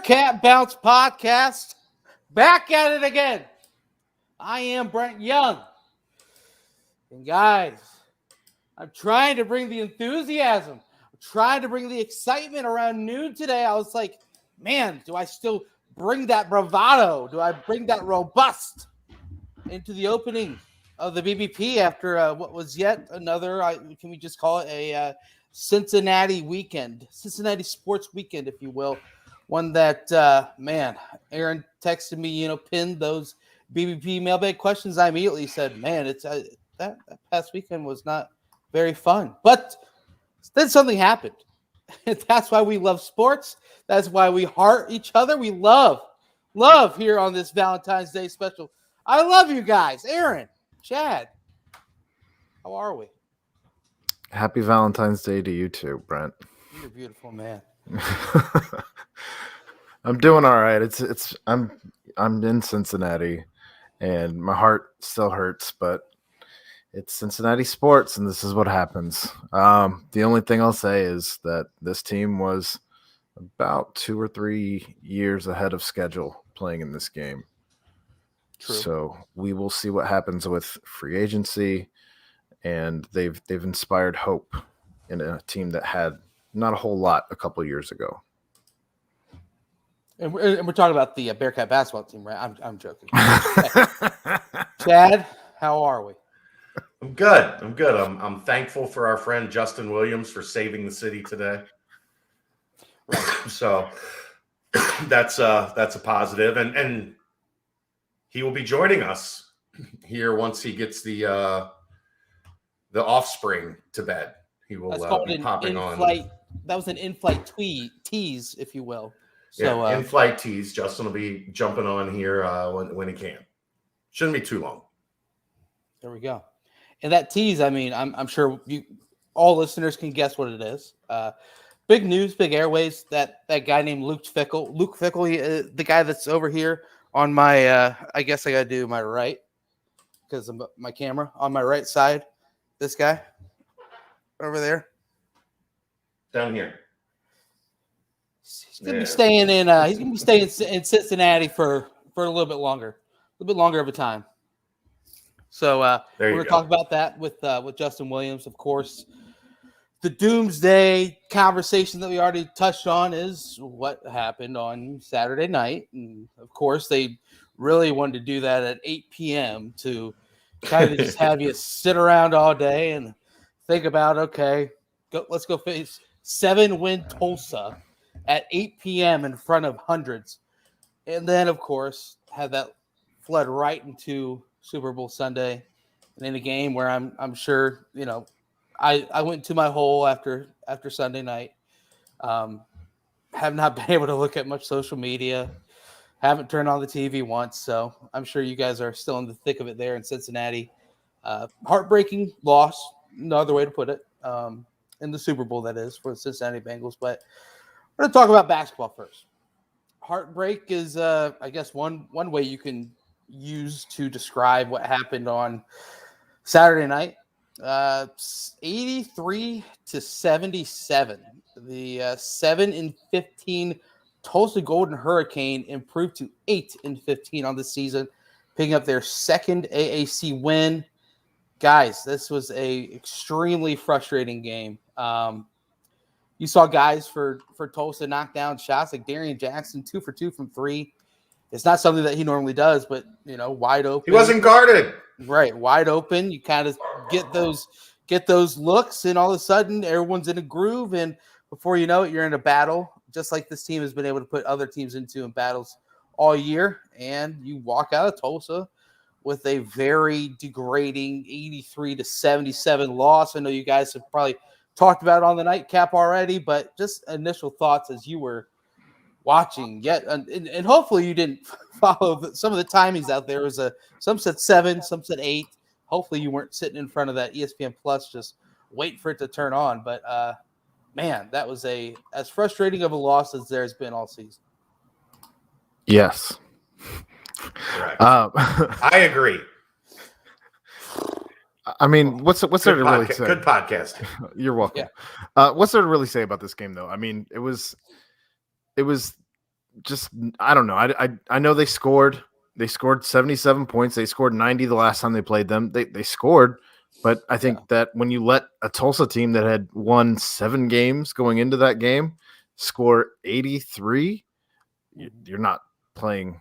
Bearcat Bounce Podcast, back at it again. I am Brent Young. And guys, I'm trying to bring the enthusiasm. I'm trying to bring the excitement around noon today. I was like, man, do I still bring that bravado? Do I bring that robust into the opening of the BBP after what was yet another, can we just call it a Cincinnati weekend, Cincinnati sports weekend, if you will. One that, Aaron texted me, pinned those BBP mailbag questions. I immediately said, man, it's that past weekend was not very fun. But then something happened. That's why we love sports. That's why we heart each other. We love here on this Valentine's Day special. I love you guys. Aaron, Chad, how are we? Happy Valentine's Day to you too, Brent. You're a beautiful man. I'm doing all right. I'm in Cincinnati, and my heart still hurts, but it's Cincinnati sports, and this is what happens. The only thing I'll say is that this team was about 2 or 3 years ahead of schedule playing in this game. True. So we will see what happens with free agency, and they've inspired hope in a team that had not a whole lot a couple years ago. And we're talking about the Bearcat basketball team, right? I'm joking. Chad, how are we? I'm good. I'm thankful for our friend Justin Williams for saving the city today. Right. So that's a positive, and he will be joining us here once he gets the offspring to bed. He will be popping on. That was an in-flight tease, if you will. So in-flight tease. Justin will be jumping on here when he can. Shouldn't be too long. There we go. And that tease, I'm sure all listeners can guess what it is. Big news, big airways. That guy named Luke Fickell. Luke Fickell, the guy that's over here on my. I guess I got to do my right because of my camera on my right side. This guy over there, down here. He's gonna be staying in. He's gonna be staying in Cincinnati for a little bit longer of a time. So we're going to talk about that with Justin Williams, of course. The doomsday conversation that we already touched on is what happened on Saturday night. And, of course, they really wanted to do that at 8 p.m. to kind of just have you sit around all day and think about, okay, let's go face 7-win Tulsa at 8 p.m. in front of hundreds. And then, of course, have that flood right into Super Bowl Sunday, and in a game where I'm sure I went to my hole after Sunday night. Have not been able to look at much social media. Haven't turned on the TV once, so I'm sure you guys are still in the thick of it there in Cincinnati. Heartbreaking loss, no other way to put it. In the Super Bowl, that is, for the Cincinnati Bengals. But we're going to talk about basketball first. Heartbreak is, I guess, one way you can use to describe what happened on Saturday night. 83-77. The 7-15 Tulsa Golden Hurricane improved to 8-15 on the season, picking up their second AAC win. Guys, this was a extremely frustrating game. You saw guys for Tulsa knock down shots like Darian Jackson, 2 for 2 from 3. It's not something that he normally does, but, wide open. He wasn't guarded. Right, wide open. You kind of get those looks, and all of a sudden everyone's in a groove, and before you know it, you're in a battle, just like this team has been able to put other teams into in battles all year, and you walk out of Tulsa with a very degrading 83-77 loss. I know you guys have probably talked about it on the nightcap already, but just initial thoughts as you were watching and hopefully you didn't follow some of the timings out there. Some said 7, some said 8. Hopefully you weren't sitting in front of that ESPN Plus just waiting for it to turn on. But man, that was as frustrating of a loss as there's been all season. Yes. Correct. I agree. I mean, what's there to really say? Good podcast. You're welcome. Yeah. What's there to really say about this game, though? I mean, it was just I don't know. I know they scored 77 points. They scored 90 the last time they played them. They scored, but I think that when you let a Tulsa team that had won 7 games going into that game score 83, you're not playing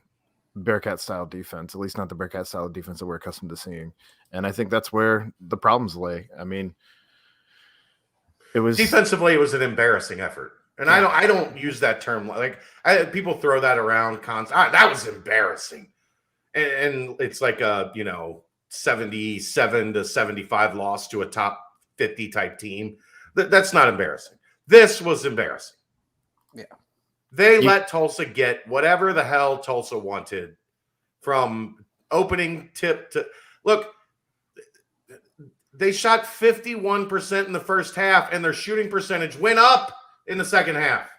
Bearcat style defense, at least not the Bearcat style defense that we're accustomed to seeing. And I think that's where the problems lay. I mean, it was defensively, it was an embarrassing effort. And I don't use that term. Like people throw that around. That was embarrassing. And it's like a, 77 to 75 loss to a top 50 type team. That's not embarrassing. This was embarrassing. Yeah. They let Tulsa get whatever the hell Tulsa wanted from opening tip to look. They shot 51% in the first half, and their shooting percentage went up in the second half.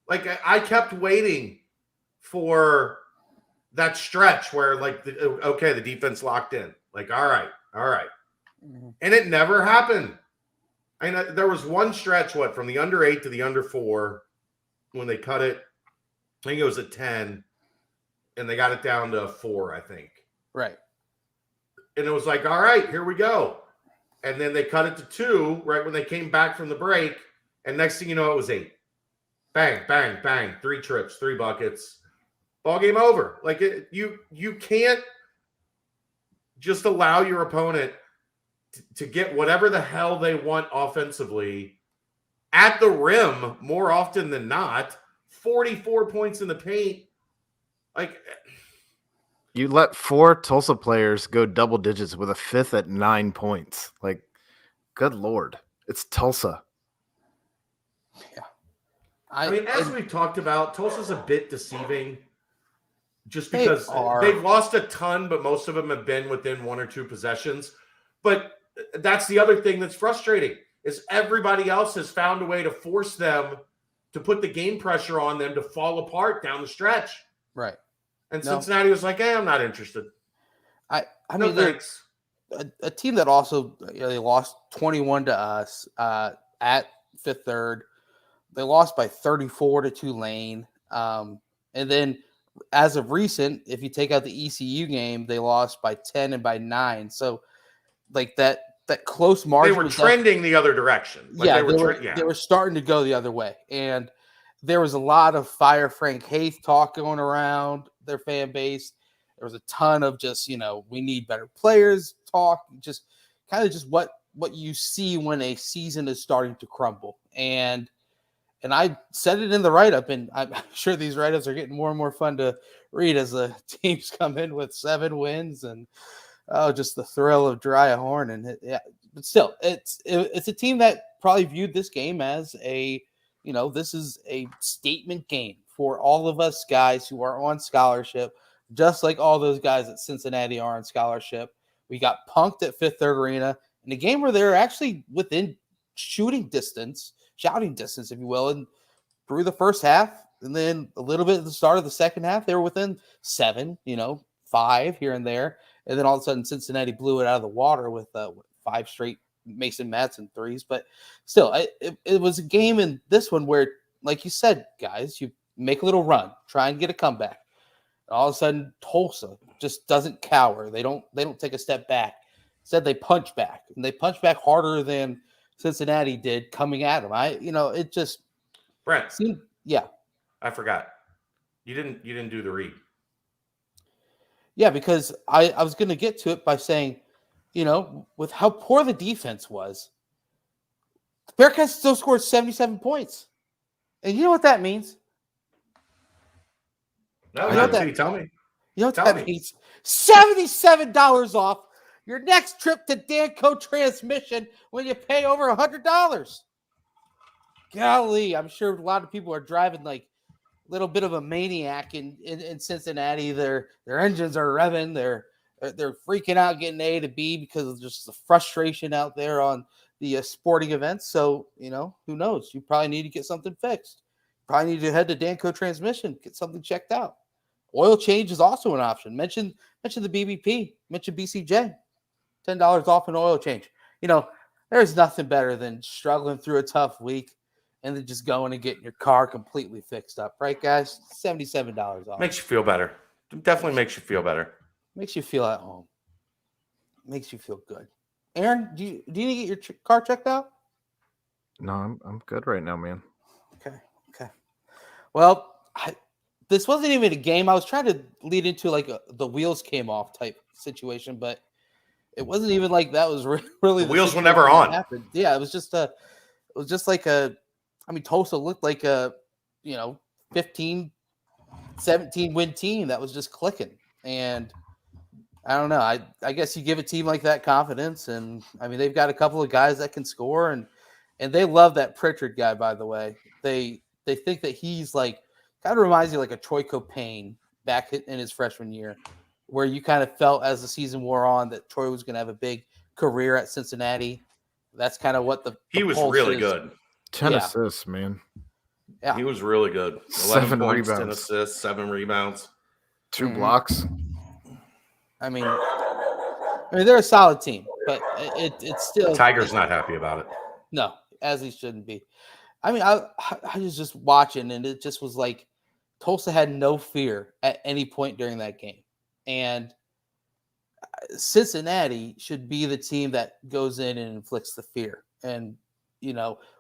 Like I kept waiting for that stretch where the defense locked in. Like, all right. Mm-hmm. And it never happened. I mean, there was one stretch, from the under 8 to the under 4 when they cut it. I think it was a 10, and they got it down to 4, I think. Right. And it was like, all right, here we go. And then they cut it to 2 right when they came back from the break. And next thing you know, it was 8. Bang, bang, bang. 3 trips, 3 buckets. Ball game over. Like you can't just allow your opponent to get whatever the hell they want offensively at the rim more often than not. 44 points in the paint. Like you let 4 Tulsa players go double digits with a 5th at 9 points. Like, good Lord. It's Tulsa. Yeah. I mean, as we've talked about, Tulsa's a bit deceiving just because they've lost a ton, but most of them have been within 1 or 2 possessions. But that's the other thing that's frustrating is everybody else has found a way to force them to put the game pressure on them to fall apart down the stretch. Right. And Cincinnati was like, I'm not interested. I mean, thanks. A team that also they lost 21 to us at Fifth Third. They lost by 34 to Tulane. And then as of recent, if you take out the ECU game, they lost by 10 and by 9. So like that close margin. They were trending the other direction. They were starting to go the other way. And there was a lot of fire Frank Haith talk going around their fan base. There was a ton of just, we need better players talk, just kind of just what you see when a season is starting to crumble. And I said it in the write-up, and I'm sure these write-ups are getting more and more fun to read as the teams come in with 7 wins and just the thrill of dry a horn. And but still, it's a team that probably viewed this game as this is a statement game for all of us guys who are on scholarship, just like all those guys at Cincinnati are on scholarship. We got punked at Fifth Third Arena in a game where they're actually within shouting distance, if you will, and through the first half, and then a little bit at the start of the second half, they were within 7, 5 here and there, and then all of a sudden Cincinnati blew it out of the water with 5 straight Mason Madsen threes. But still, it was a game in this one where, like you said, guys, you make a little run, try and get a comeback. All of a sudden, Tulsa just doesn't cower. They don't take a step back. Instead, they punch back, and they punch back harder than Cincinnati did coming at them. It just Brent seemed, I forgot. You didn't do the read. Yeah, because I was going to get to it by saying, with how poor the defense was, the Bearcats still scored 77 points. And you know what that means? No, tell me. You know what that means? $77 off your next trip to Danco Transmission when you pay over $100. Golly, I'm sure a lot of people are driving like a little bit of a maniac in Cincinnati. Their engines are revving. They're freaking out getting A to B because of just the frustration out there on the sporting events. So, who knows? You probably need to get something fixed. Probably need to head to Danco Transmission, get something checked out. Oil change is also an option. Mention the BBP. Mention BCJ. $10 off an oil change. There's nothing better than struggling through a tough week and then just going and getting your car completely fixed up, right, guys? $77 off. Makes you feel better. Definitely makes you feel better. Makes you feel at home. Makes you feel good. Aaron, do you need to get your car checked out? No, I'm good right now, man. Okay. Well, this wasn't even a game. I was trying to lead into like the wheels came off type situation, but it wasn't even like that was really the wheels were never on. Happened. Yeah, it was just like Tulsa looked like a 15, 17 win team that was just clicking. And I don't know. I guess you give a team like that confidence, and I mean they've got a couple of guys that can score, and they love that Pritchard guy. By the way, they think that he's like kind of reminds you like a Troy Copain back in his freshman year, where you kind of felt as the season wore on that Troy was going to have a big career at Cincinnati. That's kind of what he was really good. 10 assists, man. Yeah, he was really good. 7 points, rebounds, 10 assists, 7 rebounds, 2 blocks. I mean, they're a solid team, but it's still the Tigers not happy about it. No, as he shouldn't be. I mean, I was just watching, and it just was like Tulsa had no fear at any point during that game, and Cincinnati should be the team that goes in and inflicts the fear. And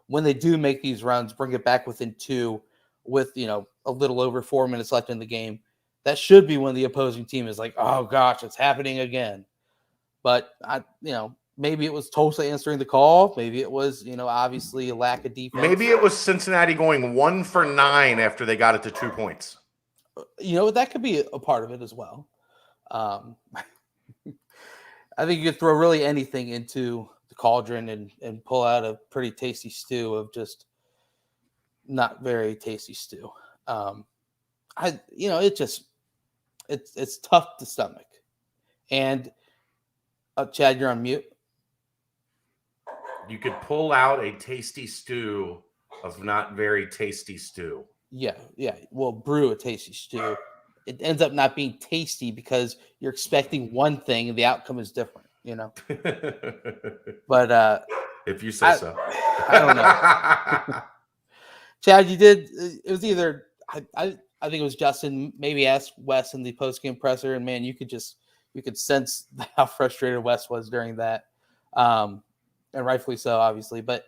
when they do make these runs, bring it back within 2 with a little over 4 minutes left in the game. That should be when the opposing team is like, oh gosh, it's happening again. But maybe it was Tulsa answering the call. Maybe it was, obviously a lack of defense. Maybe it was Cincinnati going 1 for 9 after they got it to 2 points. That could be a part of it as well. I think you could throw really anything into the cauldron and pull out a pretty tasty stew of just not very tasty stew. It's tough to stomach. And Chad, you're on mute. You could pull out a tasty stew of not very tasty stew. Yeah. Well, brew a tasty stew. It ends up not being tasty because you're expecting one thing and the outcome is different, But if you say so. I don't know. Chad, you did. It was either I think it was Justin maybe asked Wes in the post-game presser, and man, you could sense how frustrated Wes was during that, and rightfully so, obviously. But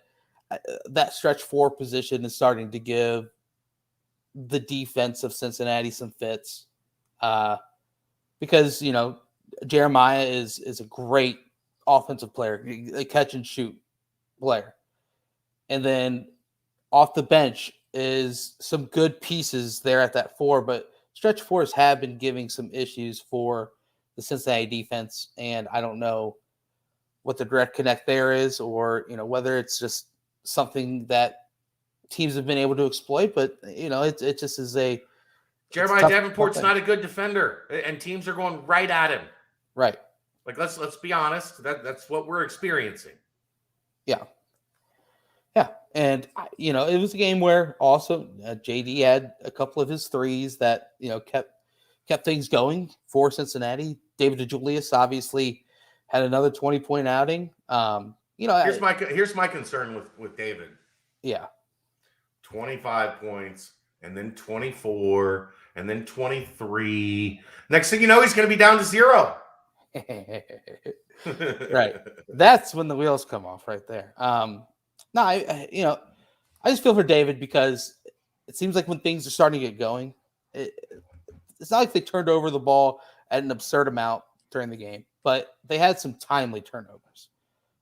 that stretch 4 position is starting to give the defense of Cincinnati some fits, because Jeremiah is a great offensive player, a catch and shoot player, and then off the bench is some good pieces there at that 4, but stretch 4s have been giving some issues for the Cincinnati defense, and I don't know what the direct connect there is, or whether it's just something that teams have been able to exploit, but it just is a Jeremiah Davenport's not a good defender, and teams are going right at him. Right. Like let's be honest, that's what we're experiencing. Yeah. And it was a game where also JD had a couple of his threes that kept things going for Cincinnati. David DeJulius obviously had another 20-point outing. Here's my concern with David. Yeah. 25 points, and then 24, and then 23. Next thing you know, he's going to be down to 0. Right. That's when the wheels come off right there. No, I just feel for David because it seems like when things are starting to get going, it's not like they turned over the ball at an absurd amount during the game, but they had some timely turnovers.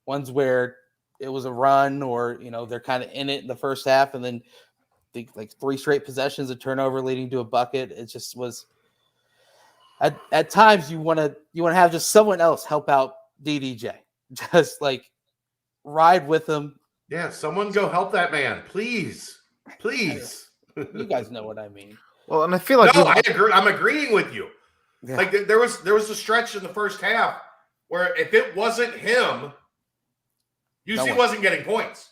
Ones where it was a run or, they're kind of in it in the first half and then like 3 straight possessions of turnover leading to a bucket. It just was at times you want to have just someone else help out DDJ. Just like ride with him. Yeah, someone go help that man, please. You guys know what I mean. Well, and I feel like I agree. I'm agreeing with you. Yeah. Like there was a stretch in the first half where if it wasn't him, UC wasn't getting points.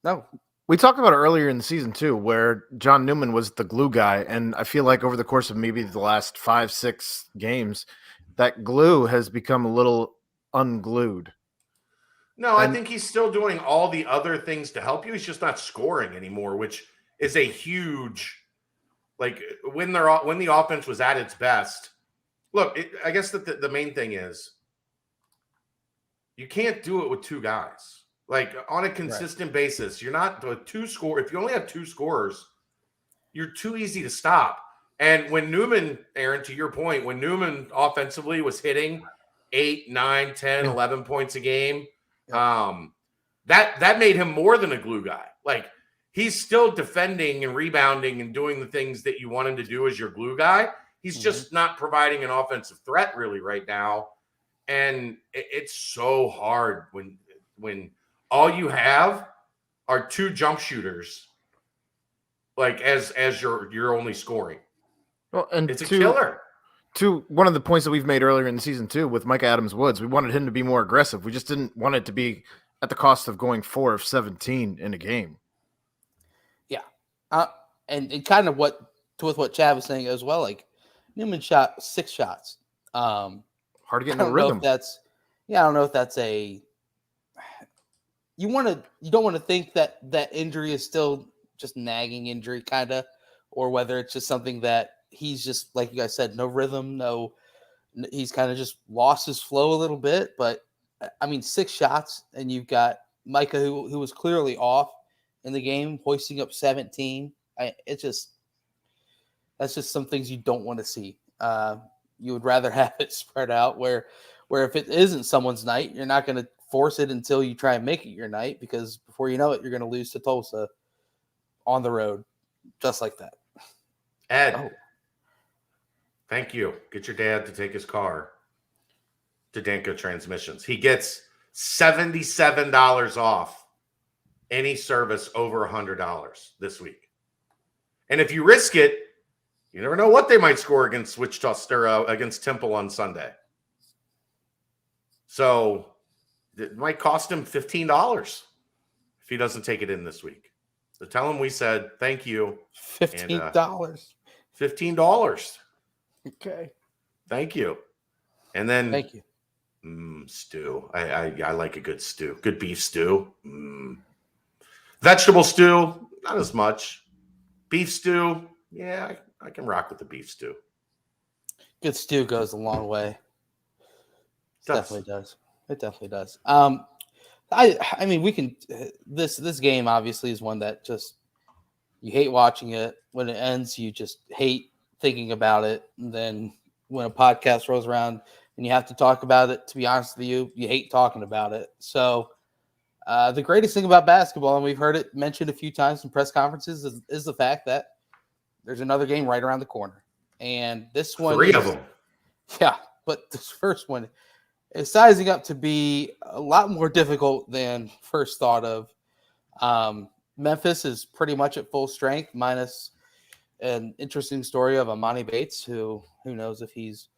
No. We talked about it earlier in the season too, where John Newman was the glue guy, and I feel like over the course of maybe the last 5-6 games, that glue has become a little unglued. No, I think he's still doing all the other things to help you. He's just not scoring anymore, which is a huge, like when the offense was at its best. Look, I guess that the main thing is you can't do it with two guys. Like on a consistent basis, you're not with two score. If you only have two scorers, you're too easy to stop. And when Newman, Aaron, to your point, when Newman offensively was hitting 8, 9, 10, 11 points a game, that made him more than a glue guy. Like he's still defending and rebounding and doing the things that you want him to do as your glue guy. He's just not providing an offensive threat really right now. And it's so hard when all you have are two jump shooters, like as you're only scoring. Well, and it's a killer. To one of the points that we've made earlier in the season too, with Micah Adams-Woods, we wanted him to be more aggressive. We just didn't want it to be at the cost of going 4 of 17 in a game. Yeah, and kind of with what Chad was saying as well. Like Newman shot 6 shots. Hard to get in the rhythm. rhythm. I don't know if that's a. You don't want to think that injury is still just nagging injury, kind of, or whether it's just something that he's just, like you guys said, no rhythm, he's kind of just lost his flow a little bit. But I mean, 6 shots, and you've got Micah who was clearly off in the game, hoisting up 17. That's just some things you don't want to see. You would rather have it spread out where if it isn't someone's night, you're not going to force it until you try and make it your night, because before you know it, you're going to lose to Tulsa on the road, just like that. Ed, thank you. Get your dad to take his car to Danco Transmissions. He gets $77 off any service over $100 this week. And if you risk it, you never know what they might score against against Temple on Sunday. So it might cost him $15 if he doesn't take it in this week. So tell him we said thank you. $15. $15. Okay. Thank you. And then thank you. Stew. I like a good stew. Good beef stew. Vegetable stew, not as much. Beef stew, yeah, I can rock with the beef stew. Good stew goes a long way. It definitely does. It definitely does. I mean, we can. This game obviously is one that just you hate watching it. When it ends, you just hate thinking about it. And then when a podcast rolls around and you have to talk about it, to be honest with you, you hate talking about it. So the greatest thing about basketball, and we've heard it mentioned a few times in press conferences, is the fact that there's another game right around the corner. And this one, 3 of them. Yeah, but this first one is sizing up to be a lot more difficult than first thought of. Memphis is pretty much at full strength, minus an interesting story of Amani Bates, who knows if he's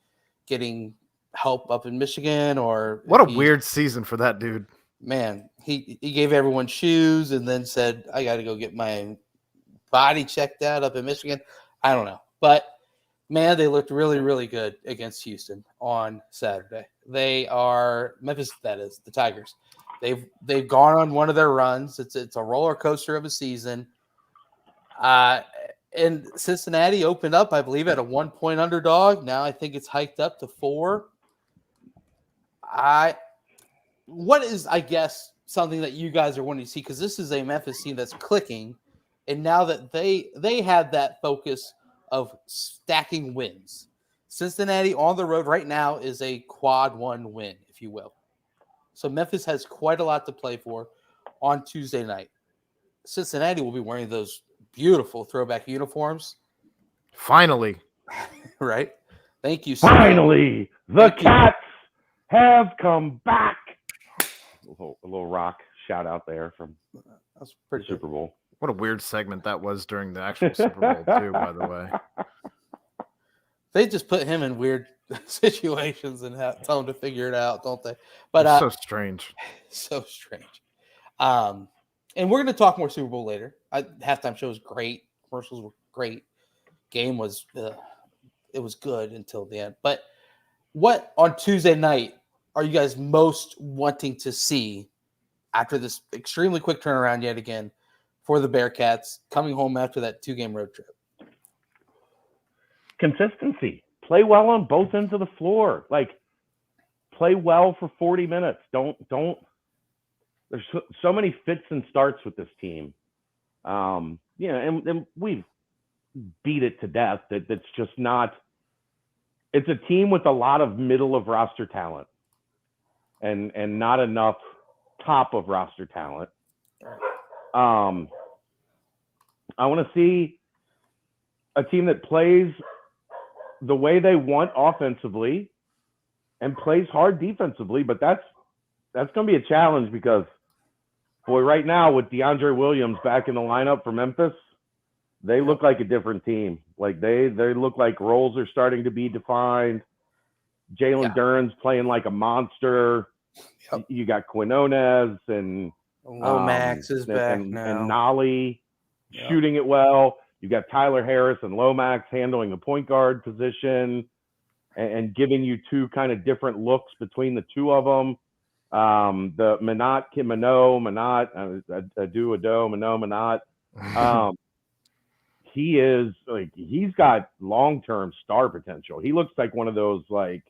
getting help up in Michigan or what a weird season for that dude. Man, he gave everyone shoes and then said, I got to go get my body checked out up in Michigan. I don't know. But, man, they looked really, really good against Houston on Saturday. They are Memphis, that is, the Tigers. They've gone on one of their runs. It's a roller coaster of a season. And Cincinnati opened up, I believe, at a 1-point underdog. Now I think it's hiked up to 4. What is, I guess, something that you guys are wanting to see? Because this is a Memphis team that's clicking, and now that they have that focus of stacking wins. Cincinnati on the road right now is a quad 1 win, if you will. So Memphis has quite a lot to play for on Tuesday night. Cincinnati will be wearing those beautiful throwback uniforms. Finally. Right? Thank you. Finally, the Cats have come back. A little rock shout out there from That's pretty Super Bowl. What a weird segment that was during the actual Super Bowl, too, by the way. They just put him in weird situations and tell him to figure it out, don't they? But so strange. So strange. And we're going to talk more Super Bowl later. Halftime show was great. Commercials were great. Game was it was good until the end. But what on Tuesday night are you guys most wanting to see after this extremely quick turnaround yet again for the Bearcats coming home after that 2-game road trip? Consistency. Play well on both ends of the floor. Like, play well for 40 minutes. Don't. There's so many fits and starts with this team. And we've beat it to death. That's just not. It's a team with a lot of middle of roster talent, and not enough top of roster talent. I want to see a team that plays the way they want offensively and plays hard defensively, but that's going to be a challenge because, boy, right now with DeAndre Williams back in the lineup for Memphis, they look like a different team. Like they look like roles are starting to be defined. Jalen Duren's playing like a monster. Yep. You got Quinones and Lomax is back now. And Nolly shooting it well. You got Tyler Harris and Lomax handling the point guard position and giving you two kind of different looks between the two of them. The Minot, he's got long-term star potential. He looks like one of those like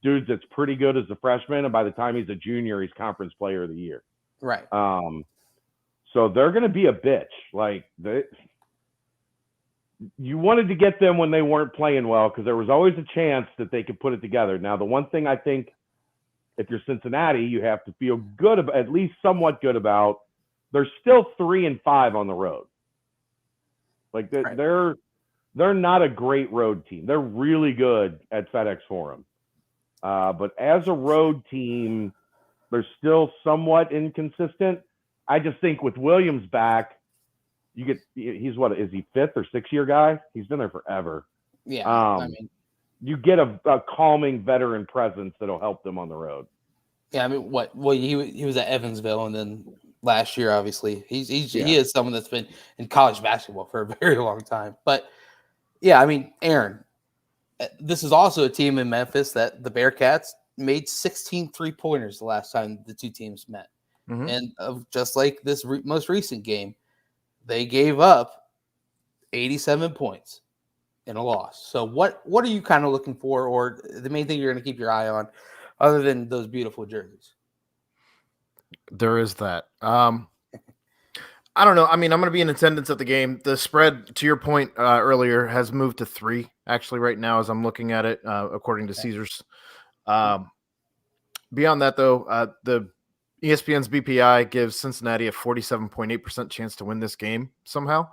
dudes that's pretty good as a freshman, and by the time he's a junior, he's conference player of the year. Right. So they're going to be a bitch. Like you wanted to get them when they weren't playing well because there was always a chance that they could put it together. Now, the one thing I think if you're Cincinnati, you have to feel good about, at least somewhat good about, they're still 3-5 on the road. Like they're not a great road team. They're really good at FedEx Forum. But as a road team, they're still somewhat inconsistent. I just think with Williams back, he's is he 5th or 6th year guy? He's been there forever. Yeah. You get a calming veteran presence that'll help them on the road. Yeah. Well, he was at Evansville, and then last year, obviously, he is someone that's been in college basketball for a very long time. But yeah, Aaron, this is also a team in Memphis that the Bearcats made 16 3-pointers the last time the two teams met. Mm-hmm. And just like this most recent game, they gave up 87 points in a loss. So what are you kind of looking for, or the main thing you're going to keep your eye on other than those beautiful jerseys? There is that. I don't know. I'm going to be in attendance at the game. The spread, to your point earlier, has moved to 3 actually right now as I'm looking at it, according to Caesars. Beyond that, though, the ESPN's BPI gives Cincinnati a 47.8% chance to win this game somehow.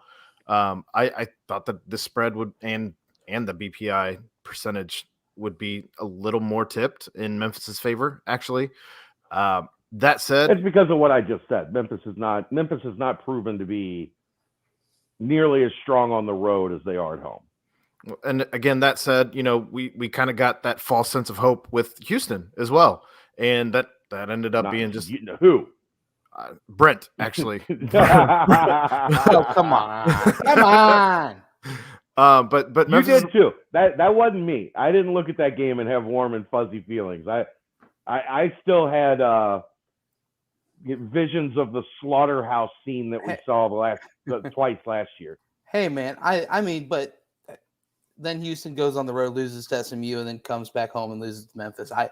I thought that the spread would and the BPI percentage would be a little more tipped in Memphis's favor, actually. That said, it's because of what I just said. Memphis is not proven to be nearly as strong on the road as they are at home. And again, that said, we kind of got that false sense of hope with Houston as well, and that ended up being just who. Brent, actually. Oh, come on. But Memphis, you did too. That wasn't me. I didn't look at that game and have warm and fuzzy feelings. I still had visions of the slaughterhouse scene that we saw twice last year. Hey man, but then Houston goes on the road, loses to SMU, and then comes back home and loses to Memphis. Well,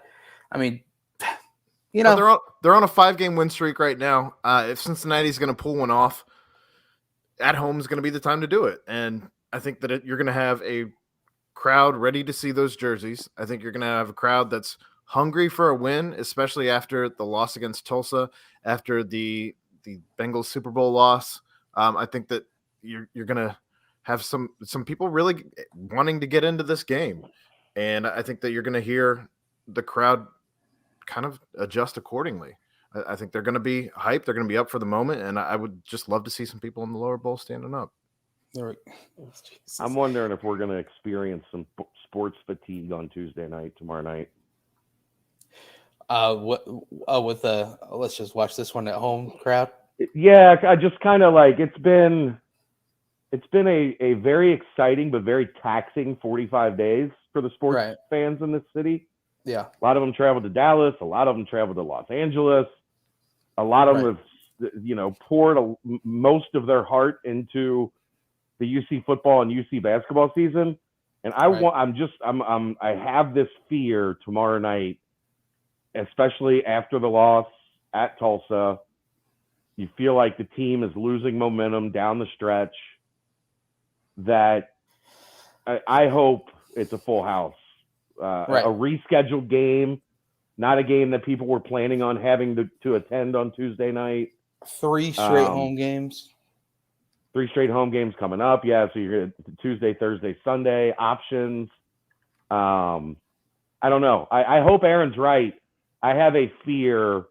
they're on a 5-game win streak right now. If Cincinnati's going to pull one off, at home is going to be the time to do it. And I think that you're going to have a crowd ready to see those jerseys. I think you're going to have a crowd that's hungry for a win, especially after the loss against Tulsa, after the Bengals Super Bowl loss. I think that you're going to have some people really wanting to get into this game. And I think that you're going to hear the crowd kind of adjust accordingly. I think they're going to be hyped. They're going to be up for the moment. And I would just love to see some people in the lower bowl standing up. I'm wondering if we're going to experience some sports fatigue on tomorrow night. Let's just watch this one at home crowd. Yeah, I just kind of like it's been a very exciting but very taxing 45 days for the sports fans in this city. Yeah, a lot of them traveled to Dallas, a lot of them traveled to Los Angeles. A lot of them have, poured most of their heart into the UC football and UC basketball season. And I have this fear tomorrow night, especially after the loss at Tulsa. You feel like the team is losing momentum down the stretch, that I hope it's a full house, a rescheduled game, not a game that people were planning on having to attend on Tuesday night. 3 straight home games. 3 straight home games coming up. Yeah, so you're Tuesday, Thursday, Sunday options. I don't know. I hope Aaron's right. I have a fear,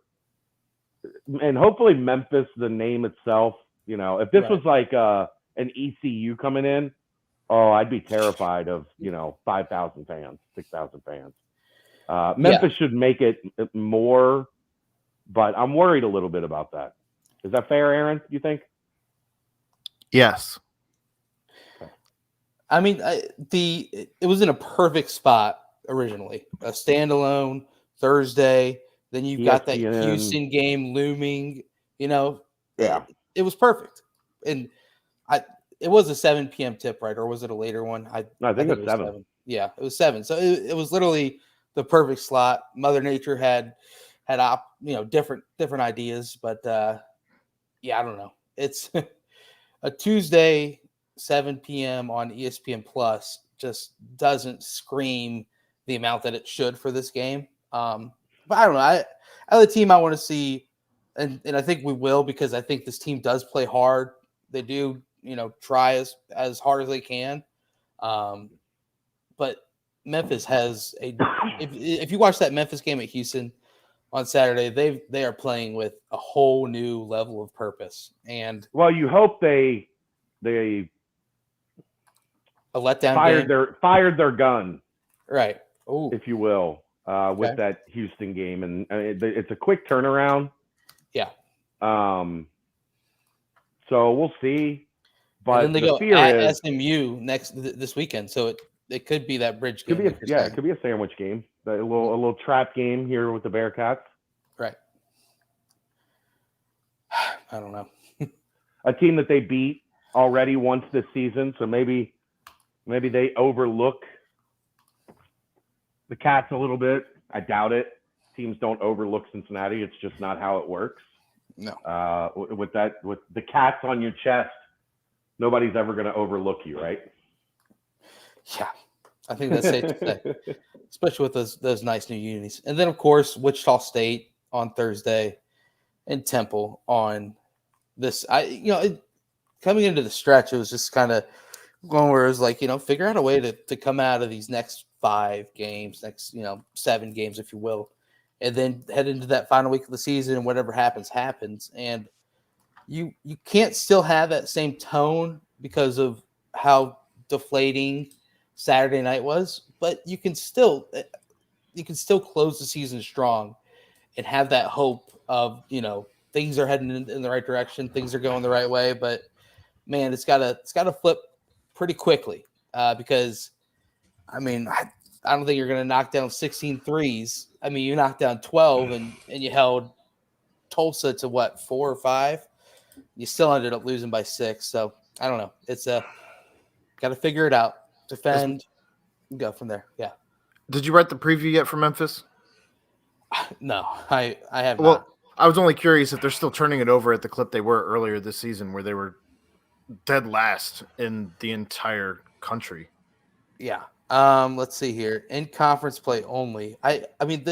and hopefully Memphis, the name itself, if this was like an ECU coming in, I'd be terrified of, 5,000 fans, 6,000 fans. Memphis should make it more, but I'm worried a little bit about that. Is that fair, Aaron, you think? Yes. I mean, it was in a perfect spot originally. A standalone Thursday. Then you've got that Houston game looming. It was perfect. And it was a 7 p.m. tip, right? Or was it a later one? I think it was 7. Yeah, it was 7. So it was literally the perfect slot. Mother Nature had different ideas, but I don't know. It's a Tuesday 7 p.m. on ESPN Plus just doesn't scream the amount that it should for this game. But I don't know. The team I want to see, and I think we will, because I think this team does play hard. They do, try as hard as they can. But Memphis has if you watch that Memphis game at Houston on Saturday, they are playing with a whole new level of purpose. And you hope they a letdown fired their gun, right? Ooh. If you will, with that Houston game, and it's a quick turnaround. Yeah. So we'll see. But and then they go at SMU this weekend, so it could be that bridge game. It could be a sandwich game, a little trap game here with the Bearcats. Right. I don't know. A team that they beat already once this season, so maybe they overlook the Cats a little bit. I doubt it. Teams don't overlook Cincinnati. It's just not how it works. No. With the Cats on your chest, nobody's ever going to overlook you, right? Yeah, I think that's safe to say, especially with those nice new unis. And then, of course, Wichita State on Thursday and Temple on this. Coming into the stretch, it was just kind of going where it was like, figure out a way to come out of these next 5 games, next 7 games, if you will, and then head into that final week of the season, and whatever happens. And you can't still have that same tone because of how deflating Saturday night was, but you can still close the season strong and have that hope of, things are heading in the right direction, things are going the right way. But man, it's gotta flip pretty quickly, because I don't think you're going to knock down 16 threes. You knocked down 12 and you held Tulsa to 4 or 5. You still ended up losing by 6. So I don't know. It's got to figure it out, defend, and go from there. Yeah. Did you write the preview yet for Memphis? No, I have not. Well, I was only curious if they're still turning it over at the clip they were earlier this season, where they were dead last in the entire country. Yeah. Let's see here. In conference play only. Think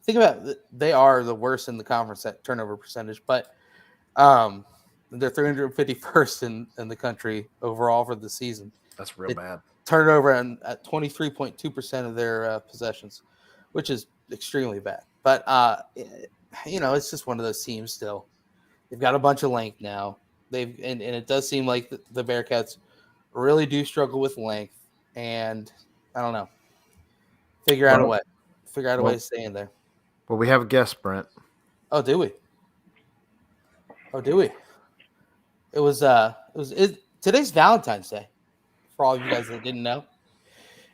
about it, they are the worst in the conference at turnover percentage, but they're 351st in the country overall for the season. That's real bad. Turned over at 23.2% of their possessions, which is extremely bad. But it's just one of those teams still. They've got a bunch of length now. And it does seem like the Bearcats really do struggle with length, and I don't know. Figure out a way to stay in there. Well, we have a guest, Brent. Oh, do we? It was today's Valentine's Day, for all of you guys that didn't know.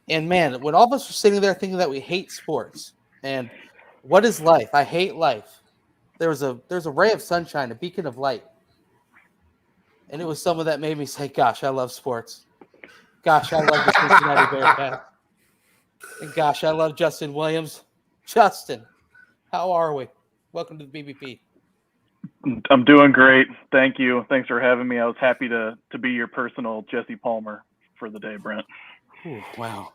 And man, when all of us were sitting there thinking that we hate sports and what is life? I hate life. there's a ray of sunshine, a beacon of light. And it was someone that made me say, gosh, I love sports. Gosh, I love the Cincinnati Bearcats. And gosh, I love Justin Williams. Justin, how are we? Welcome to the BBP. I'm doing great. Thank you. Thanks for having me. I was happy to be your personal Jesse Palmer for the day, Brent. Ooh, wow.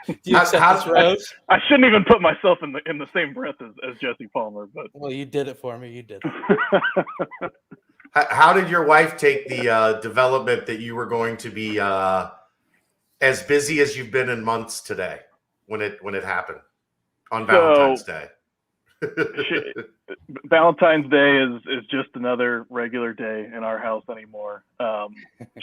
Do you accept this rose? I shouldn't even put myself in the same breath as Jesse Palmer, but well, you did it for me. You did. How did your wife take the development that you were going to be as busy as you've been in months today when it happened on Valentine's Day? Valentine's Day is just another regular day in our house anymore.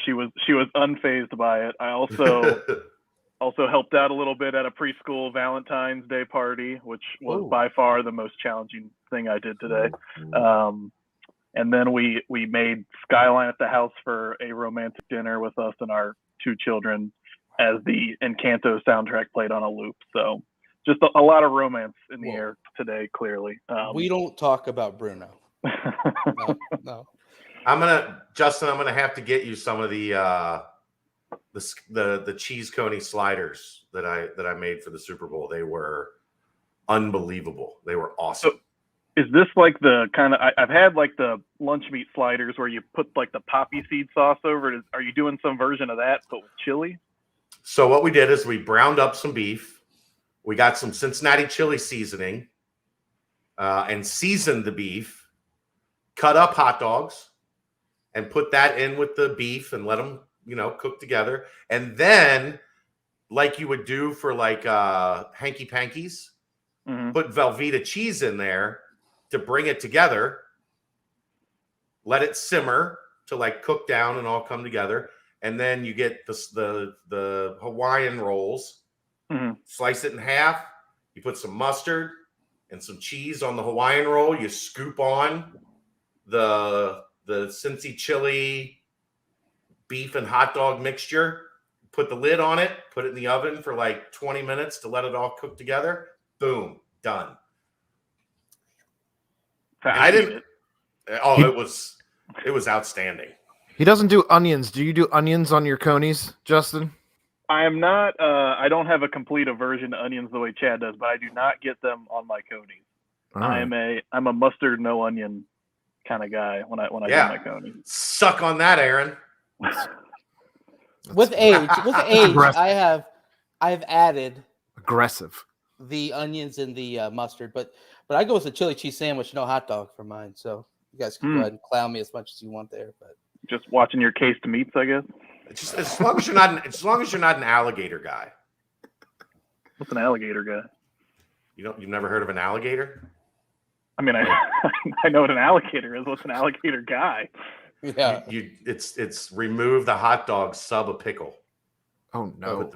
She was unfazed by it. I also helped out a little bit at a preschool Valentine's Day party, which was by far the most challenging thing I did today. And then we made Skyline at the house for a romantic dinner with us and our 2 children as the Encanto soundtrack played on a loop. So just a lot of romance in the air today, clearly. We don't talk about Bruno. No. Justin, I'm gonna have to get you some of the cheese coney sliders that I made for the Super Bowl. They were unbelievable. They were awesome. So is this like the kind of I've had like the lunch meat sliders where you put like the poppy seed sauce over it? Are you doing some version of that but with chili? So what we did is we browned up some beef. We got some Cincinnati chili seasoning and seasoned the beef, cut up hot dogs, and put that in with the beef and let them, cook together. And then, like you would do for like hanky pankies, put Velveeta cheese in there to bring it together, let it simmer to like cook down and all come together. And then you get the Hawaiian rolls. Slice it in half. You put some mustard and some cheese on the Hawaiian roll. You scoop on the Cincy chili beef and hot dog mixture. Put the lid on it. Put it in the oven for like 20 minutes to let it all cook together. Boom, done. I didn't. Oh, it was outstanding. He doesn't do onions. Do you do onions on your conies, Justin? I am not. I don't have a complete aversion to onions the way Chad does, but I do not get them on my conies. Right. I'm a mustard no onion kind of guy when I do my conies. Suck on that, Aaron. With age, I have added aggressive the onions and the mustard, but I go with a chili cheese sandwich, no hot dog for mine. So you guys can go ahead and clown me as much as you want there, but just watching your cased meats, I guess. Just as long as you're not an alligator guy. What's an alligator guy? You've never heard of an alligator? I mean, I know what an alligator is. What's an alligator guy? Yeah, it's remove the hot dog, sub a pickle. Oh no!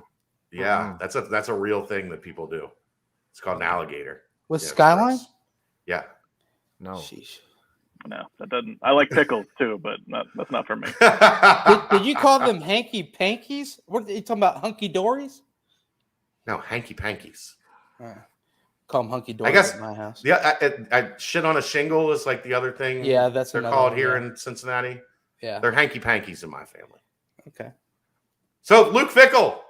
That's a real thing that people do. It's called an alligator. With Skyline? Yeah. No. Sheesh. No, that doesn't. I like pickles too, but that's not for me. Did you call them hanky pankies? What are you talking about? Hunky dories? No, hanky pankies. Call them hunky dories. I guess at my house. Yeah, I shit on a shingle is like the other thing. Yeah, they're called here in Cincinnati. Yeah, they're hanky pankies in my family. Okay. So Luke Fickell.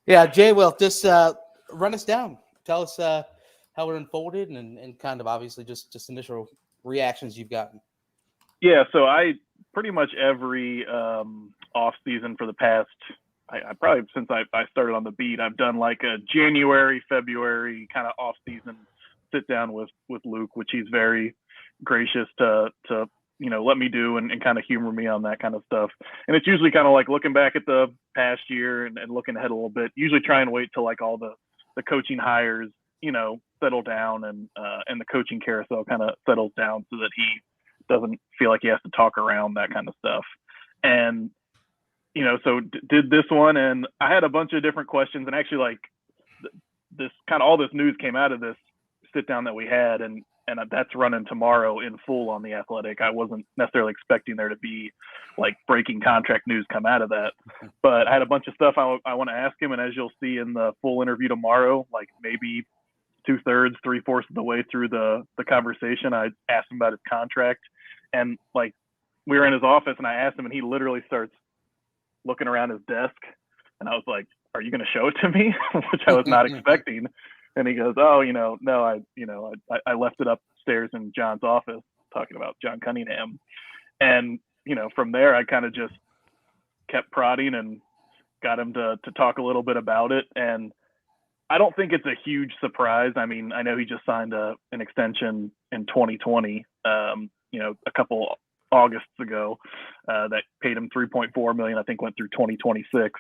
Yeah, Jay, will just run us down. Tell us how it unfolded and kind of obviously just initial reactions you've gotten. Yeah, so I pretty much every off season for the past, I probably since I started on the beat, I've done like a January, February kind of off season sit down with Luke, which he's very gracious to let me do and kind of humor me on that kind of stuff. And it's usually kind of like looking back at the past year and looking ahead a little bit. Usually try and wait till like all the coaching hires settle down and the coaching carousel kind of settles down so that he doesn't feel like he has to talk around that kind of stuff. And so did this one, and I had a bunch of different questions, and actually like this kind of all this news came out of this sit down that we had, and that's running tomorrow in full on The Athletic. I wasn't necessarily expecting there to be like breaking contract news come out of that, but I had a bunch of stuff I want to ask him, and as you'll see in the full interview tomorrow, like maybe 2/3, 3/4 of the way through the conversation, I asked him about his contract, and like we were in his office, and I asked him, and he literally starts looking around his desk, and I was like, "Are you going to show it to me?" Which I was not expecting. And he goes, "Oh, no, I left it upstairs in John's office," talking about John Cunningham. And from there, I kind of just kept prodding and got him to talk a little bit about it. And I don't think it's a huge surprise. I mean, I know he just signed an extension in 2020, a couple Augusts ago, that paid him $3.4 million, I think went through 2026.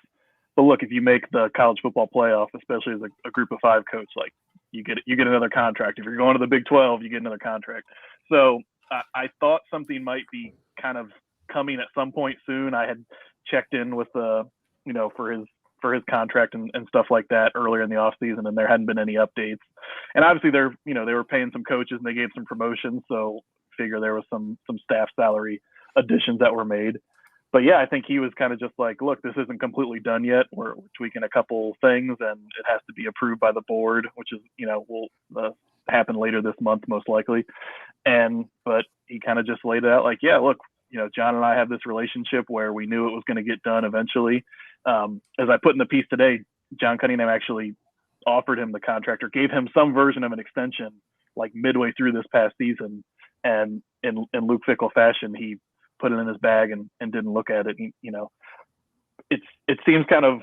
But look, if you make the college football playoff, especially as a group of 5 coach, like you get another contract. If you're going to the Big 12, you get another contract. So I thought something might be kind of coming at some point soon. I had checked in with for his contract and stuff like that earlier in the offseason, and there hadn't been any updates. And obviously they were paying some coaches and they gave some promotions, so figure there was some staff salary additions that were made. But yeah, I think he was kind of just like, look, this isn't completely done yet. We're tweaking a couple things, and it has to be approved by the board, which is, will happen later this month, most likely. But he kind of just laid it out like, yeah, look, John and I have this relationship where we knew it was going to get done eventually. As I put in the piece today, John Cunningham actually offered him the contract or gave him some version of an extension like midway through this past season. And in Luke Fickell fashion, he put it in his bag and didn't look at it. It seems kind of,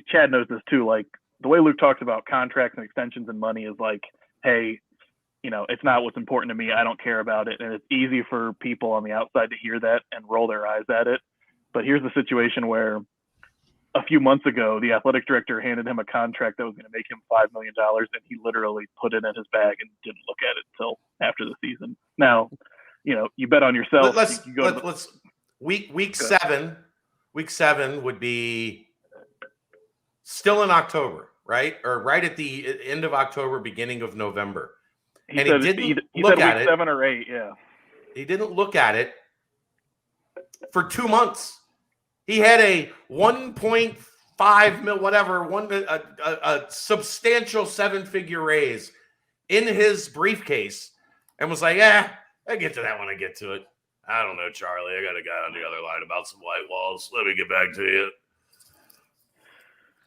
Chad knows this too, like the way Luke talks about contracts and extensions and money is like, hey, it's not what's important to me. I don't care about it. And it's easy for people on the outside to hear that and roll their eyes at it. But here's the situation where a few months ago, the athletic director handed him a contract that was going to make him $5 million, and he literally put it in his bag and didn't look at it until after the season. Now, you bet on yourself. Week 7 would be still in October, right? Or right at the end of October, beginning of November. He said week 7 or 8, yeah. He didn't look at it for 2 months. He had a 1.5 mil, whatever, a substantial 7-figure raise in his briefcase, and was like, I get to that when I get to it. I don't know, Charlie. I got a guy on the other line about some white walls. Let me get back to you.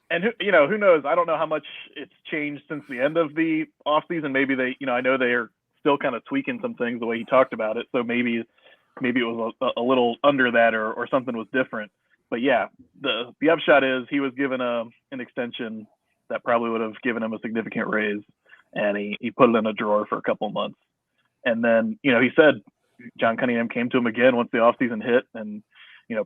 And who knows? I don't know how much it's changed since the end of the offseason. Maybe they, I know they are still kind of tweaking some things the way he talked about it. So maybe it was a little under that or something was different. But yeah, the upshot is he was given an extension that probably would have given him a significant raise, and he put it in a drawer for a couple of months. And then, he said John Cunningham came to him again once the offseason hit, and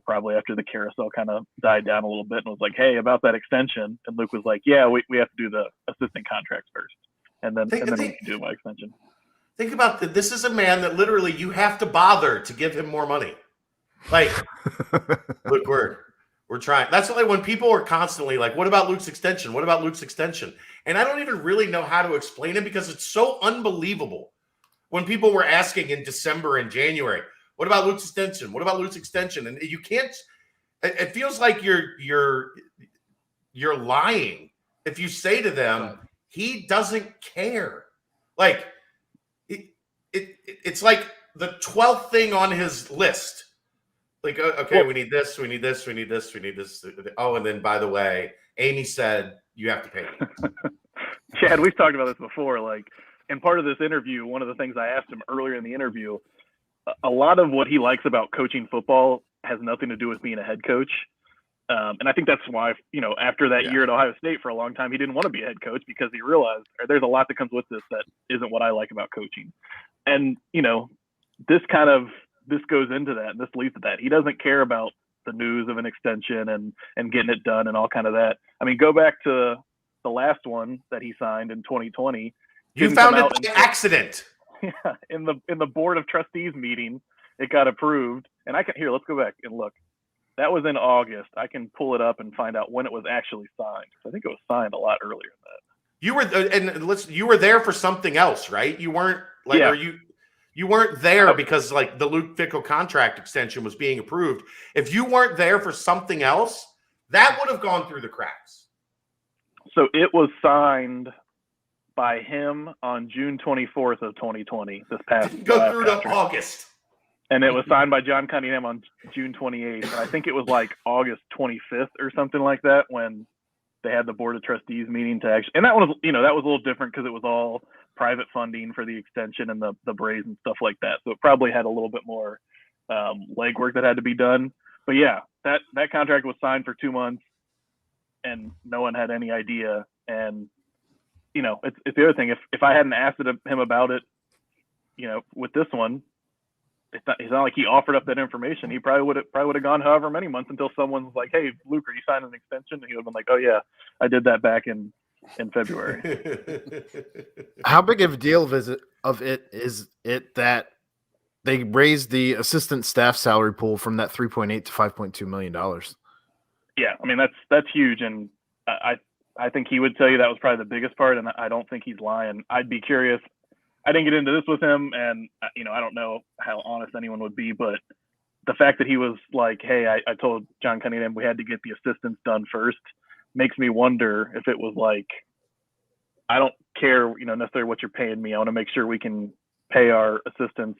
probably after the carousel kind of died down a little bit, and was like, hey, about that extension. And Luke was like, yeah, we have to do the assistant contracts first, and then we can do my extension. Think about that. This is a man that literally you have to bother to give him more money. Like, look, we're trying. That's why when people are constantly like, what about Luke's extension? What about Luke's extension? And I don't even really know how to explain it because it's so unbelievable. When people were asking in December and January, what about Luke's extension? What about Luke's extension? And you can't, it feels like you're lying if you say to them, he doesn't care. Like, it's like the 12th thing on his list. Like, okay, we need this, we need this, we need this, we need this. Oh, and then, by the way, Amy said you have to pay me. Chad, we've talked about this before. Like, in part of this interview, one of the things I asked him earlier in the interview, a lot of what he likes about coaching football has nothing to do with being a head coach. And I think that's why, after that year at Ohio State for a long time, he didn't want to be a head coach because he realized there's a lot that comes with this that isn't what I like about coaching. And, this goes into that, and this leads to that. He doesn't care about the news of an extension and getting it done and all kind of that. I mean, go back to the last one that he signed in 2020. You found it by accident. Yeah, in the board of trustees meeting, it got approved. And let's go back and look. That was in August. I can pull it up and find out when it was actually signed. I think it was signed a lot earlier than that. You were there for something else, right? You weren't like, or you weren't there because like the Luke Fickell contract extension was being approved. If you weren't there for something else, that would have gone through the cracks. So it was signed by him on June 24th of 2020. This past Didn't go through to August. And it was signed by John Cunningham on June 28th. And I think it was like August 25th or something like that when they had the board of trustees meeting to actually, and that was, that was a little different because it was all private funding for the extension and the Braves and stuff like that. So it probably had a little bit more legwork that had to be done. But yeah, that contract was signed for 2 months and no one had any idea. And, it's the other thing. If I hadn't asked him about it, with this one, it's not like he offered up that information. He probably would have gone however many months until someone's like, "Hey, Luke, are you signing an extension?" And he would have been like, "Oh yeah, I did that back in February." How big of a deal is it that they raised the assistant staff salary pool from that $3.8 to $5.2 million? Yeah, I mean that's huge, and I think he would tell you that was probably the biggest part, and I don't think he's lying. I'd be curious. I didn't get into this with him, and I don't know how honest anyone would be, but the fact that he was like, "Hey, I told John Cunningham we had to get the assistants done first," makes me wonder if it was like, I don't care, necessarily what you're paying me. I want to make sure we can pay our assistants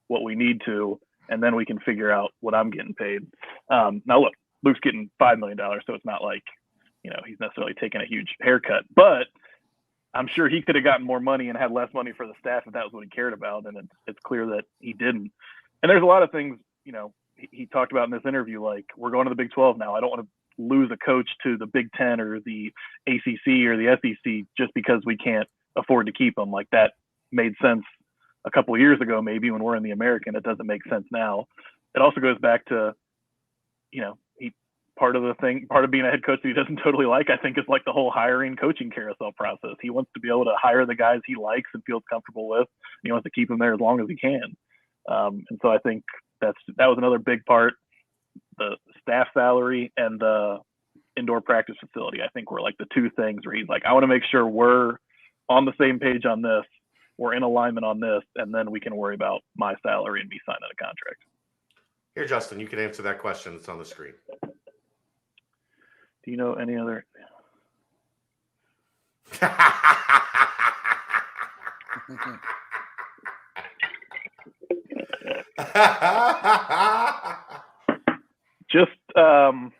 what we need to, and then we can figure out what I'm getting paid. Now, look, Luke's getting $5 million, so it's not like he's necessarily taking a huge haircut, but I'm sure he could have gotten more money and had less money for the staff if that was what he cared about. And it's clear that he didn't. And there's a lot of things, he talked about in this interview, like, we're going to the Big 12 now. I don't want to lose a coach to the Big 10 or the ACC or the SEC just because we can't afford to keep them. Like, that made sense a couple of years ago, maybe when we're in the American. It doesn't make sense now. It also goes back to, part of being a head coach that he doesn't totally like, I think, is like the whole hiring coaching carousel process. He wants to be able to hire the guys he likes and feels comfortable with. And he wants to keep them there as long as he can. And so I think that was another big part. The staff salary and the indoor practice facility, I think, were like the two things where he's like, I want to make sure we're on the same page on this. We're in alignment on this. And then we can worry about my salary and me signing a contract. Here, Justin, you can answer that question that's on the screen. Do you know any other? Just, it's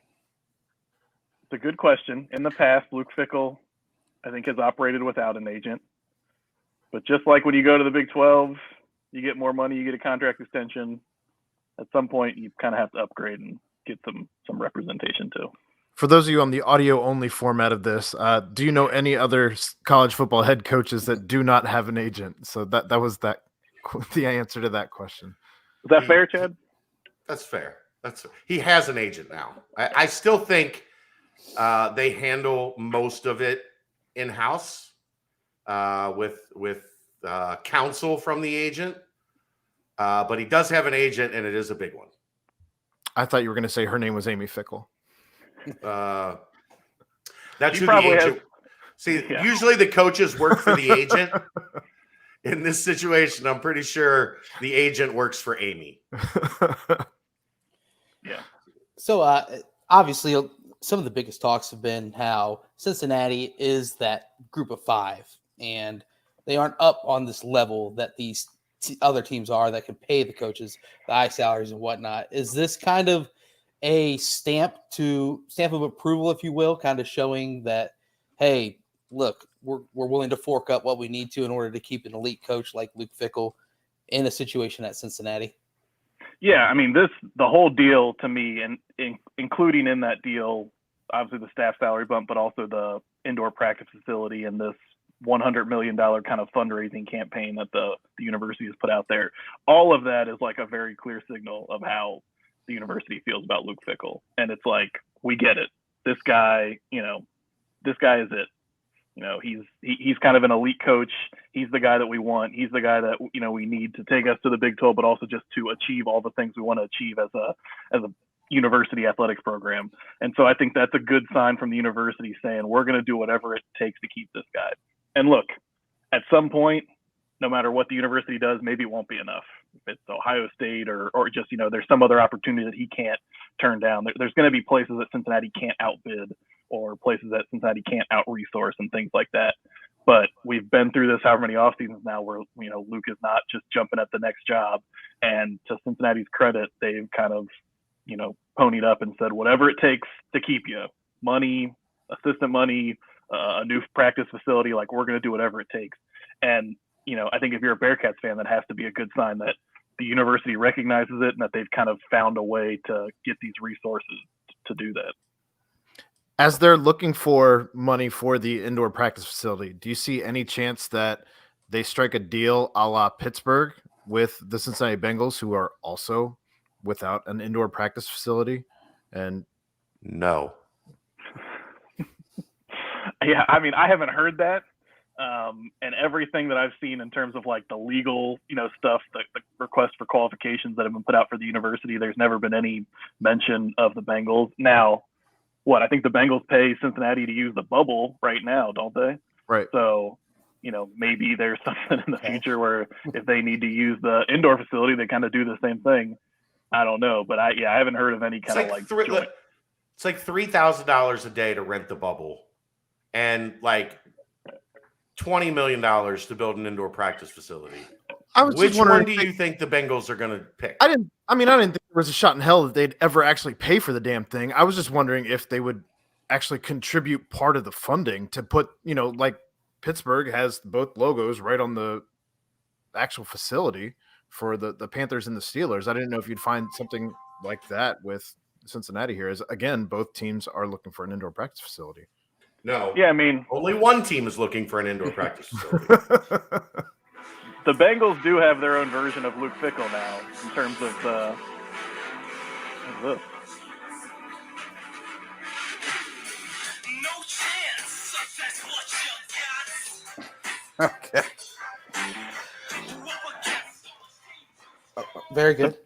a good question. In the past, Luke Fickell, I think, has operated without an agent. But just like when you go to the Big 12, you get more money, you get a contract extension. At some point, you kind of have to upgrade and get some representation too. For those of you on the audio-only format of this, do you know any other college football head coaches that do not have an agent? So that was the answer to that question. Is that fair, Chad? That's fair. He has an agent now. I still think they handle most of it in-house with counsel from the agent. But he does have an agent, and it is a big one. I thought you were going to say her name was Amy Fickell. That's who the agent. Usually the coaches work for the agent. In this situation, I'm pretty sure the agent works for Amy. Yeah. So obviously, some of the biggest talks have been how Cincinnati is that group of five, and they aren't up on this level that these other teams are that can pay the coaches the high salaries and whatnot. Is this kind of a stamp of approval, if you will, kind of showing that, hey, look, we're willing to fork up what we need to in order to keep an elite coach like Luke Fickell in a situation at Cincinnati? Yeah, I mean, the whole deal to me, and including in that deal, obviously the staff salary bump, but also the indoor practice facility and this $100 million kind of fundraising campaign that the university has put out there. All of that is like a very clear signal of how the university feels about Luke Fickell. And it's like, we get it. This guy is it. He's kind of an elite coach. He's the guy that we want. He's the guy that, we need to take us to the Big 12, but also just to achieve all the things we want to achieve as a university athletics program. And so I think that's a good sign from the university saying, we're going to do whatever it takes to keep this guy. And look, at some point, no matter what the university does, maybe it won't be enough. If it's Ohio State or just, there's some other opportunity that he can't turn down. There's going to be places that Cincinnati can't outbid or places that Cincinnati can't out-resource and things like that. But we've been through this however many off seasons now where, Luke is not just jumping at the next job. And to Cincinnati's credit, they've kind of, ponied up and said, whatever it takes to keep you, money, assistant money, a new practice facility, like we're going to do whatever it takes. And, I think if you're a Bearcats fan, that has to be a good sign that the university recognizes it and that they've kind of found a way to get these resources to do that. As they're looking for money for the indoor practice facility, do you see any chance that they strike a deal a la Pittsburgh with the Cincinnati Bengals, who are also without an indoor practice facility? And no. Yeah, I mean, I haven't heard that. And everything that I've seen in terms of like the legal, stuff, the requests for qualifications that have been put out for the university, there's never been any mention of the Bengals. Now, I think the Bengals pay Cincinnati to use the bubble right now, don't they? Right. So, maybe there's something in the future where if they need to use the indoor facility, they kind of do the same thing. I don't know, but I haven't heard of any kind of like joint. It's like $3,000 a day to rent the bubble, and like $20 million to build an indoor practice facility. Which one do you think the Bengals are going to pick? I didn't think there was a shot in hell that they'd ever actually pay for the damn thing. I was just wondering if they would actually contribute part of the funding to put, like Pittsburgh has both logos right on the actual facility for the Panthers and the Steelers. I didn't know if you'd find something like that with Cincinnati here. As again, both teams are looking for an indoor practice facility. No. Yeah, I mean, only one team is looking for an indoor practice facility. The Bengals do have their own version of Luke Fickell now in terms of what's this? No chance. That's what you got. Okay. Very good.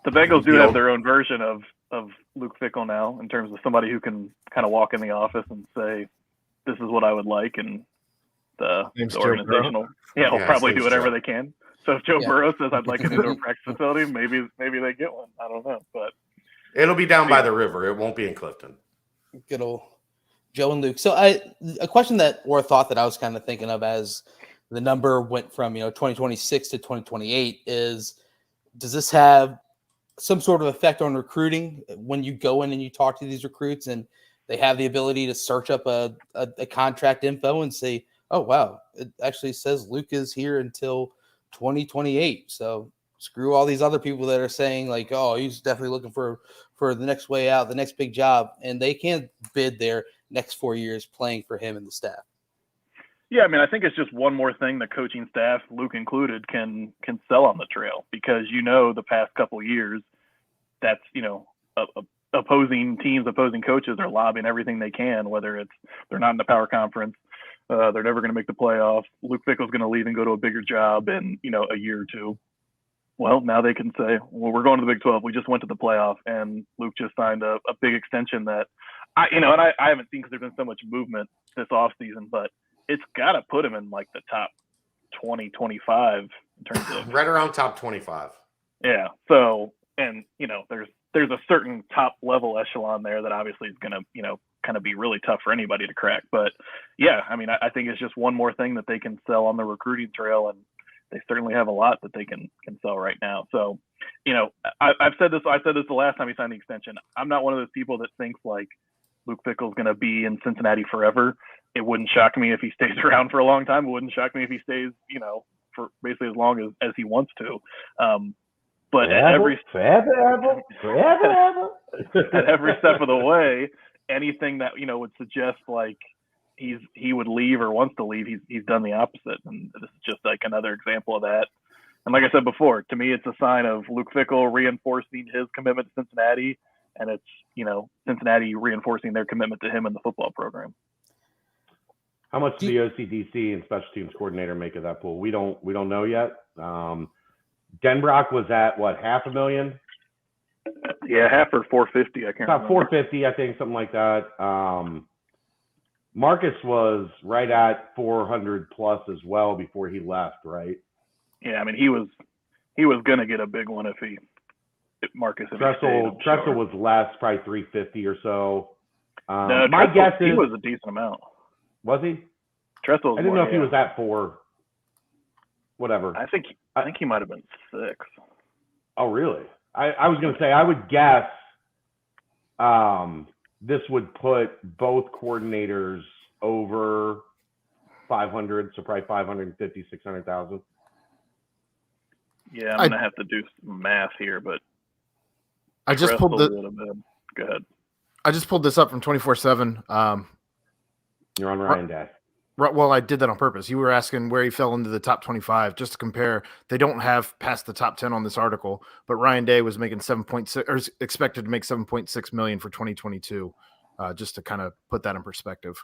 The Bengals do have their own version of Luke Fickell now in terms of somebody who can kind of walk in the office and say, this is what I would like, and the organizational will probably do whatever they can. So if Joe Burrow says I'd like an indoor practice facility, maybe they get one. I don't know, but it'll be down by the river. It won't be in Clifton. Good old Joe and Luke. So a question or a thought that I was kind of thinking of as the number went from 2026 to 2028 is, does this have some sort of effect on recruiting when you go in and you talk to these recruits and they have the ability to search up a contract info and say, oh, wow, it actually says Luke is here until 2028. So screw all these other people that are saying like, oh, he's definitely looking for the next way out, the next big job. And they can't bid their next 4 years playing for him and the staff. Yeah, I mean, I think it's just one more thing the coaching staff, Luke included, can sell on the trail, because the past couple of years, that's opposing teams, opposing coaches are lobbying everything they can, whether it's they're not in the power conference, they're never going to make the playoffs, Luke Fickell's going to leave and go to a bigger job in a year or two. Well, now they can say, well, we're going to the Big 12. We just went to the playoff, and Luke just signed a big extension that I haven't seen because there's been so much movement this offseason, but it's got to put him in like the top 20, 25 in terms of right around top 25. Yeah. So, and there's a certain top level echelon there that obviously is going to, kind of be really tough for anybody to crack. But yeah, I mean, I think it's just one more thing that they can sell on the recruiting trail, and they certainly have a lot that they can sell right now. So, I've said this. I said this the last time he signed the extension. I'm not one of those people that thinks like Luke Fickell's going to be in Cincinnati forever. It wouldn't shock me if he stays around for a long time. It wouldn't shock me if he stays, for basically as long as he wants to. But at every step of the way, anything that would suggest like he would leave or wants to leave, he's done the opposite, and this is just like another example of that. And like I said before, to me, it's a sign of Luke Fickell reinforcing his commitment to Cincinnati, and it's Cincinnati reinforcing their commitment to him in the football program. How much do the OCDC and special teams coordinator make of that pool? We don't know yet. Denbrock was at what, $500,000? Yeah, half or 450. I can't remember. About 450, I think, something like that. Marcus was right at 400 plus as well before he left, right? Yeah, I mean he was going to get a big one if Marcus. Tressel was less, probably 350 or so. No, my guess is he was a decent amount. Was he? Tressel. I didn't know if he was at 4. Whatever. I think he might have been 6. Oh, really? I was going to say, I would guess this would put both coordinators over 500, so probably 550, 600,000. Yeah, I'm going to have to do some math here, but I just pulled Go ahead. I just pulled this up from 24/7. You're on Ryan Day. Well, I did that on purpose. You were asking where he fell into the top 25. Just to compare, they don't have past the top 10 on this article, but Ryan Day was making 7.6 or is expected to make 7.6 million for 2022. Just to kind of put that in perspective,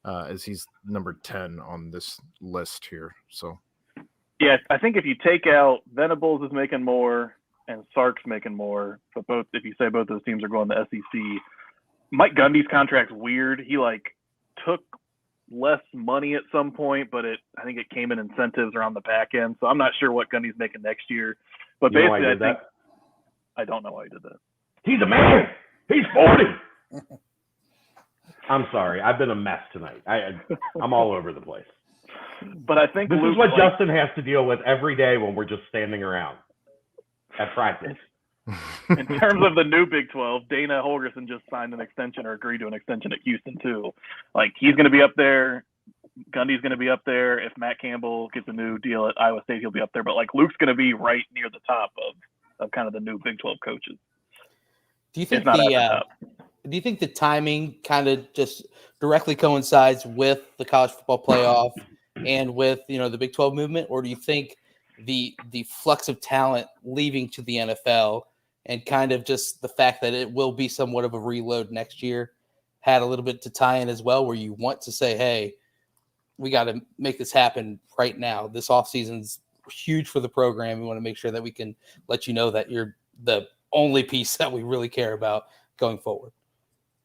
as he's number 10 on this list here. So, yeah, I think if you take out Venables is making more and Sark's making more, but both, if you say both those teams are going to SEC, Mike Gundy's contract's weird. He took less money at some point, but I think it came in incentives around the back end. So I'm not sure what Gundy's making next year. But basically, I don't know why he did that. He's a man. He's 40. I'm sorry. I've been a mess tonight. I'm all over the place. But I think this is what Justin has to deal with every day when we're just standing around at practice. In terms of the new Big 12, Dana Holgerson just signed an extension or agreed to an extension at Houston too. He's going to be up there. Gundy's going to be up there. If Matt Campbell gets a new deal at Iowa State, he'll be up there. But Luke's going to be right near the top of kind of the new Big 12 coaches. Do you think the timing kind of just directly coincides with the college football playoff and with the Big 12 movement, or do you think the flux of talent leaving to the NFL and kind of just the fact that it will be somewhat of a reload next year had a little bit to tie in as well, where you want to say, hey, we got to make this happen right now. This offseason's huge for the program. We want to make sure that we can let you know that you're the only piece that we really care about going forward.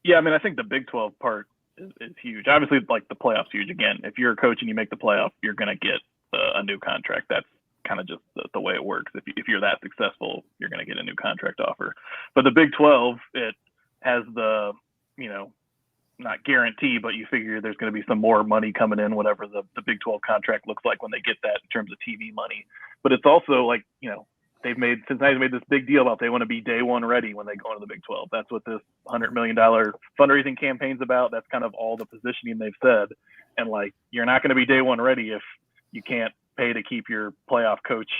Yeah, I mean, I think the Big 12 part is huge. Obviously, the playoff's huge. Again, if you're a coach and you make the playoff, you're going to get a new contract. That's kind of just the way it works. If you're that successful, you're going to get a new contract offer. But the Big 12, it has the, not guarantee, but you figure there's going to be some more money coming in, whatever the Big 12 contract looks like when they get that in terms of TV money. But it's also Cincinnati's made this big deal about they want to be day one ready when they go into the Big 12. That's what this $100 million fundraising campaign's about. That's kind of all the positioning they've said. And you're not going to be day one ready if you can't pay to keep your playoff coach,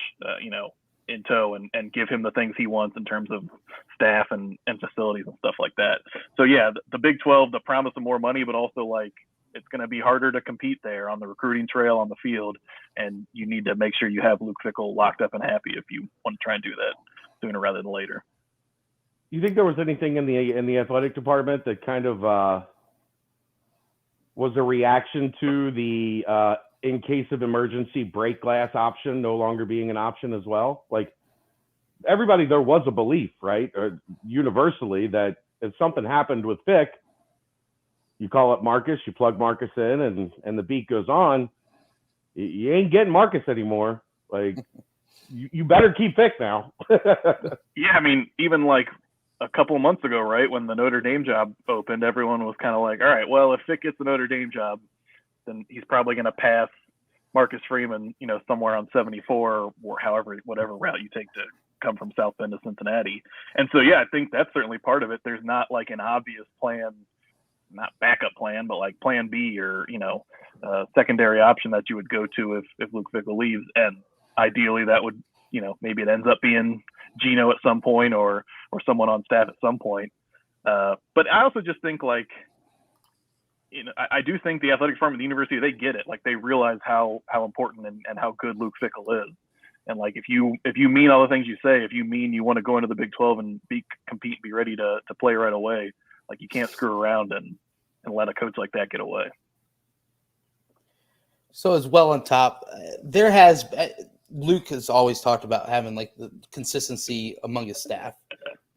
in tow and give him the things he wants in terms of staff and facilities and stuff like that. So yeah, the Big 12, the promise of more money, but also it's going to be harder to compete there on the recruiting trail, on the field. And you need to make sure you have Luke Fickell locked up and happy if you want to try and do that sooner rather than later. You think there was anything in the athletic department that kind of was a reaction to the in case of emergency break glass option no longer being an option as well? Everybody, there was a belief, right, or universally, that if something happened with Fick, you call up Marcus, you plug Marcus in, and the beat goes on. You ain't getting Marcus anymore. You better keep Fick now. Yeah, I mean, even a couple of months ago, right, when the Notre Dame job opened, everyone was kind of all right, well, if Fick gets the Notre Dame job, then he's probably going to pass Marcus Freeman, somewhere on 74 or whatever route you take to come from South Bend to Cincinnati. And so, yeah, I think that's certainly part of it. There's not an obvious plan, not backup plan, but plan B or, secondary option that you would go to if Luke Fickell leaves. And ideally that would, maybe it ends up being Gino at some point or someone on staff at some point. But I also just think I do think the athletic department of the university, they get it. They realize how important and how good Luke Fickell is. And if you mean all the things you say, if you mean you want to go into the Big 12 and compete, be ready to play right away, you can't screw around and let a coach like that get away. So as well on top, Luke has always talked about having the consistency among his staff,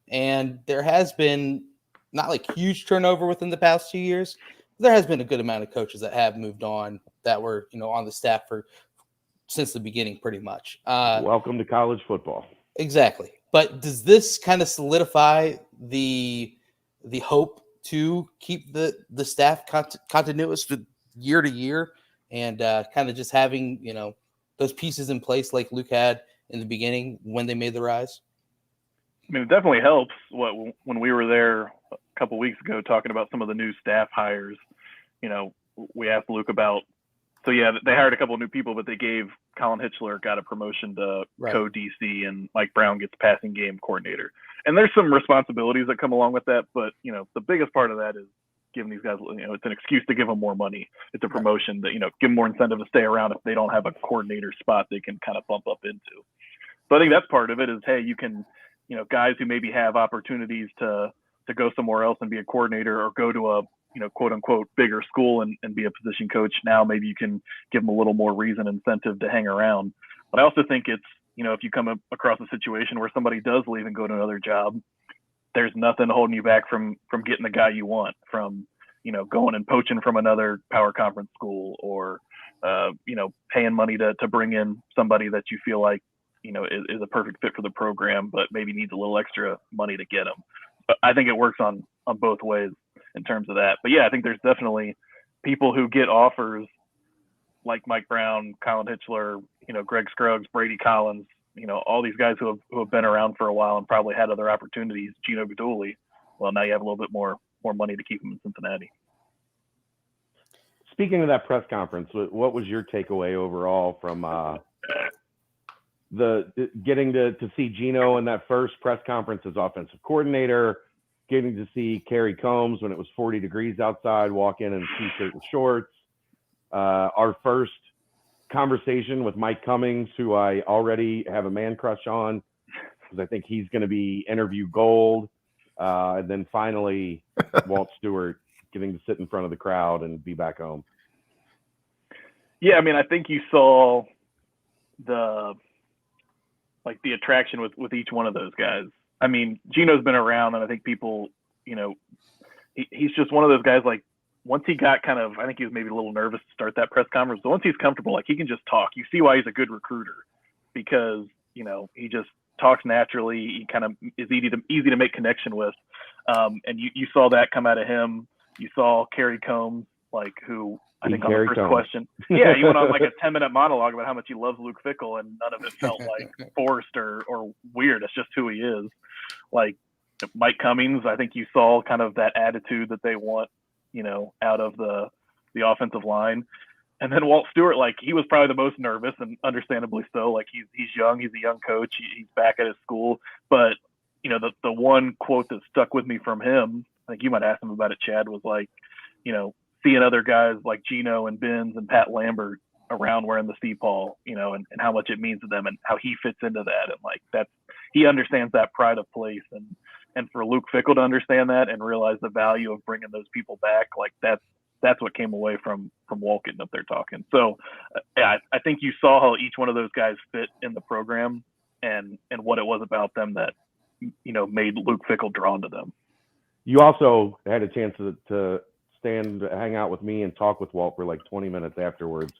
and there has been not huge turnover within the past 2 years. There has been a good amount of coaches that have moved on that were, on the staff since the beginning, pretty much. Welcome to college football. Exactly. But does this kind of solidify the hope to keep the staff continuous year to year and kind of just having, those pieces in place like Luke had in the beginning when they made the rise? I mean, it definitely helps. When we were there a couple weeks ago talking about some of the new staff hires, we asked Luke about. So yeah, they hired a couple of new people, but they gave Colin Hitchler got a promotion to co-DC, and Mike Brown gets passing game coordinator. And there's some responsibilities that come along with that, but the biggest part of that is giving these guys, it's an excuse to give them more money. It's a promotion that give them more incentive to stay around if they don't have a coordinator spot they can kind of bump up into. So I think that's part of it. Is hey, you can, guys who maybe have opportunities to go somewhere else and be a coordinator, or go to a quote unquote bigger school and be a position coach. Now maybe you can give them a little more reason, incentive to hang around. But I also think it's, if you come across a situation where somebody does leave and go to another job, there's nothing holding you back from getting the guy you want, from, going and poaching from another power conference school, or, paying money to bring in somebody that you feel like, is a perfect fit for the program, but maybe needs a little extra money to get them. But I think it works on both ways in terms of that. But yeah, I think there's definitely people who get offers like Mike Brown, Colin Hitchler, Greg Scruggs, Brady Collins, all these guys who have been around for a while and probably had other opportunities. Gino Guidugli. Well, now you have a little bit more money to keep them in Cincinnati. Speaking of that press conference, what was your takeaway overall from the getting to see Gino in that first press conference as offensive coordinator, getting to see Kerry Combs when it was 40 degrees outside, walk in a t-shirt and shorts, our first conversation with Mike Cummings, who I already have a man crush on because I think he's going to be interview gold, and then finally Walt Stewart getting to sit in front of the crowd and be back home. Yeah, I mean, I think you saw the attraction with each one of those guys. I mean, Gino's been around, and I think people, he's just one of those guys, like, once he got kind of, I think he was maybe a little nervous to start that press conference, but once he's comfortable, like, he can just talk. You see why he's a good recruiter, because, he just talks naturally. He kind of is easy to make connection with. And you saw that come out of him. You saw Kerry Combs, like, who I think on the first question, he went on like a 10-minute monologue about how much he loves Luke Fickell, and none of it felt like forced or weird. It's just who he is. Like Mike Cummings, I think you saw kind of that attitude that they want, out of the offensive line. And then Walt Stewart, like, he was probably the most nervous, and understandably so. Like, he's young, he's a young coach, he's back at his school. But the one quote that stuck with me from him, I think you might ask him about it, Chad, was like, seeing other guys like Gino and Benz and Pat Lambert around wearing the Steeple, and how much it means to them and how he fits into that. And like he understands that pride of place, and for Luke Fickell to understand that and realize the value of bringing those people back, like that's what came away from Walt getting up there talking. So yeah, I think you saw how each one of those guys fit in the program and what it was about them that, made Luke Fickell drawn to them. You also had a chance to hang out with me and talk with Walt for like 20 minutes afterwards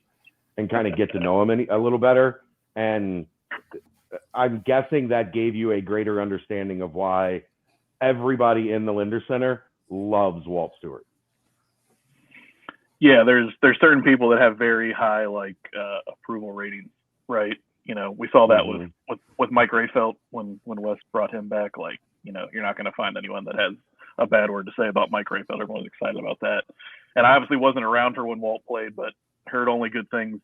and kind of get to know him a little better. And I'm guessing that gave you a greater understanding of why everybody in the Linder Center loves Walt Stewart. Yeah, there's certain people that have very high approval ratings, right? We saw that with Mike Rayfelt when Wes brought him back. Like, you're not going to find anyone that has a bad word to say about Mike Rayfelt. Everyone's excited about that. And I obviously wasn't around for when Walt played, but heard only good things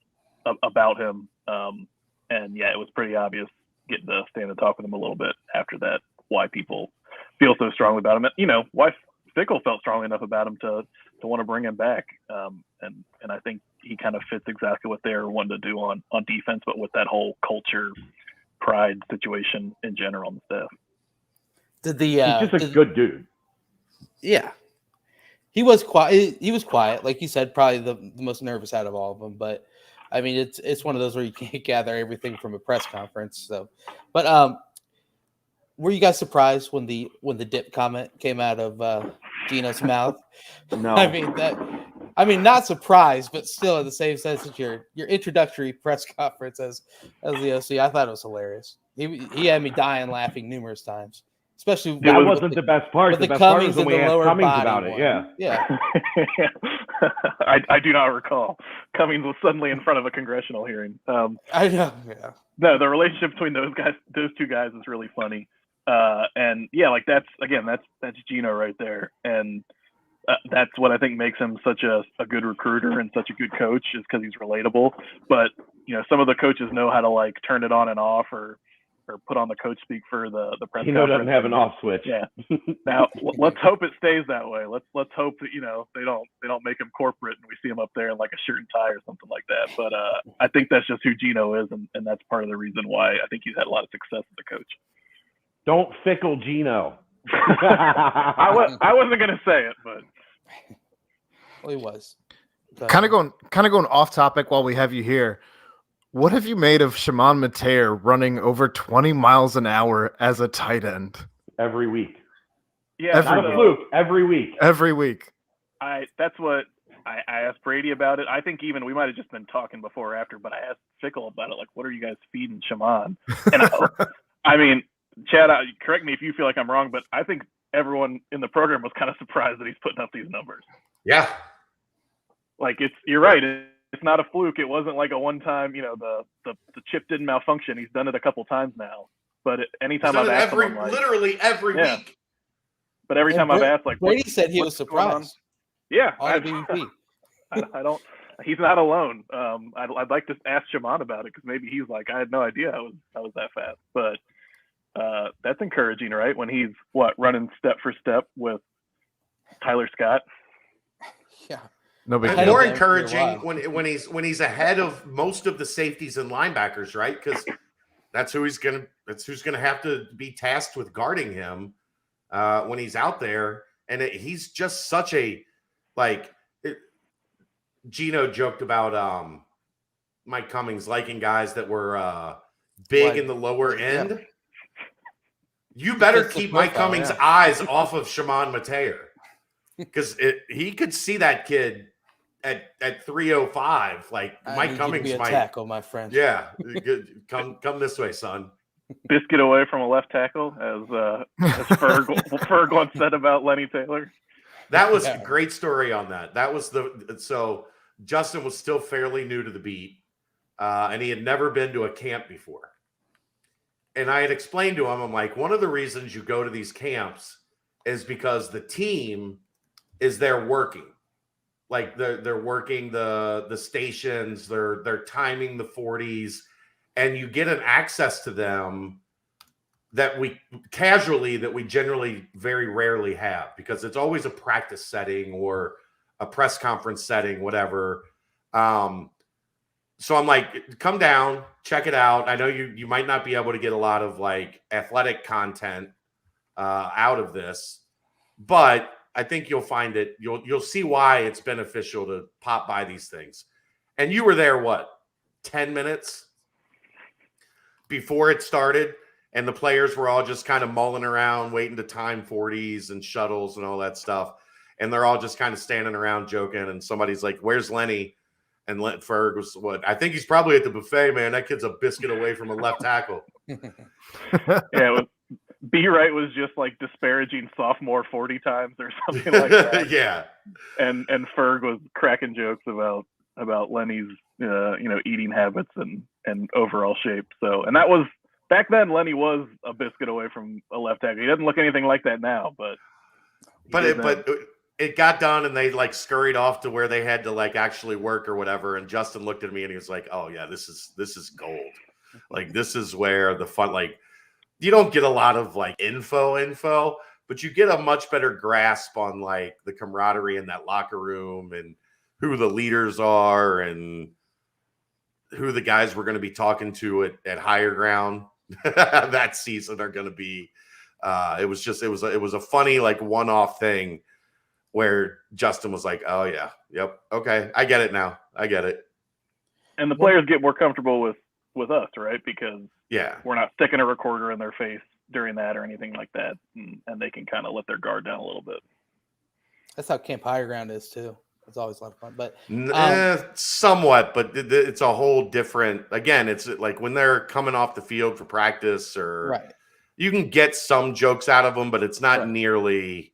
about him. And yeah, it was pretty obvious getting to stand and talk with him a little bit after that, why people feel so strongly about him. And, why Fickell felt strongly enough about him to want to bring him back. And I think he kind of fits exactly what they're wanting to do on defense, but with that whole culture, pride situation in general on the staff. He's just a good dude. Yeah. He was quiet. He was quiet. Like you said, probably the most nervous out of all of them. But I mean, it's one of those where you can't gather everything from a press conference. So, but were you guys surprised when the dip comment came out of Gino's mouth? No. I mean, not surprised, but still in the same sense as your introductory press conference as the OC. I thought it was hilarious. He had me dying laughing numerous times. Especially that wasn't the best part. The best part was when we asked Cummings about it. Yeah. I do not recall. Cummings was suddenly in front of a congressional hearing. I know. Yeah. No, the relationship between those two guys is really funny. And yeah, like that's Gino right there. And that's what I think makes him such a good recruiter and such a good coach, is because he's relatable. But some of the coaches know how to like turn it on and off, or put on the coach speak for the press Gino conference. doesn't have an off switch. Yeah. Now let's hope it stays that way. Let's hope that they don't make him corporate and we see him up there in like a shirt and tie or something like that. But I think that's just who Gino is, and that's part of the reason why I think he's had a lot of success as a coach. Don't Fickell Gino. I wasn't gonna say it, but well, he was. Kind of going off topic while we have you here. What have you made of Shimon Mateer running over 20 miles an hour as a tight end? Every week. Yeah, not a fluke. Every week. Every week. That's what I asked Brady about it. I think even we might have just been talking before or after, but I asked Fickell about it. Like, what are you guys feeding Shimon? And I mean, Chad, correct me if you feel like I'm wrong, but I think everyone in the program was kind of surprised that he's putting up these numbers. Yeah. Like you're right. It's not a fluke. It wasn't like a one-time, the chip didn't malfunction. He's done it a couple times now. But anytime I've asked him, literally every week. But every time I've asked, like, Brady said he was surprised. Yeah, on the MVP. I don't. He's not alone. I'd like to ask Shimon about it, because maybe he's like, I had no idea I was that fast. But that's encouraging, right? When he's running step for step with Tyler Scott. Yeah. No big And deal. more encouraging when he's ahead of most of the safeties and linebackers, right? Because that's who's gonna have to be tasked with guarding him when he's out there. And he's just such a Gino joked about Mike Cummings liking guys that were big in the lower end. Yeah. You better keep Mike Cummings' eyes off of Shimon Mateer, because he could see that kid at 305. Like Mike Cummings might tackle, my friend. Yeah, come this way, son. Biscuit away from a left tackle, as Ferg once said about Lenny Taylor. That was a great story on that. That was so Justin was still fairly new to the beat, and he had never been to a camp before. And I had explained to him, I'm like, one of the reasons you go to these camps is because the team is there working. Like they're working the stations, they're timing the 40s, and you get an access to them that we generally very rarely have, because it's always a practice setting or a press conference setting, whatever. So I'm like, come down, check it out. I know you might not be able to get a lot of like athletic content out of this, but I think you'll find it. You'll see why it's beneficial to pop by these things. And you were there, 10 minutes before it started, and the players were all just kind of mulling around, waiting to time 40s and shuttles and all that stuff. And they're all just kind of standing around joking. And somebody's like, "Where's Lenny?" And Ferg was, I think he's probably at the buffet, man. That kid's a biscuit away from a left tackle. Yeah, B-Wright was just like disparaging sophomore 40 times or something like that. Yeah. And Ferg was cracking jokes about Lenny's eating habits and overall shape. So, and that was back then. Lenny was a biscuit away from a left tackle. He doesn't look anything like that now, but it got done, and they like scurried off to where they had to like actually work or whatever. And Justin looked at me and he was like, "Oh yeah, this is gold. Like this is where the fun, like you don't get a lot of like info, but you get a much better grasp on like the camaraderie in that locker room and who the leaders are and who the guys we're going to be talking to at Higher Ground that season are going to be." It was a funny like one-off thing where Justin was like, "Oh yeah, yep, okay, I get it now. I get it." And the players get more comfortable with us, right? Because we're not sticking a recorder in their face during that or anything like that, and they can kind of let their guard down a little bit. That's how Camp Higher Ground is too. It's always a lot of fun, but somewhat. But it's a whole different. Again, it's like when they're coming off the field for practice, or right. You can get some jokes out of them, but it's not nearly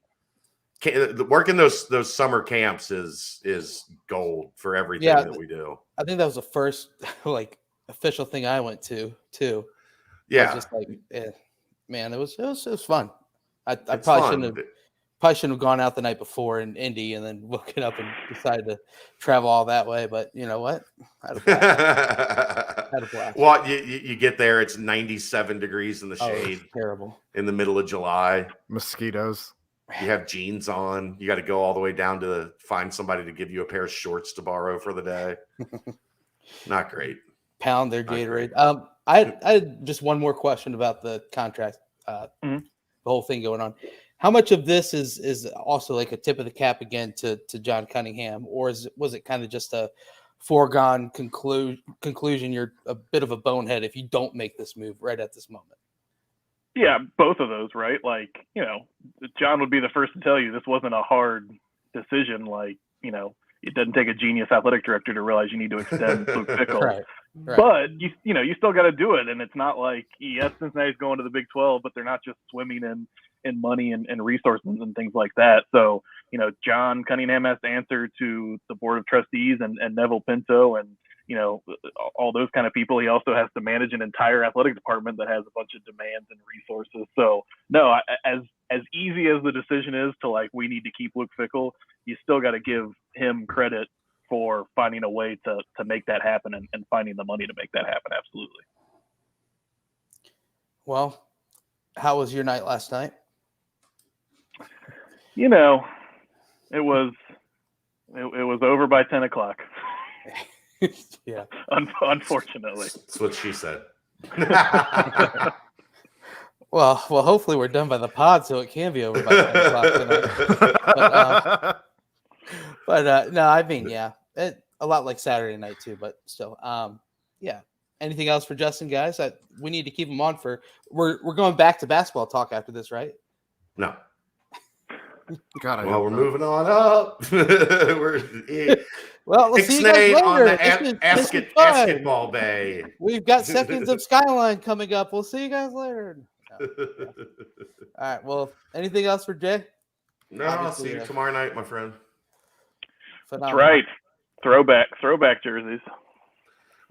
working those summer camps is gold for everything that we do. I think that was the first like official thing I went to too. Yeah, was just like, man, it was fun. I probably shouldn't have gone out the night before in Indy and then woken up and decided to travel all that way. But you know what? I had a blast. Well, you get there, it's 97 degrees in the shade. Terrible. In the middle of July. Mosquitoes. You have jeans on. You got to go all the way down to find somebody to give you a pair of shorts to borrow for the day. Not great. Pound their Gatorade. I had just one more question about the contract, the whole thing going on. How much of this is also like a tip of the cap again to John Cunningham, or was it kind of just a foregone conclusion? You're a bit of a bonehead if you don't make this move right at this moment. Yeah, both of those, right? Like, John would be the first to tell you this wasn't a hard decision. Like, it doesn't take a genius athletic director to realize you need to extend Luke Fickell. Right. But you still got to do it, and it's not like Cincinnati's going to the Big 12, but they're not just swimming in money and resources and things like that. So John Cunningham has to answer to the board of trustees and Neville Pinto and all those kind of people. He also has to manage an entire athletic department that has a bunch of demands and resources. So no, as easy as the decision is to like we need to keep Luke Fickell, you still got to give him credit for finding a way to make that happen and finding the money to make that happen. Absolutely. Well, how was your night last night? It was over by 10 o'clock. Yeah. Unfortunately. That's what she said. Well, hopefully we're done by the pod so it can be over by 10 o'clock tonight. But no, I mean, yeah, a lot like Saturday night too, but still, yeah. Anything else for Justin, guys? We need to keep him on we're going back to basketball talk after this, right? No. We're moving on up. Well, we'll see you guys later. On the basketball bay. We've got seconds of Skyline coming up. We'll see you guys later. No. All right. Well, anything else for Jay? No, I'll see you tomorrow night, my friend. Phenomenal. That's right. Throwback jerseys.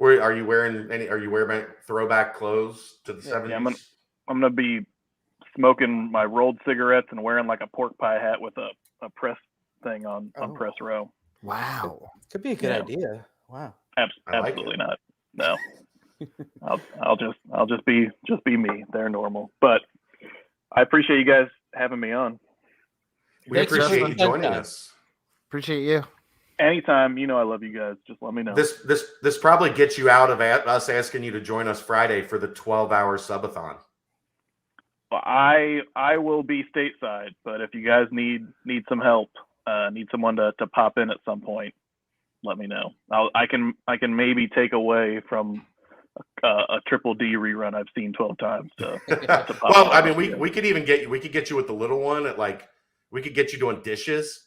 Are you wearing throwback clothes to the 70s? Yeah, I'm gonna be smoking my rolled cigarettes and wearing like a pork pie hat with a press thing on press row. Wow. Could be a good idea. Wow. Absolutely not. No. I'll just be me. They're normal. But I appreciate you guys having me on. We appreciate you joining us. Appreciate you. Anytime, I love you guys. Just let me know. This probably gets you out of us asking you to join us Friday for the 12-hour subathon. Well, I will be stateside, but if you guys need some help, need someone to pop in at some point, let me know. I can maybe take away from a Triple D rerun I've seen 12 times. To well, I mean, we could even get you with the little one at we could get you doing dishes.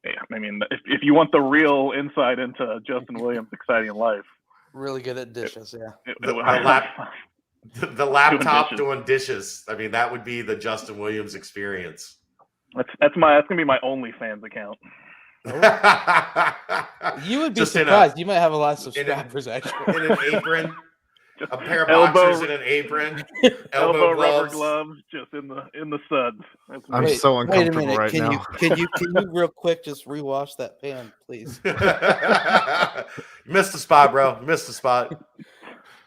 Yeah, I mean, if you want the real insight into Justin Williams' exciting life, really good at dishes. The laptop doing dishes. I mean, that would be the Justin Williams experience. That's gonna be my OnlyFans account. You would be surprised. You might have a lot of subscribers actually. In an apron, a pair of boxers in an apron, elbow rubber gloves, just in the suds. I'm so uncomfortable right now. Can you real quick just rewash that pan, please? Missed the spot, bro. Missed the spot.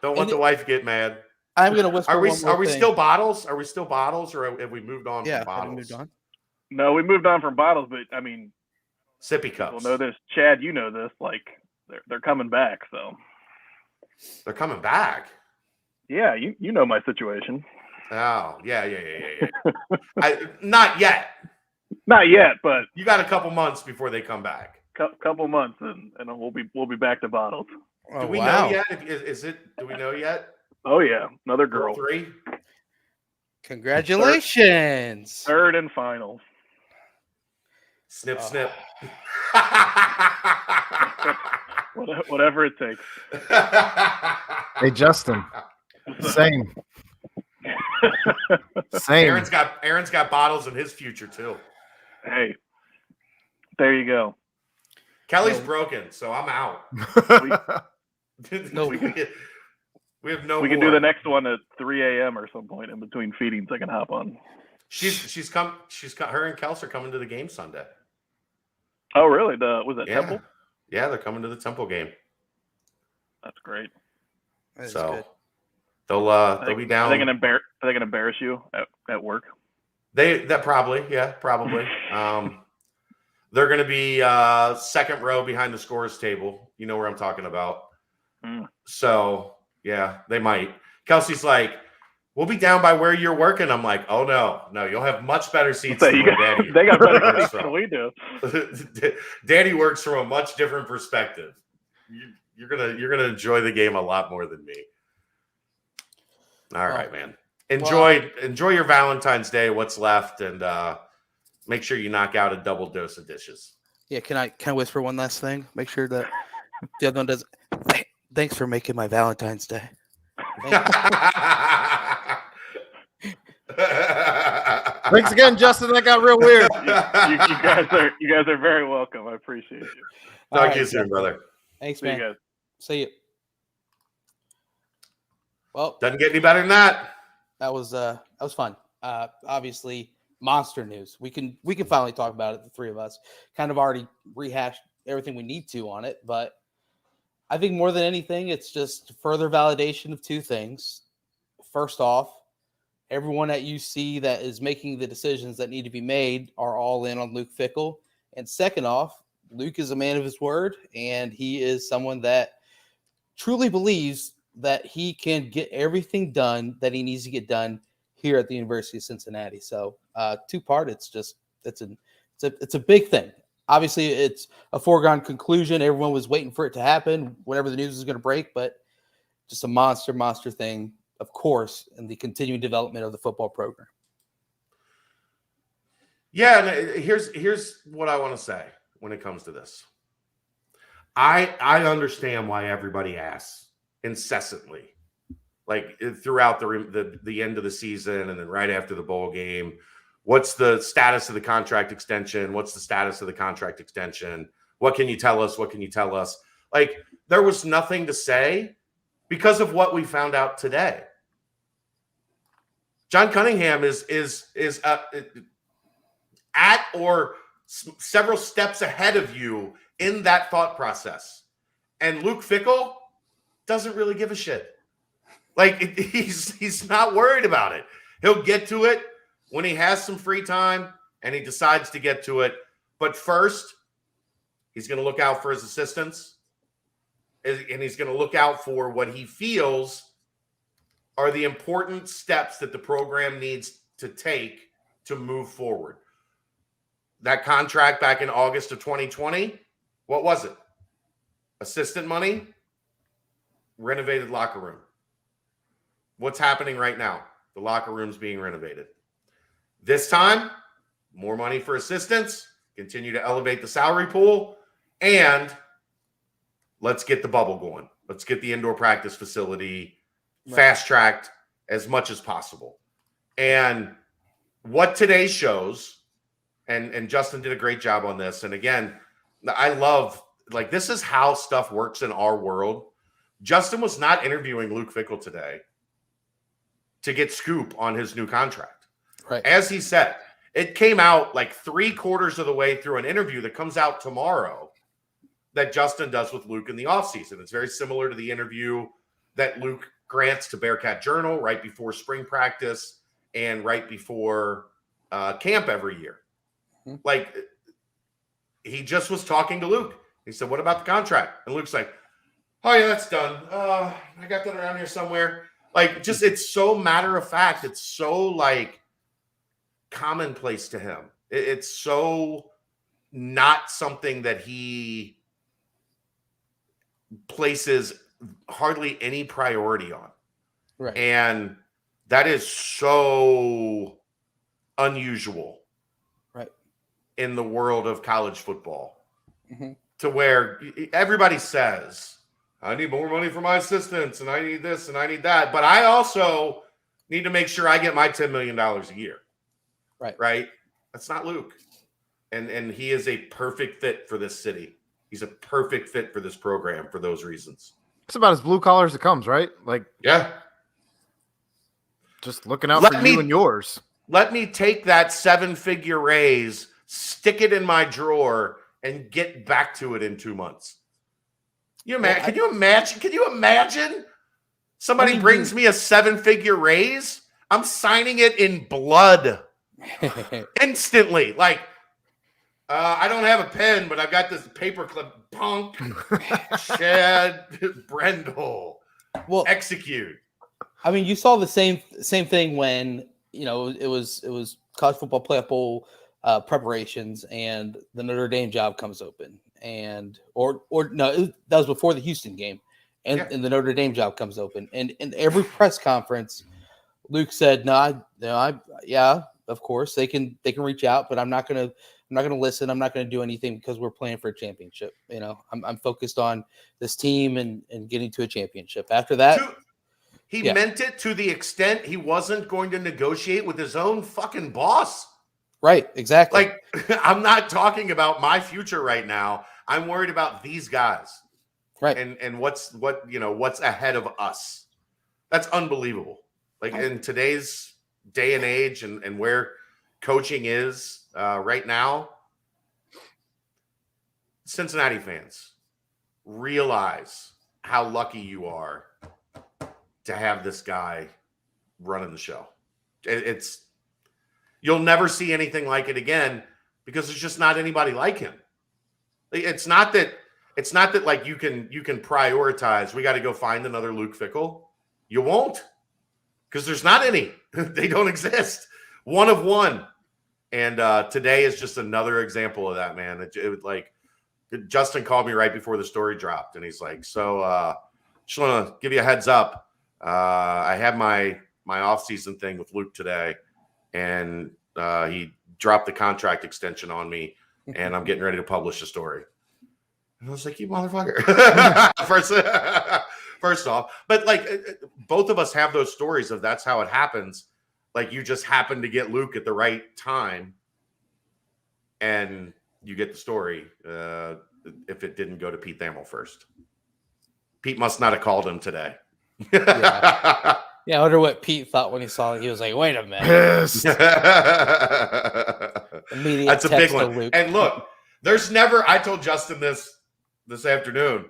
Don't want the wife to get mad. I'm gonna whisper. Are we still bottles? Are we still bottles, or have we moved on from bottles? Have we moved on? No, we moved on from bottles, but I mean, sippy cups. People know this, Chad. You know this. Like they're coming back, so they're coming back. Yeah, you know my situation. Oh yeah. Not yet. Not yet, but you got a couple months before they come back. Couple months, and we'll be back to bottles. Do we know yet? Do we know yet? Oh yeah, another girl. 3. Congratulations. Third and final. Snip, snip. Whatever it takes. Hey, Justin. Same. Aaron's got bottles in his future too. Hey, there you go. Kelly's broken, so I'm out. No. we have no. We can more. do the next one at 3 a.m. or some point in between feedings. I can hop on. Her and Kels are coming to the game Sunday. Oh, really? Was that Temple? Yeah, they're coming to the Temple game. That's great. That is So good. they'll be down. Are they going to embarrass you at work? Probably. They're going to be second row behind the scorers table. You know where I'm talking about. Mm. So yeah, they might. Kelsey's like, we'll be down by where you're working. I'm like, oh no, you'll have much better seats than Daddy. They got better seats than we do. Daddy works from a much different perspective. You're gonna enjoy the game a lot more than me. All right, man. Enjoy your Valentine's Day. What's left, and make sure you knock out a double dose of dishes. Yeah, can I whisper one last thing? Make sure that the other one does. Thanks for making my Valentine's Day. Thanks again, Justin. That got real weird. You guys are very welcome. I appreciate you. Talk to you soon, brother. Thanks, See man. you guys. See you. Well, Doesn't get any better than that. that was fun. Obviously, monster news. We can finally talk about it. The three of us kind of already rehashed everything we need to on it, but I think more than anything, it's just further validation of two things. First off, everyone at UC that is making the decisions that need to be made are all in on Luke Fickell. And second off, Luke is a man of his word, and he is someone that truly believes that he can get everything done that he needs to get done here at the University of Cincinnati. So two-part, it's a big thing. Obviously, it's a foregone conclusion. Everyone was waiting for it to happen whenever the news was going to break, but just a monster thing, of course, in the continuing development of the football program. Yeah, and here's what I want to say when it comes to this. I understand why everybody asks incessantly, like throughout the end of the season and then right after the bowl game. What's the status of the contract extension? What's the status of the contract extension? What can you tell us? What can you tell us? Like, there was nothing to say because of what we found out today. John Cunningham is at or several steps ahead of you in that thought process. And Luke Fickell doesn't really give a shit. Like, he's not worried about it. He'll get to it when he has some free time and he decides to get to it. But first, he's going to look out for his assistants, and he's going to look out for what he feels are the important steps that the program needs to take to move forward. That contract back in August of 2020, what was it? Assistant money, renovated locker room. What's happening right now? The locker room's being renovated. This time, more money for assistants, continue to elevate the salary pool, and let's get the bubble going. Let's get the indoor practice facility fast-tracked as much as possible. And what today shows, and Justin did a great job on this, and again, I love, like, this is how stuff works in our world. Justin was not interviewing Luke Fickell today to get scoop on his new contract. Right. As he said, it came out like 3/4 of the way through an interview that comes out tomorrow that Justin does with Luke in the offseason. It's very similar to the interview that Luke grants to Bearcat Journal right before spring practice and right before camp every year. Mm-hmm. Like, he just was talking to Luke. He said, what about the contract? And Luke's like, oh, yeah, that's done. I got that around here somewhere. Like, just, it's so matter of fact. It's so, like, commonplace to him. It's so not something that he places hardly any priority on. Right. And that is so unusual. Right. In the world of college football. Mm-hmm. To where everybody says, I need more money for my assistants, and I need this, and I need that. But I also need to make sure I get my $10 million a year. Right. Right? That's not Luke. and he is a perfect fit for this city. He's a perfect fit for this program for those reasons. It's about as blue collar as it comes, right? Like, yeah, just looking out for you and yours. Let me take that 7-figure raise, stick it in my drawer, and get back to it in 2 months. Can you imagine? Can you imagine? Somebody brings me a 7-figure raise. I'm signing it in blood instantly. Like, I don't have a pen, but I've got this paperclip. Punk, Chad, Brendel. Well, execute. I mean, you saw the same thing when it was college football playoff bowl preparations, and the Notre Dame job comes open, that was before the Houston game, and the Notre Dame job comes open, and in every press conference, Luke said, "No, of course they can reach out, but I'm not gonna listen. I'm not gonna do anything because we're playing for a championship. I'm focused on this team and getting to a championship. After that." He meant it to the extent he wasn't going to negotiate with his own fucking boss. Right, exactly. Like, I'm not talking about my future right now. I'm worried about these guys. Right. And what's ahead of us. That's unbelievable. Like, in today's day and age and where coaching is right now, Cincinnati fans, realize how lucky you are to have this guy running the show. You'll never see anything like it again because there's just not anybody like him. It's not that like you can prioritize. We got to go find another Luke Fickell. You won't, because there's not any. They don't exist. One of one. And today is just another example of that, man. Justin called me right before the story dropped, and he's like, "So, just want to give you a heads up. I had my off-season thing with Luke today, and he dropped the contract extension on me, and I'm getting ready to publish a story." And I was like, "You motherfucker!" First off, but like both of us have those stories of that's how it happens. Like, you just happen to get Luke at the right time, and you get the story. If it didn't go to Pete Thamel first, Pete must not have called him today. Yeah, I wonder what Pete thought when he saw it. He was like, "Wait a minute." Immediate That's a big text to one. Luke. And look, there's never, I told Justin this afternoon,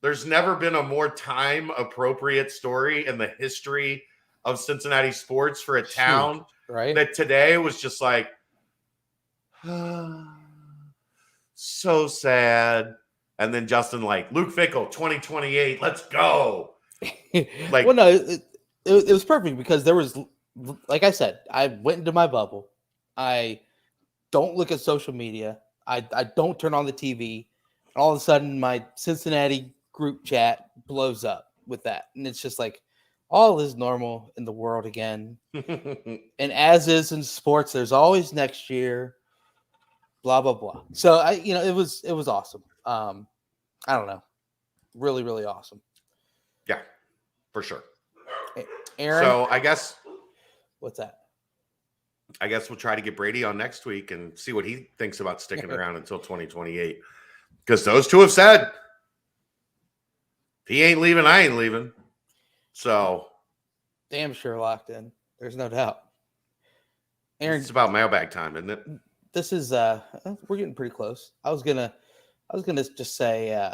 there's never been a more time appropriate story in the history of Cincinnati sports for a town, right? That today was just like, so sad. And then Justin, like, Luke Fickell, 2028, let's go. Like, well, no, it was perfect because there was, like I said, I went into my bubble. I don't look at social media. I don't turn on the TV. And all of a sudden, my Cincinnati group chat blows up with that. And it's just like, all is normal in the world again. And as is in sports, there's always next year, blah, blah, blah. So, it was awesome. I don't know. Really, really awesome. Yeah, for sure. Aaron? So I guess. What's that? I guess we'll try to get Brady on next week and see what he thinks about sticking around until 2028. Because those two have said, if he ain't leaving, I ain't leaving. So. Damn sure locked in. There's no doubt. Aaron, it's about mailbag time, isn't it? This is we're getting pretty close. I was gonna just say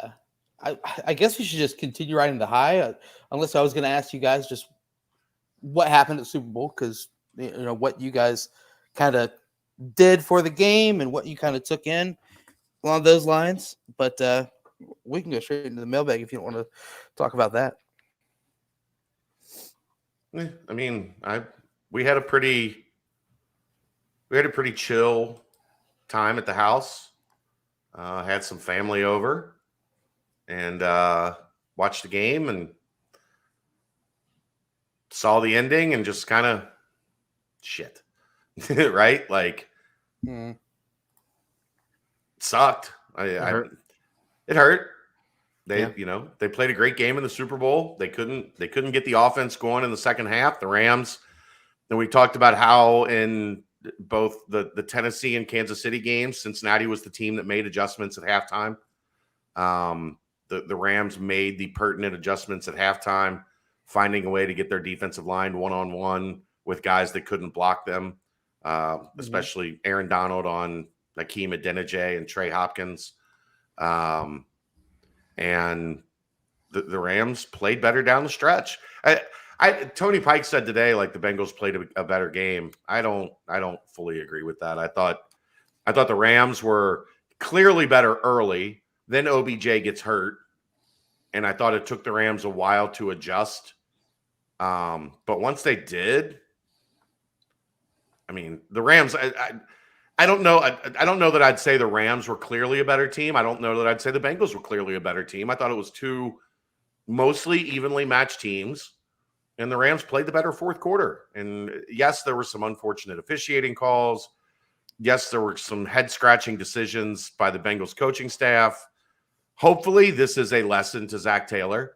I guess we should just continue riding the high, unless I was gonna ask you guys just what happened at the Super Bowl, because what you guys kind of did for the game and what you kind of took in along those lines. But we can go straight into the mailbag if you don't want to talk about that. I mean, we had a pretty chill time at the house. Had some family over and watched the game and saw the ending and just kind of shit, right? Like, it sucked. It hurt. They played a great game in the Super Bowl. They couldn't get the offense going in the second half. The Rams. And we talked about how in both the Tennessee and Kansas City games, Cincinnati was the team that made adjustments at halftime. The Rams made the pertinent adjustments at halftime, finding a way to get their defensive line one-on-one with guys that couldn't block them, especially Aaron Donald on Hakeem Adeniji and Trey Hopkins. And the Rams played better down the stretch. Tony Pike said today, like, the Bengals played a better game. I don't fully agree with that. I thought the Rams were clearly better early. Then OBJ gets hurt, and I thought it took the Rams a while to adjust. But once they did, I mean, the Rams. I don't know. I don't know that I'd say the Rams were clearly a better team. I don't know that I'd say the Bengals were clearly a better team. I thought it was two mostly evenly matched teams. And the Rams played the better fourth quarter. And yes, there were some unfortunate officiating calls. Yes, there were some head-scratching decisions by the Bengals coaching staff. Hopefully, this is a lesson to Zach Taylor.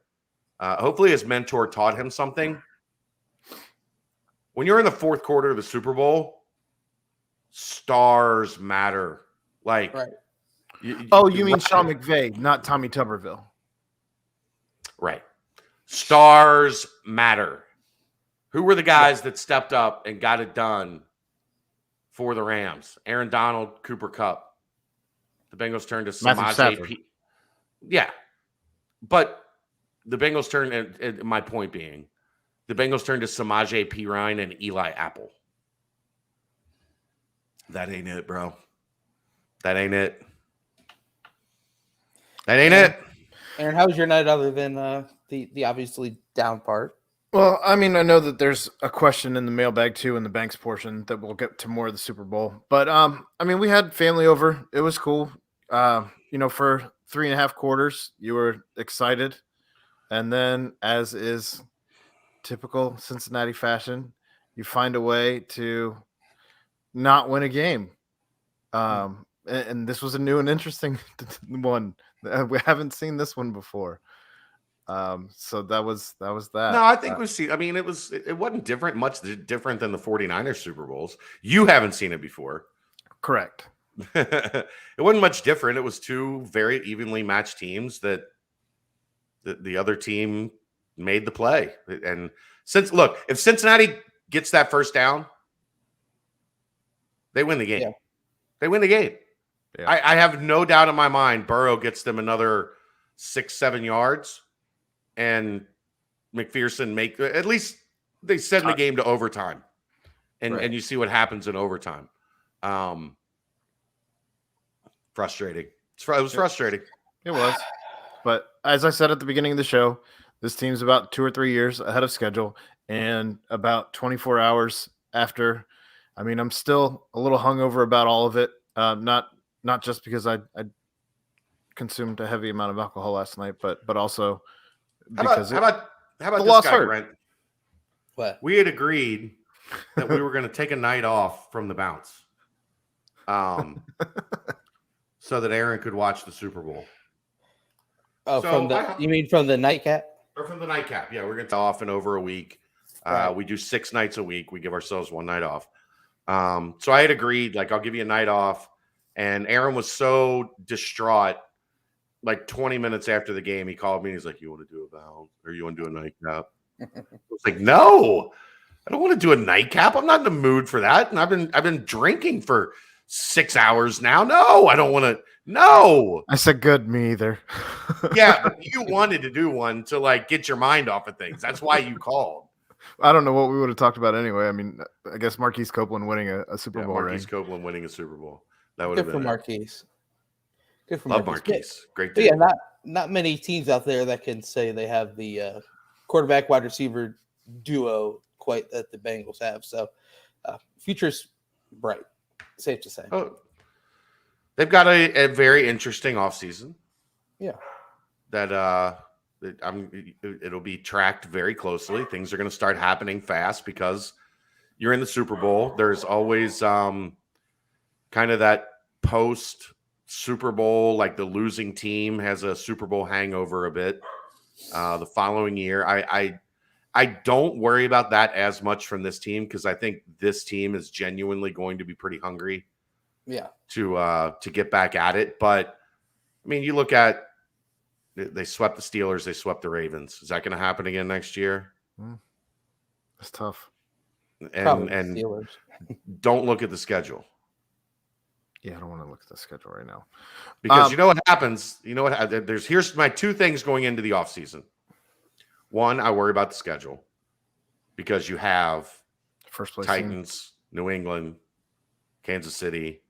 Hopefully, his mentor taught him something. When you're in the fourth quarter of the Super Bowl, stars matter. Like, right. You mean Sean McVay, not Tommy Tuberville. Right. Stars matter. Who were the guys that stepped up and got it done for the Rams? Aaron Donald, Cooper Kupp. The Bengals turned to Samaje P. Yeah. But the Bengals turned, and my point being, the Bengals turned to Samaje P. Ryan and Eli Apple. That ain't it, bro. That ain't it. That ain't it. Aaron, how was your night other than the obviously down part? Well, I mean, I know that there's a question in the mailbag too in the Banks portion that we'll get to more of the Super Bowl. But I mean, we had family over. It was cool. For 3.5 quarters, you were excited. And then, as is typical Cincinnati fashion, you find a way to not win a game. And this was a new and interesting one. We haven't seen this one before. So that was that. No, I think we've seen. I mean, it wasn't much different than the 49ers Super Bowls. You haven't seen it before. Correct. It wasn't much different. It was two very evenly matched teams that the other team made the play. And if Cincinnati gets that first down, they win the game. Yeah. They win the game. Yeah. I have no doubt in my mind Burrow gets them another 6-7 yards, and McPherson at least they send the game to overtime, and you see what happens in overtime. Frustrating. It was frustrating. It was. But as I said at the beginning of the show, this team's about 2 or 3 years ahead of schedule, and about 24 hours after. I mean, I'm still a little hungover about all of it. Not just because I consumed a heavy amount of alcohol last night, but also because how about the this loss guy, hurt. Brent? What? We had agreed that we were going to take a night off from the bounce, so that Aaron could watch the Super Bowl. Oh, you mean from the nightcap? Or from the nightcap? Yeah, we're going to off in over a week. Right. We do 6 nights a week. We give ourselves one night off. So I had agreed, like, I'll give you a night off. And Aaron was so distraught, like 20 minutes after the game, he called me and he's like, "You want to do a bounce or you want to do a nightcap?" I was like, "No, I don't want to do a nightcap. I'm not in the mood for that. And I've been drinking for 6 hours now. No, I don't want to. No." I said, "Good, me either." Yeah, but you wanted to do one to, like, get your mind off of things. That's why you called. I don't know what we would have talked about anyway. I mean, I guess Marquise Copeland winning a Super Bowl Marquise ring. Copeland winning a Super Bowl. That would Good have for been Marquise. Good for Love Marquise. Marquise. Great But dude. yeah, not many teams out there that can say they have the quarterback wide receiver duo quite that the Bengals have. So future's bright, safe to say. Oh, they've got a very interesting offseason. Yeah. It'll be tracked very closely. Things are going to start happening fast because you're in the Super Bowl. There's always kind of that post Super Bowl, like the losing team has a Super Bowl hangover a bit. The following year, I I don't worry about that as much from this team because I think this team is genuinely going to be pretty hungry. Yeah. To get back at it. But I mean, you look at they swept the Steelers, they swept the Ravens. Is that going to happen again next year? It's tough. And Steelers. Don't look at the schedule. Yeah, I don't want to look at the schedule right now. Because you know what happens? You know what? Here's my two things going into the offseason. One, I worry about the schedule because you have first place Titans, team. New England, Kansas City.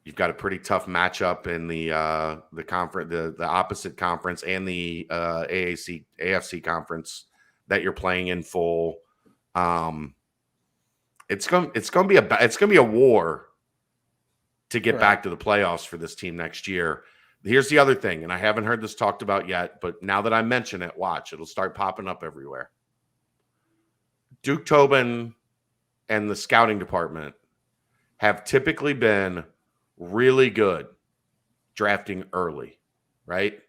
You've got a pretty tough matchup in the conference, the opposite conference, and the AFC conference that you're playing in full. It's going to be a war to get back to the playoffs for this team next year. Here's the other thing, and I haven't heard this talked about yet, but now that I mention it, watch, it'll start popping up everywhere. Duke Tobin and the scouting department have typically been really good drafting early, right?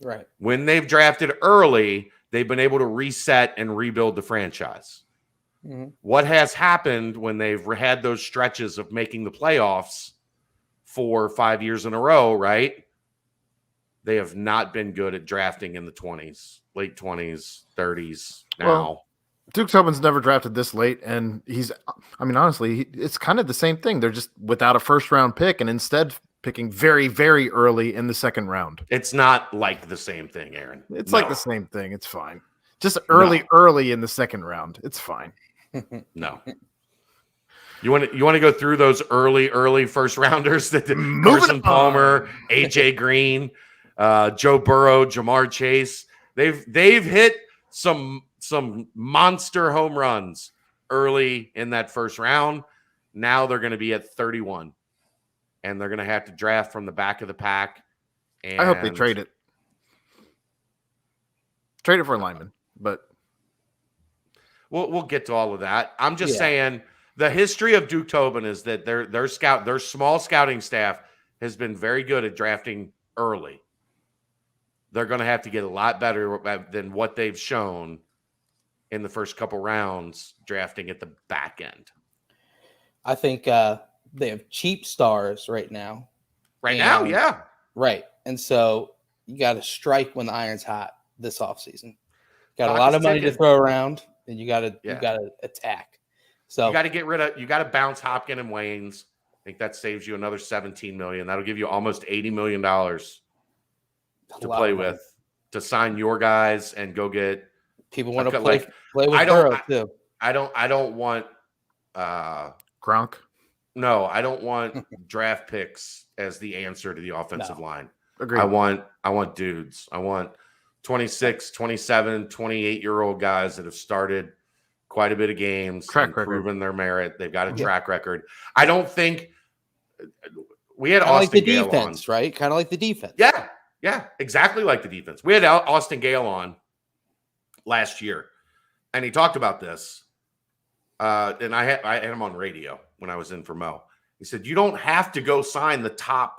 Right. When they've drafted early, they've been able to reset and rebuild the franchise. Mm-hmm. What has happened when they've had those stretches of making the playoffs 4 or 5 years in a row, right? They have not been good at drafting in the 20s, late 20s, 30s now. Well, Duke Tobin's never drafted this late, and honestly, it's kind of the same thing. They're just without a first-round pick and instead picking very, very early in the second round. It's not like the same thing, Aaron. It's like the same thing. It's fine. Just early in the second round. It's fine. No. You want to go through those early first rounders that Carson Palmer, AJ Green, Joe Burrow, Jamar Chase. They've hit some monster home runs early in that first round. Now they're going to be at 31, and they're going to have to draft from the back of the pack. And I hope they trade it. Trade it for a lineman, but we'll get to all of that. I'm just saying the history of Duke Tobin is that their small scouting staff has been very good at drafting early. They're going to have to get a lot better than what they've shown in the first couple rounds drafting at the back end. I think they have cheap stars right now. Yeah. Right. And so you got to strike when the iron's hot this offseason. Got a lot of money to throw around, and you got to attack. So you got to bounce Hopkins and Waynes. I think that saves you another $17 million. That'll give you almost $80 million to play with, to sign your guys and go get people want to play with Burrow too. I don't want Gronk. No, I don't want draft picks as the answer to the offensive line. Agreed. I want dudes. I want 26, 27, 28-year-old guys that have started quite a bit of games, proven their merit. They've got a track record. I don't think we had Austin like the Gale defense, on. Right? Kind of like the defense. Yeah, exactly like the defense. We had Austin Gale on last year, and he talked about this. And I had him on radio when I was in for Mo. He said, you don't have to go sign the top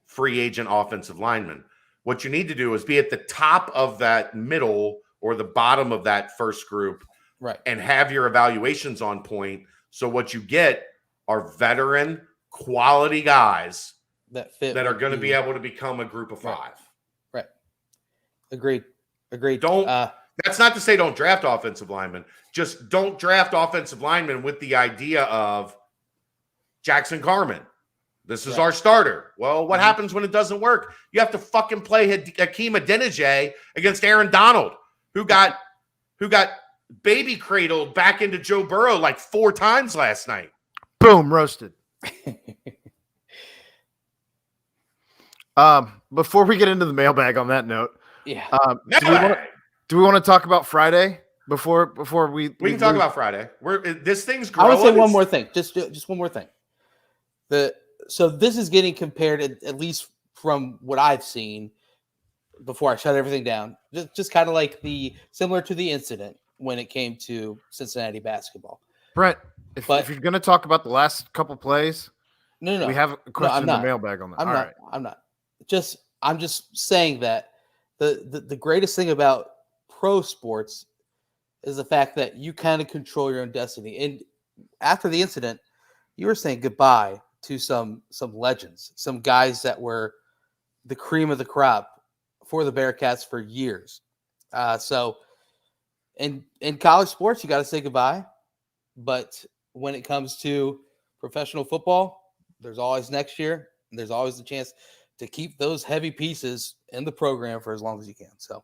free agent offensive lineman. What you need to do is be at the top of that middle or the bottom of that first group, right? And have your evaluations on point. So what you get are veteran quality guys that are going to be able to become a group of five. Right. Agreed. That's not to say don't draft offensive linemen. Just don't draft offensive linemen with the idea of Jackson Carman. This is our starter. Well, what happens when it doesn't work? You have to fucking play Hakeem Adeniji against Aaron Donald, who got baby cradled back into Joe Burrow like 4 times last night. Boom, roasted. Before we get into the mailbag on that note, do we want to talk about Friday before we can talk about Friday? This thing's growing. I would say one more thing. Just one more thing. So this is getting compared, at least from what I've seen before I shut everything down, just kind of like similar to the incident when it came to Cincinnati basketball. Brent, if you're going to talk about the last couple plays, no, we have a question in the mailbag on that. I'm not. I'm just saying that the greatest thing about pro sports is the fact that you kind of control your own destiny. And after the incident, you were saying goodbye to some legends, some guys that were the cream of the crop for the Bearcats for years. So in college sports, you got to say goodbye. But when it comes to professional football, there's always next year. And there's always the chance to keep those heavy pieces in the program for as long as you can. So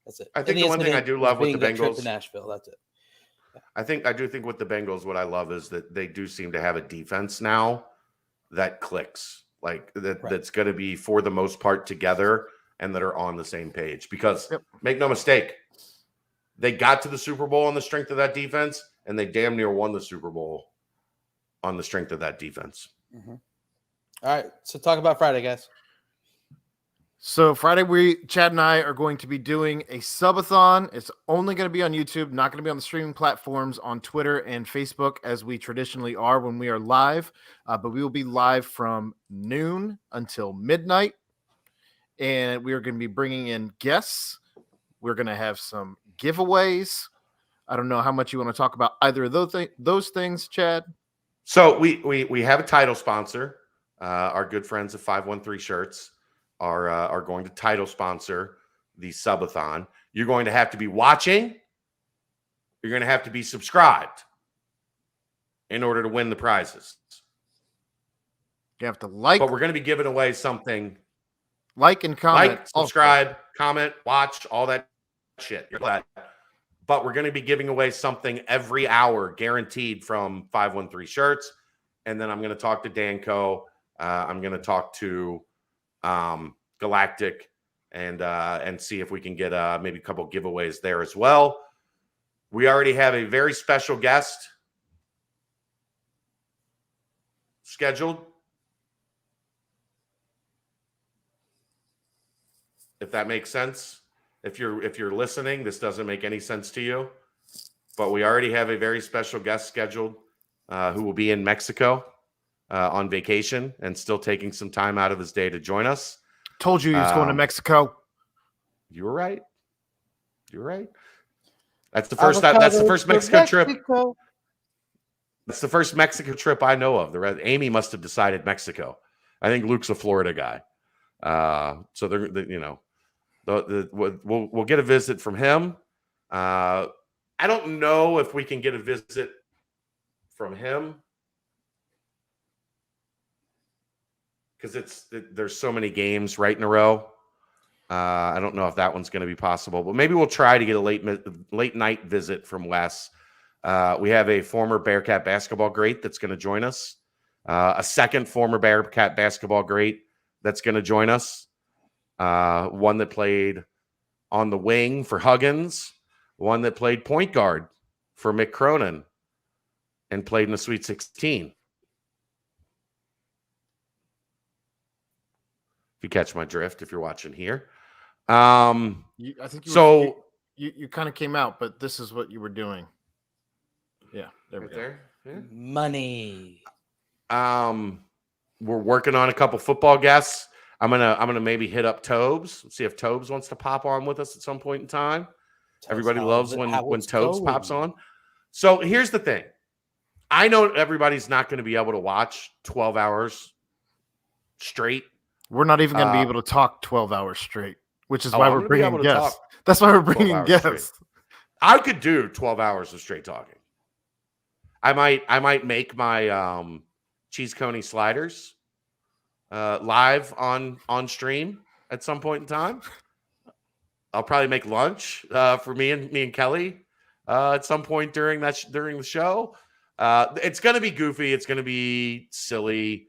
that's it. I think the one thing I do love with the trip Bengals to Nashville. That's it. I do think with the Bengals, what I love is that they do seem to have a defense now that clicks, like that. Right. That's going to be for the most part together and that are on the same page. Because make no mistake, they got to the Super Bowl on the strength of that defense, and they damn near won the Super Bowl on the strength of that defense. Mm-hmm. All right, so talk about Friday, guys. So Friday, Chad and I are going to be doing a subathon. It's only going to be on YouTube, not going to be on the streaming platforms on Twitter and Facebook as we traditionally are when we are live. But we will be live from noon until midnight. And we are going to be bringing in guests. We're going to have some giveaways. I don't know how much you want to talk about either of those things, Chad. So we have a title sponsor. Our good friends at 513 Shirts are going to title sponsor the subathon. You're going to have to be watching. You're going to have to be subscribed in order to win the prizes. You have to like. But we're going to be giving away something. Like and comment. Like, subscribe, comment, watch, all that shit. You're glad. But we're going to be giving away something every hour, guaranteed, from 513 Shirts. And then I'm going to talk to Danco. I'm going to talk to Galactic and see if we can get maybe a couple giveaways there as well. We already have a very special guest scheduled. If that makes sense. If you're listening, this doesn't make any sense to you. But we already have a very special guest scheduled who will be in Mexico on vacation and still taking some time out of his day to join us. Told you he was going to Mexico. You were right. You're right. That's the first. That's the first Mexico trip. That's the first Mexico trip I know of. Amy must have decided Mexico. I think Luke's a Florida guy. So we'll get a visit from him. I don't know if we can get a visit from him because there's so many games right in a row. I don't know if that one's going to be possible, but maybe we'll try to get a late night visit from Wes. We have a former Bearcat basketball great that's going to join us. A second former Bearcat basketball great that's going to join us. One that played on the wing for Huggins, one that played point guard for Mick Cronin and played in the Sweet 16. If you catch my drift, if you're watching here. I think you kind of came out, but this is what you were doing. Yeah, there we go. There. Yeah. Money. We're working on a couple football guests. I'm gonna maybe hit up Tobes, see if Tobes wants to pop on with us at some point in time. Everybody loves when Tobes pops on. So here's the thing. I know everybody's not going to be able to watch 12 hours straight. We're not even going to be able to talk 12 hours straight, which is why we're bringing guests. That's why we're bringing guests. I could do 12 hours of straight talking. I might make my cheese coney sliders live on stream at some point in time. I'll probably make lunch for me and Kelly at some point during the show. It's going to be goofy. It's going to be silly.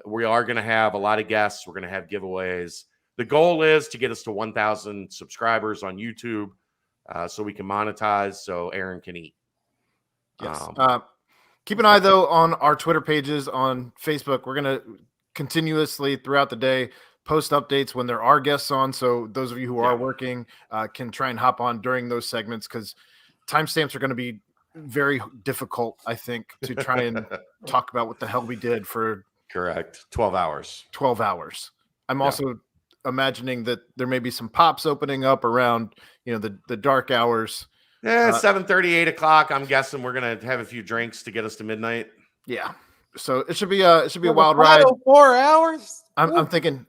We are going to have a lot of guests. We're going to have giveaways. The goal is to get us to 1,000 subscribers on YouTube so we can monetize so Aaron can eat. Yes. Keep an eye, though, on our Twitter pages, on Facebook. We're going to continuously throughout the day post updates when there are guests on. So those of you who are working can try and hop on during those segments because timestamps are going to be very difficult, I think, to try and talk about what the hell we did for. Correct. 12 hours. 12 hours. I'm also imagining that there may be some pops opening up around, the dark hours Yeah, 7:30, 8 o'clock. I'm guessing we're gonna have a few drinks to get us to midnight. Yeah. So it should be a wild ride. 4 hours. I'm thinking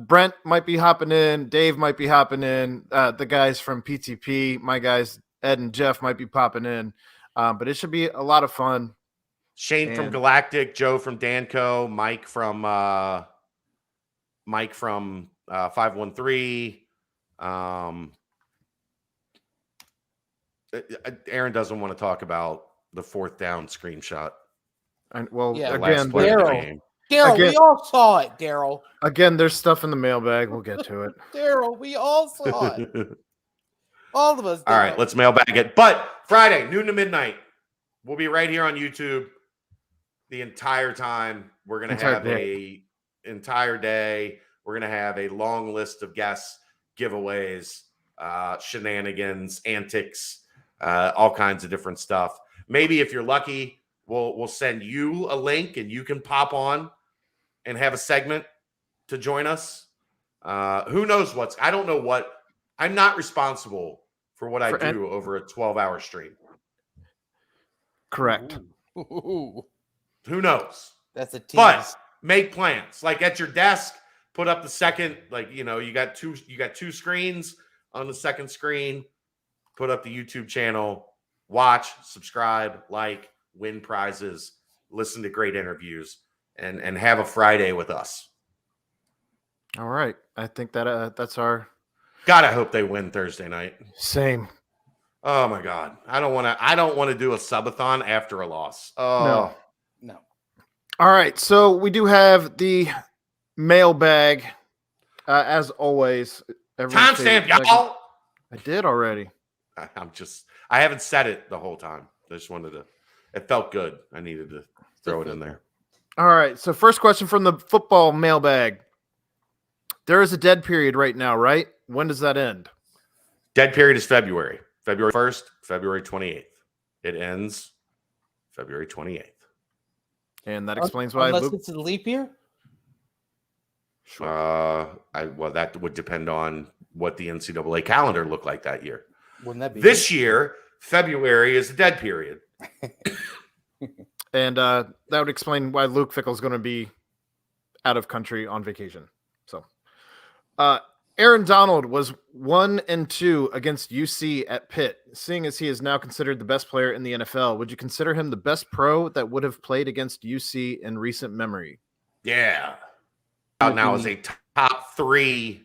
Brent might be hopping in, Dave might be hopping in, the guys from PTP, my guys Ed and Jeff might be popping in. But it should be a lot of fun. Shane from Galactic, Joe from Danco, Mike from 513. Aaron doesn't want to talk about the 4th down screenshot. Again, Daryl, we all saw it, Daryl. Again, there's stuff in the mailbag. We'll get to it. Daryl, we all saw it. All of us. All right, let's mailbag it. But Friday, noon to midnight, we'll be right here on YouTube the entire time. We're going to have a entire day. We're going to have a long list of guests, giveaways, shenanigans, antics, all kinds of different stuff. Maybe if you're lucky, we'll send you a link and you can pop on and have a segment to join us. Who knows I don't know what. I'm not responsible for what I do over a 12-hour stream. Correct. Ooh. Who knows? That's a tease. But make plans. Like at your desk, put up the second, you got two screens. On the second screen, put up the YouTube channel, watch, subscribe, like, win prizes, listen to great interviews, and have a Friday with us. All right. I think that's our. God, I hope they win Thursday night. Same. Oh my God. I don't want to do a subathon after a loss. Oh no. All right. So we do have the mailbag, as always. Timestamp, y'all. I did already. I haven't said it the whole time. I just wanted to. It felt good. I needed to throw it in there. All right. So first question from the football mailbag. There is a dead period right now, right? When does that end? Dead period is February 1st, February 28th. It ends February 28th. And that explains why. Unless it's a leap year? That would depend on what the NCAA calendar looked like that year. Wouldn't that be this year? February is the dead period, and that would explain why Luke Fickell is going to be out of country on vacation. So, Aaron Donald was 1-2 against UC at Pitt. Seeing as he is now considered the best player in the NFL, would you consider him the best pro that would have played against UC in recent memory? Yeah. Now is a top three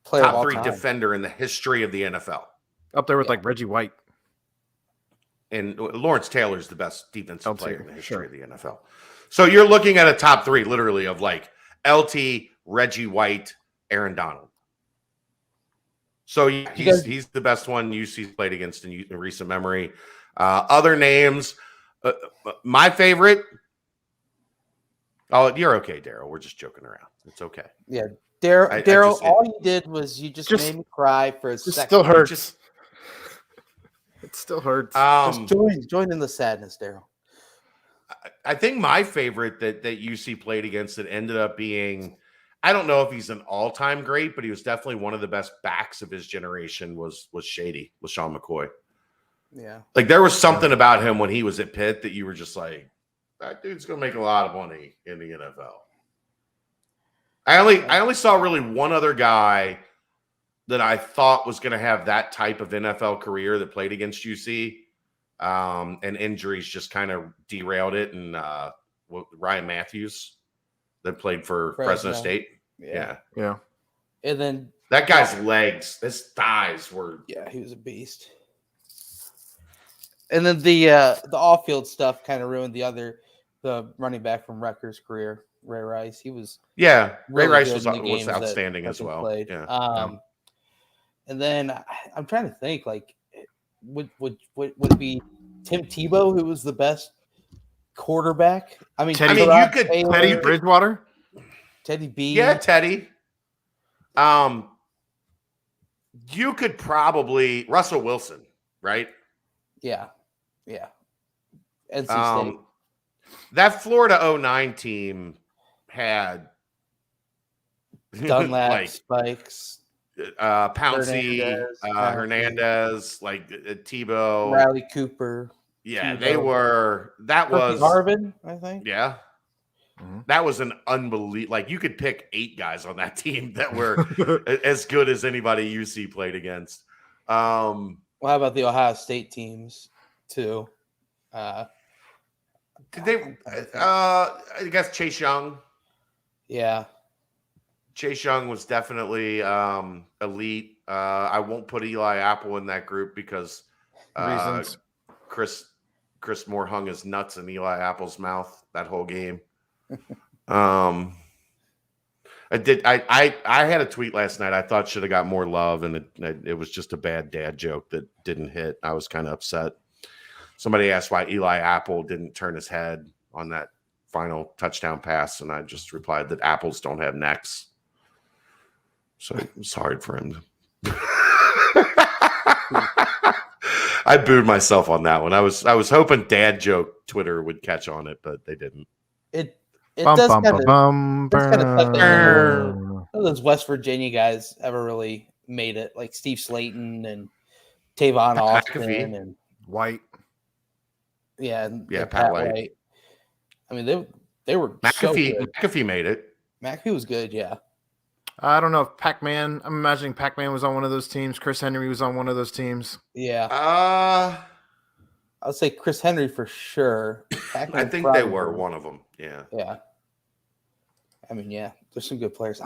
defender in the history of the NFL. Up there with like Reggie White. And Lawrence Taylor is the best defensive player in the history of the NFL. So you're looking at a top three, literally, of like LT, Reggie White, Aaron Donald. So he's the best one UC's played against in recent memory. Other names, my favorite. Oh, you're okay, Daryl. We're just joking around. It's okay. Yeah, Daryl. All you did was you just made me cry for a second. Still hurts. It still hurts. Just join in the sadness, Daryl. I think my favorite that UC played against that ended up being, I don't know if he's an all-time great, but he was definitely one of the best backs of his generation was Shady, LaShawn McCoy. Yeah. Like there was something about him when he was at Pitt that you were just like, that dude's going to make a lot of money in the NFL. I only saw really one other guy that I thought was going to have that type of NFL career that played against UC. And injuries just kind of derailed it. And Ryan Matthews that played for Fresno State. Yeah. And then that guy's legs, his thighs were. Yeah, he was a beast. And then the off-field stuff kind of ruined the running back from Rutgers' career, Ray Rice. He was Ray really Rice was outstanding as well. Played. Yeah. And then I'm trying to think, like, would it be Tim Tebow who was the best quarterback? I mean, Teddy Bridgewater, Teddy B. Yeah, Teddy. You could probably Russell Wilson, right? Yeah. NC State. That Florida 09 team had Dunlap, Spikes. Pouncey, Hernandez, like Tebow, Riley Cooper. Yeah, Tebow. they were. That Perky was Harvin, I think. Yeah, that was an unbelievable. Like you could pick 8 guys on that team that were as good as anybody UC played against. Well, how about the Ohio State teams too? Did they? I guess Chase Young. Yeah, Chase Young was definitely elite. I won't put Eli Apple in that group because Reasons. Chris Moore hung his nuts in Eli Apple's mouth that whole game. I had a tweet last night I thought should have got more love, and it was just a bad dad joke that didn't hit. I was kind of upset. Somebody asked why Eli Apple didn't turn his head on that final touchdown pass, and I just replied that apples don't have necks. So it was hard for him. I booed myself on that one. I was hoping dad joke Twitter would catch on it, but they didn't. It does kind of none of those West Virginia guys ever really made it, like Steve Slayton and Tavon Austin McAfee. and White. Pat White. I mean, they were McAfee. so good. McAfee made it. McAfee was good, yeah. I don't know if Pac-Man. I'm imagining Pac-Man was on one of those teams. Chris Henry was on one of those teams. Yeah. I would say Chris Henry for sure. I think they were one of them. Yeah. Yeah. I mean, yeah, there's some good players.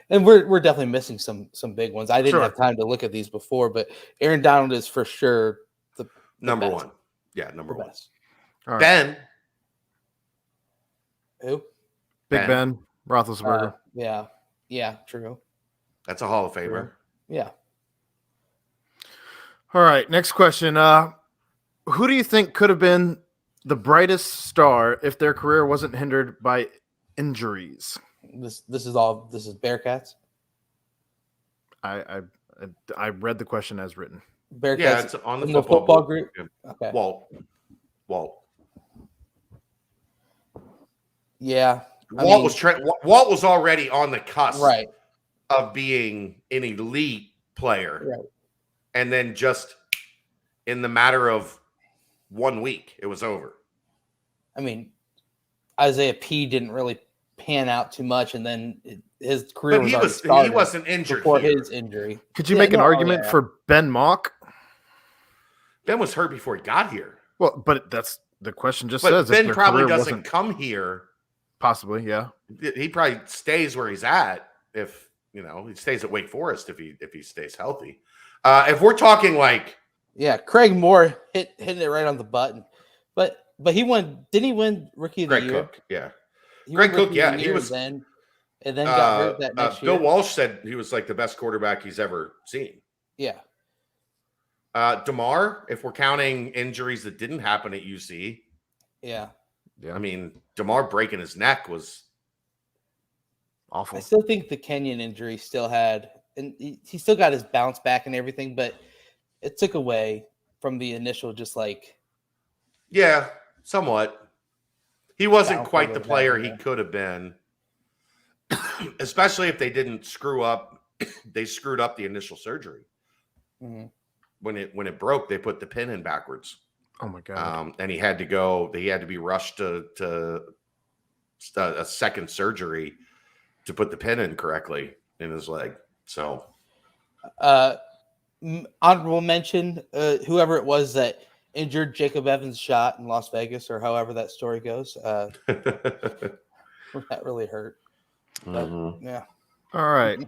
We're definitely missing some big ones. I didn't have time to look at these before, but Aaron Donald is for sure the number best. one. Yeah, number one. All right. Ben. Who? Big Ben Roethlisberger. Yeah, true. That's a Hall of Famer. True. Yeah. All right, next question. Who do you think could have been the brightest star if their career wasn't hindered by injuries? This is Bearcats. I read the question as written. Bearcats. Yeah, it's on the football group. Yeah. Okay. Walt. Yeah. Walt was already on the cusp of being an elite player. Right. And then just in the matter of 1 week, it was over. I mean, Isaiah P didn't really pan out too much, and then his career he wasn't injured before his injury. Could you make an argument for Ben Mock? Ben was hurt before he got here. Well, but that's the question. Just but says Ben probably doesn't come here. Possibly, yeah. He probably stays where he's at if he stays at Wake Forest if he stays healthy. If we're talking like Craig Moore hitting it right on the button, but he won. Didn't he win Rookie of the Year? Cook, yeah. Greg Cook, yeah, he was. And then got hurt that next year. Bill Walsh said he was like the best quarterback he's ever seen. Yeah. DeMar, if we're counting injuries that didn't happen at UC. Yeah. I mean, DeMar breaking his neck was awful. I still think the Kenyon injury still had, and he still got his bounce back and everything, but it took away from the initial just like. Yeah, somewhat. He wasn't quite the player he could have been, especially if they didn't screw up. They screwed up the initial surgery. Mm-hmm. When it broke, they put the pin in backwards. Oh my god! And he had to go. He had to be rushed to a second surgery to put the pin in correctly in his leg. So, honorable mention, whoever it was that injured Jacob Evans' shot in Las Vegas, or however that story goes. That really hurt. But, yeah. All right.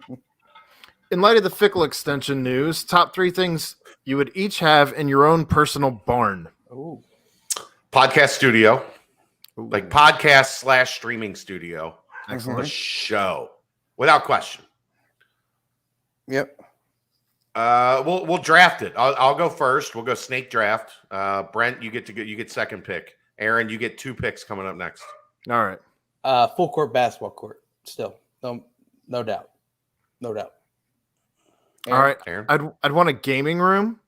In light of the Fickell extension news, top 3 things you would each have in your own personal barn. Ooh. Podcast studio. Like podcast / streaming studio. Excellent. A show. Without question. Yep. We'll draft it. I'll go first. We'll go snake draft. Brent, you get second pick. Aaron, you get 2 picks coming up next. All right. Full court basketball court. Still. No doubt. No doubt. All right. Aaron? I'd want a gaming room.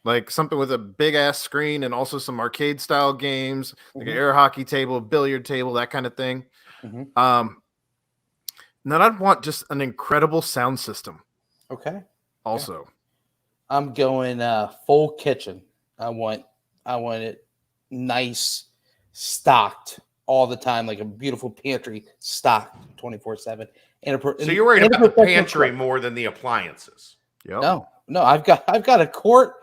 Like something with a big ass screen and also some arcade style games, like an air hockey table, a billiard table, that kind of thing. Mm-hmm. And then I'd want just an incredible sound system. Okay. Also, I'm going full kitchen. I want it nice, stocked all the time, like a beautiful pantry, stocked 24/7. So you're worried about the pantry more than the appliances. yep. No, I've got a quart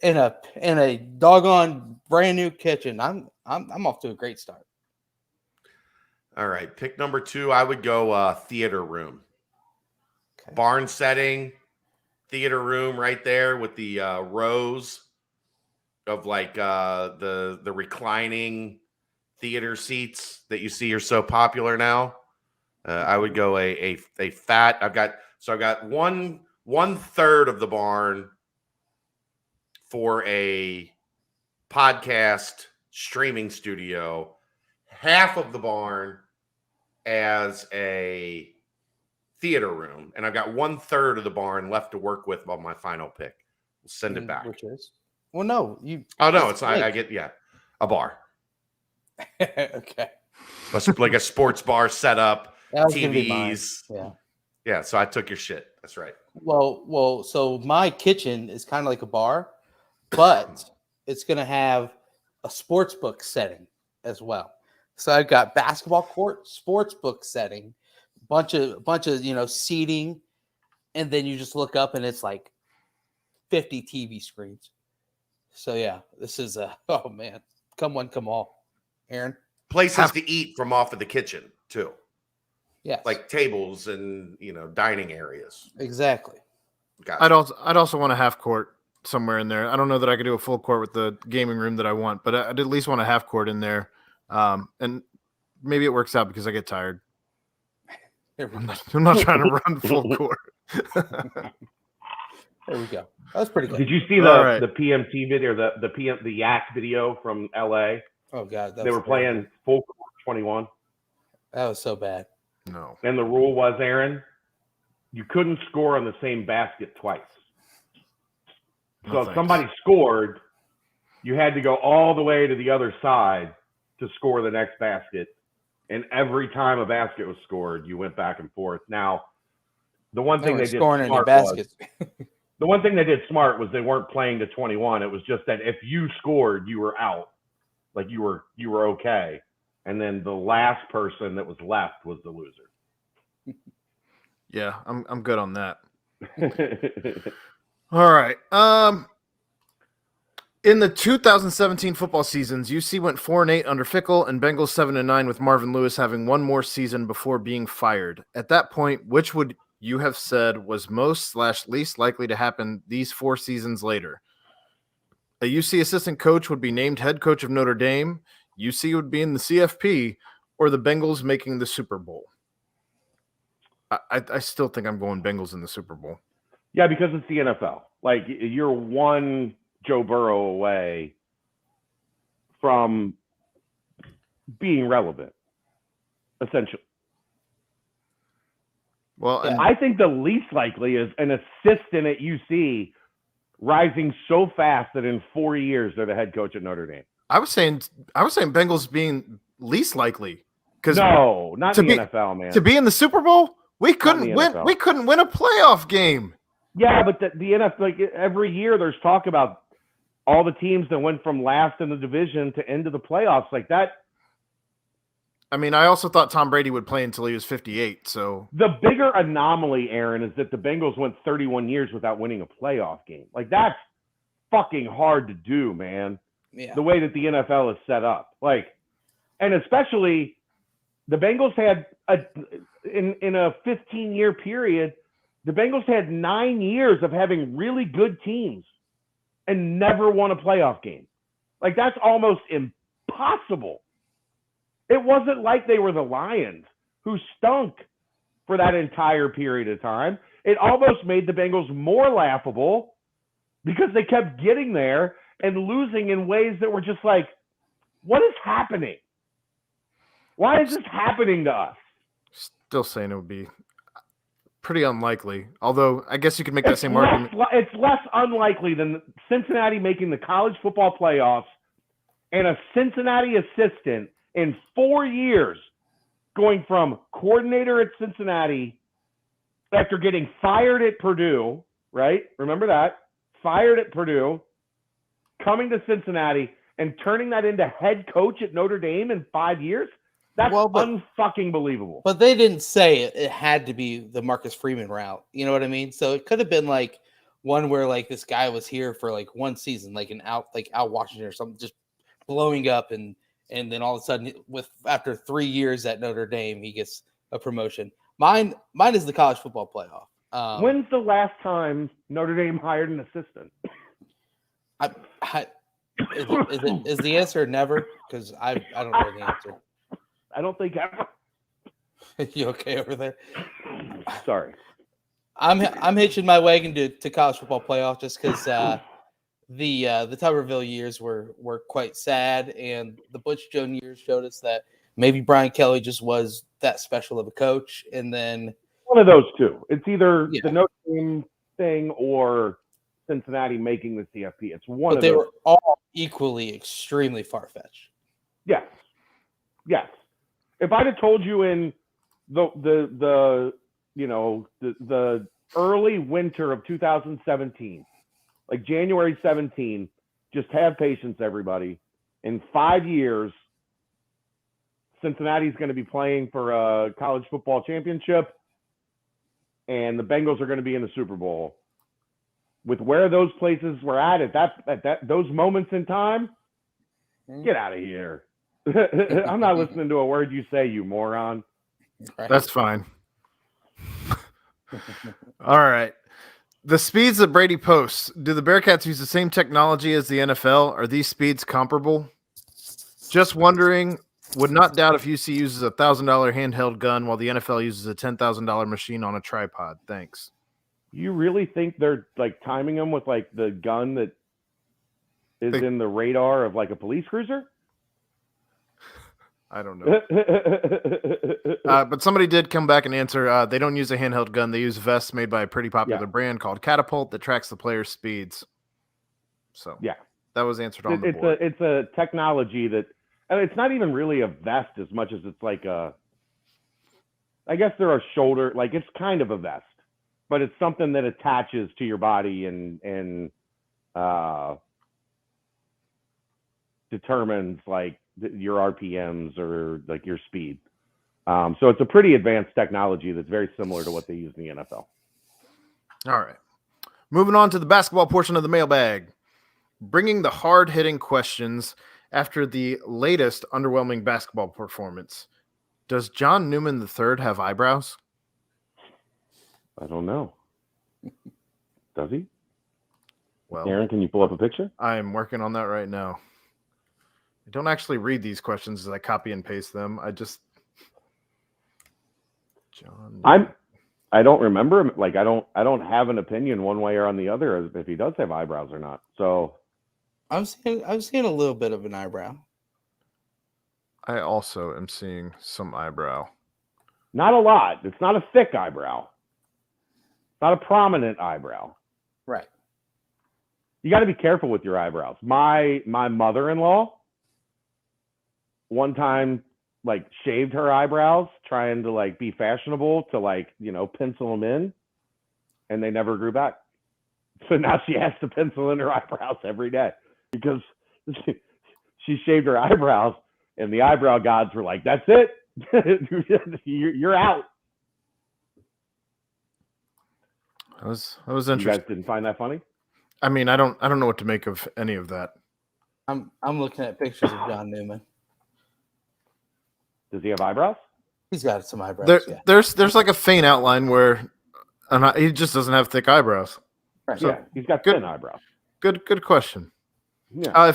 and a doggone brand new kitchen. I'm off to a great start. All right, pick number 2. I would go theater room. Okay. Barn setting, theater room right there with the rows of like the reclining theater seats that you see are so popular now. I would go a fat. I've got 1/3 of the barn for a podcast streaming studio, half of the barn as a theater room, and I've got 1/3 of the barn left to work with on my final pick. We'll send it back. Which is? Well, no, you. Oh no, it's not. I get a bar. Okay. Like a sports bar setup, That was gonna be mine. TVs. Yeah. So I took your shit. That's right. Well. So my kitchen is kind of like a bar, but it's gonna have a sports book setting as well. So I've got basketball court, sports book setting, bunch of seating, and then you just look up and it's like 50 TV screens. So yeah, this is oh man, come one, come all. Aaron, Places to eat from off of the kitchen too. Yeah, like tables and dining areas. Exactly. Gotcha. I'd also want a half court somewhere in there. I don't know that I could do a full court with the gaming room that I want, but I'd at least want a half court in there. And maybe it works out because I get tired. I'm not trying to run full court. There we go. That was pretty good. Did you see the PMT video, the Yak video from LA? Oh God, they were playing full court 21. That was so bad. No. And the rule was, Aaron, you couldn't score on the same basket twice. So if somebody scored, you had to go all the way to the other side to score the next basket. And every time a basket was scored, you went back and forth. Now, the one thing they did smart the one thing they did smart was they weren't playing to 21. It was just that if you scored, you were out. Like you were okay. And then the last person that was left was the loser. Yeah, I'm good on that. All right. In the 2017 football seasons, UC went 4-8 under Fickell and Bengals 7-9 with Marvin Lewis having one more season before being fired. At that point, which would you have said was most/least likely to happen these 4 seasons later? A UC assistant coach would be named head coach of Notre Dame, UC would be in the CFP, or the Bengals making the Super Bowl? I still think I'm going Bengals in the Super Bowl. Yeah, because it's the NFL. Like, you're one Joe Burrow away from being relevant, essentially. Well, I think the least likely is an assistant at UC rising so fast that in 4 years they're the head coach at Notre Dame. I was saying Bengals being least likely because no, not the NFL, man. To be in the Super Bowl, we couldn't win. We couldn't win a playoff game. Yeah, but the NFL, like every year, there's talk about all the teams that went from last in the division to into the playoffs, like that. I mean, I also thought Tom Brady would play until he was 58. So the bigger anomaly, Aaron, is that the Bengals went 31 years without winning a playoff game. Like, that's fucking hard to do, man. Yeah. The way that the NFL is set up, like, and especially the Bengals had in a 15-year period, the Bengals had 9 years of having really good teams and never won a playoff game. Like, that's almost impossible. It wasn't like they were the Lions who stunk for that entire period of time. It almost made the Bengals more laughable because they kept getting there and losing in ways that were just like, what is happening? Why is this happening to us? Still saying it would be pretty unlikely. Although I guess you could make that same argument. It's less unlikely than Cincinnati making the college football playoffs and a Cincinnati assistant in 4 years going from coordinator at Cincinnati after getting fired at Purdue, right? Remember that? Fired at Purdue, coming to Cincinnati, and turning that into head coach at Notre Dame in 5 years? That's unfucking believable. But they didn't say it had to be the Marcus Freeman route. You know what I mean? So it could have been like one where like this guy was here for like one season, like Al Washington or something, just blowing up, and then all of a sudden, after 3 years at Notre Dame, he gets a promotion. Mine is the college football playoff. When's the last time Notre Dame hired an assistant? Is the answer never? Because I don't know the answer. I don't think ever. You okay over there? Sorry. I'm hitching my wagon to college football playoff just because the Tuberville years were quite sad, and the Butch Jones years showed us that maybe Brian Kelly just was that special of a coach. And then one of those two. It's either the Notre Dame thing or Cincinnati making the CFP. It's one of those. But they were all equally extremely far-fetched. Yes. If I'd have told you in the early winter of 2017, like January 17, just have patience, everybody. In 5 years, Cincinnati's going to be playing for a college football championship, and the Bengals are going to be in the Super Bowl. With where those places were at those moments in time, get out of here. I'm not listening to a word you say, you moron. That's fine. All right. The speeds that Brady posts, do the Bearcats use the same technology as the NFL? Are these speeds comparable? Just wondering, would not doubt if UC uses a $1,000 handheld gun while the NFL uses a $10,000 machine on a tripod. Thanks. You really think they're like timing them with like the gun that is in the radar of like a police cruiser? I don't know. But somebody did come back and answer. They don't use a handheld gun. They use vests made by a pretty popular brand called Catapult that tracks the player's speeds. So that was answered on the board. It's a technology that, and it's not even really a vest as much as it's like I guess there are shoulder, like it's kind of a vest, but it's something that attaches to your body and determines like your RPMs or like your speed. So it's a pretty advanced technology that's very similar to what they use in the NFL. All right. Moving on to the basketball portion of the mailbag. Bringing the hard-hitting questions after the latest underwhelming basketball performance. Does John Newman III have eyebrows? I don't know. Does he? Well, Aaron, can you pull up a picture? I am working on that right now. I don't actually read these questions as I copy and paste them. I just I don't remember him. Like I don't have an opinion one way or on the other as if he does have eyebrows or not. So I'm seeing a little bit of an eyebrow. I also am seeing some eyebrow. Not a lot. It's not a thick eyebrow. Not a prominent eyebrow. Right. You got to be careful with your eyebrows. My mother-in-law one time like shaved her eyebrows trying to like be fashionable to like, pencil them in, and they never grew back. So now she has to pencil in her eyebrows every day because she shaved her eyebrows, and the eyebrow gods were like, that's it. You're out. That was interesting. You guys didn't find that funny? I mean, I don't know what to make of any of that. I'm looking at pictures of John Newman. Does he have eyebrows? He's got some eyebrows. There's like a faint outline where he just doesn't have thick eyebrows. Right. So, yeah, he's got thin eyebrows. Good question. Yeah.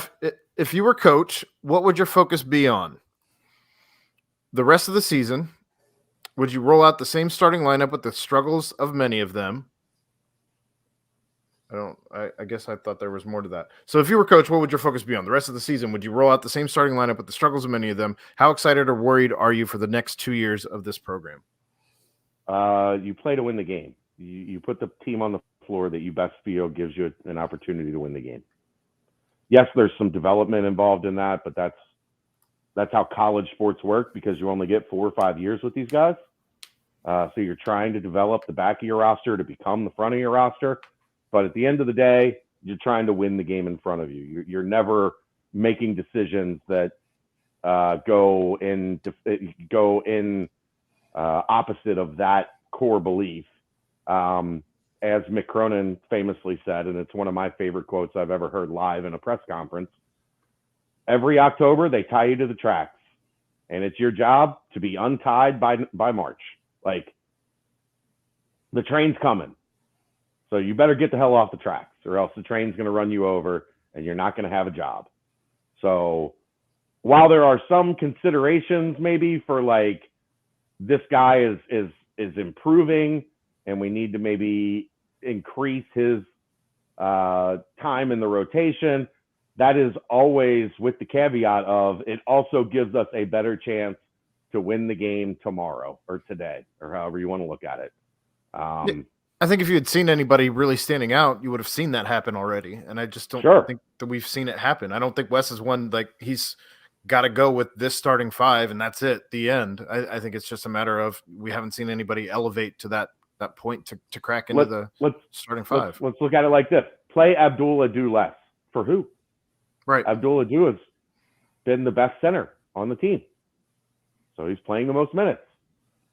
If you were coach, what would your focus be on? The rest of the season, would you roll out the same starting lineup with the struggles of many of them? I guess I thought there was more to that. So if you were coach, what would your focus be on? The rest of the season, would you roll out the same starting lineup with the struggles of many of them? How excited or worried are you for the next 2 years of this program? You play to win the game. You put the team on the floor that you best feel gives you an opportunity to win the game. Yes, there's some development involved in that, but that's how college sports work because you only get 4 or 5 years with these guys. So you're trying to develop the back of your roster to become the front of your roster. But at the end of the day, you're trying to win the game in front of you. You're never making decisions that go in opposite of that core belief. As Mick Cronin famously said, and it's one of my favorite quotes I've ever heard live in a press conference, every October they tie you to the tracks, and it's your job to be untied by March. Like, the train's coming, so you better get the hell off the tracks, or else the train's going to run you over and you're not going to have a job. So while there are some considerations maybe for like, this guy is improving and we need to maybe increase his time in the rotation, that is always with the caveat of it also gives us a better chance to win the game tomorrow or today, or however you want to look at it. I think if you had seen anybody really standing out, you would have seen that happen already. And I just don't think that we've seen it happen. I don't think Wes is one, like, he's got to go with this starting five and that's it, the end. I think it's just a matter of we haven't seen anybody elevate to that point to crack into the starting five. Let's look at it like this. Play Abdul Ado less. For who? Right. Abdul Ado has been the best center on the team. So he's playing the most minutes.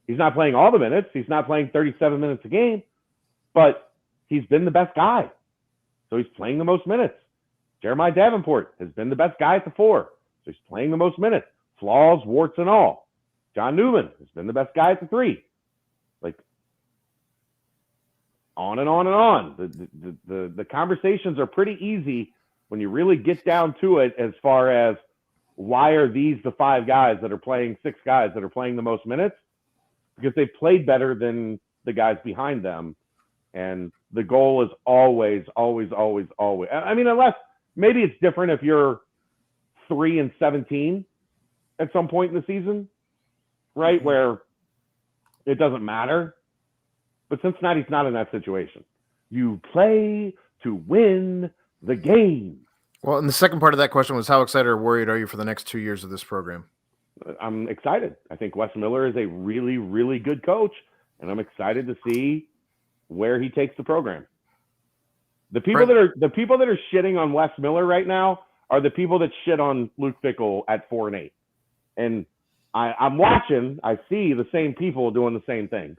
He's not playing all the minutes. He's not playing 37 minutes a game, but he's been the best guy. So he's playing the most minutes. Jeremiah Davenport has been the best guy at the 4. So he's playing the most minutes. Flaws, warts, and all. John Newman has been the best guy at the 3. Like, on and on and on. The conversations are pretty easy when you really get down to it, as far as why are these the 5 guys that are playing, 6 guys that are playing the most minutes? Because they've played better than the guys behind them. And the goal is always. I mean, unless maybe it's different if you're 3-17 at some point in the season, right? Mm-hmm. Where it doesn't matter. But Cincinnati's not in that situation. You play to win the game. Well, and the second part of that question was, how excited or worried are you for the next 2 years of this program? I'm excited. I think Wes Miller is a really, really good coach, and I'm excited to see where he takes the program. The people that are shitting on Wes Miller right now are the people that shit on Luke Fickell at 4-8. And I'm watching, I see the same people doing the same things.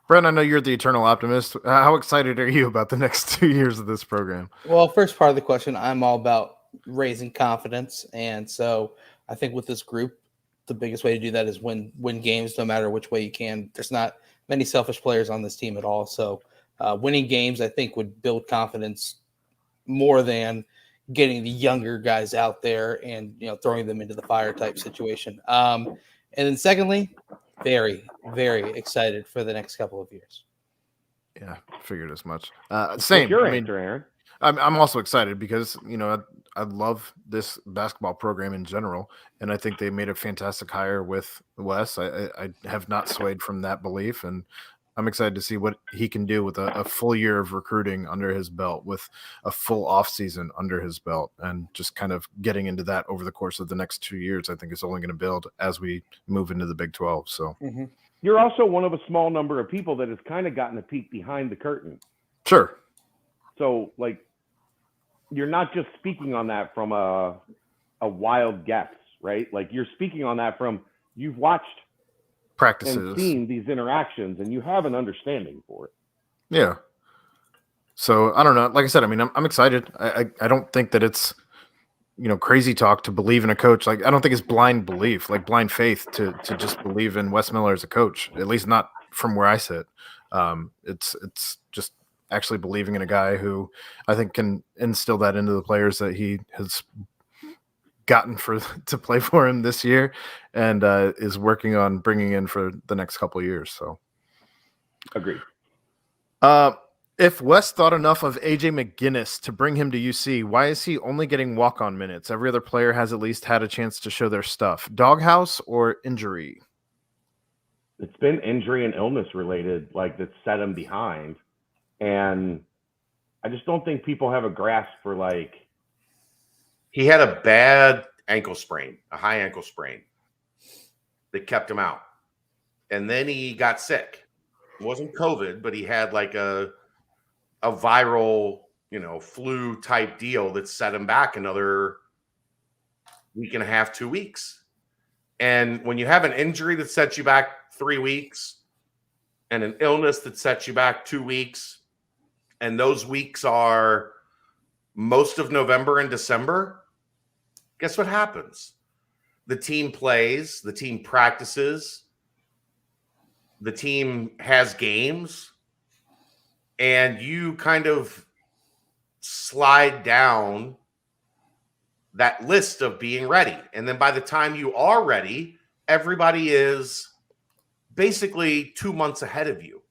Brent, I know you're the eternal optimist. How excited are you about the next 2 years of this program? Well, first part of the question, I'm all about raising confidence. And so I think with this group, the biggest way to do that is win games no matter which way you can. There's not many selfish players on this team at all. So winning games, I think, would build confidence more than getting the younger guys out there and, throwing them into the fire type situation. And then secondly, very, very excited for the next couple of years. Yeah, figured as much. Same. What's your answer, Aaron? I'm also excited because, I love this basketball program in general, and I think they made a fantastic hire with Wes. I have not swayed from that belief, and I'm excited to see what he can do with a full year of recruiting under his belt, with a full offseason under his belt, and just kind of getting into that over the course of the next 2 years. I think is only going to build as we move into the Big 12. So You're also one of a small number of people that has kind of gotten a peek behind the curtain. Sure. So, you're not just speaking on that from a wild guess, right? Like, you're speaking on that from you've watched practices and seen these interactions, and you have an understanding for it. Yeah. So I don't know. Like I said, I mean, I'm excited. I don't think that it's, crazy talk to believe in a coach. Like, I don't think it's blind belief, like blind faith to just believe in Wes Miller as a coach, at least not from where I sit. It's just actually believing in a guy who I think can instill that into the players that he has gotten to play for him this year, and is working on bringing in for the next couple of years. So, agreed. If Wes thought enough of AJ McGinnis to bring him to UC, why is he only getting walk-on minutes? Every other player has at least had a chance to show their stuff. Doghouse or injury? It's been injury and illness related, that set him behind. And I just don't think people have a grasp for he had a bad ankle sprain, a high ankle sprain that kept him out. and then he got sick. It wasn't COVID, but he had like a viral, flu type deal that set him back another week and a half, 2 weeks. And when you have an injury that sets you back 3 weeks and an illness that sets you back 2 weeks, and those weeks are most of November and December, guess what happens? The team plays, the team practices, the team has games, and you kind of slide down that list of being ready. And then by the time you are ready, everybody is basically 2 months ahead of you.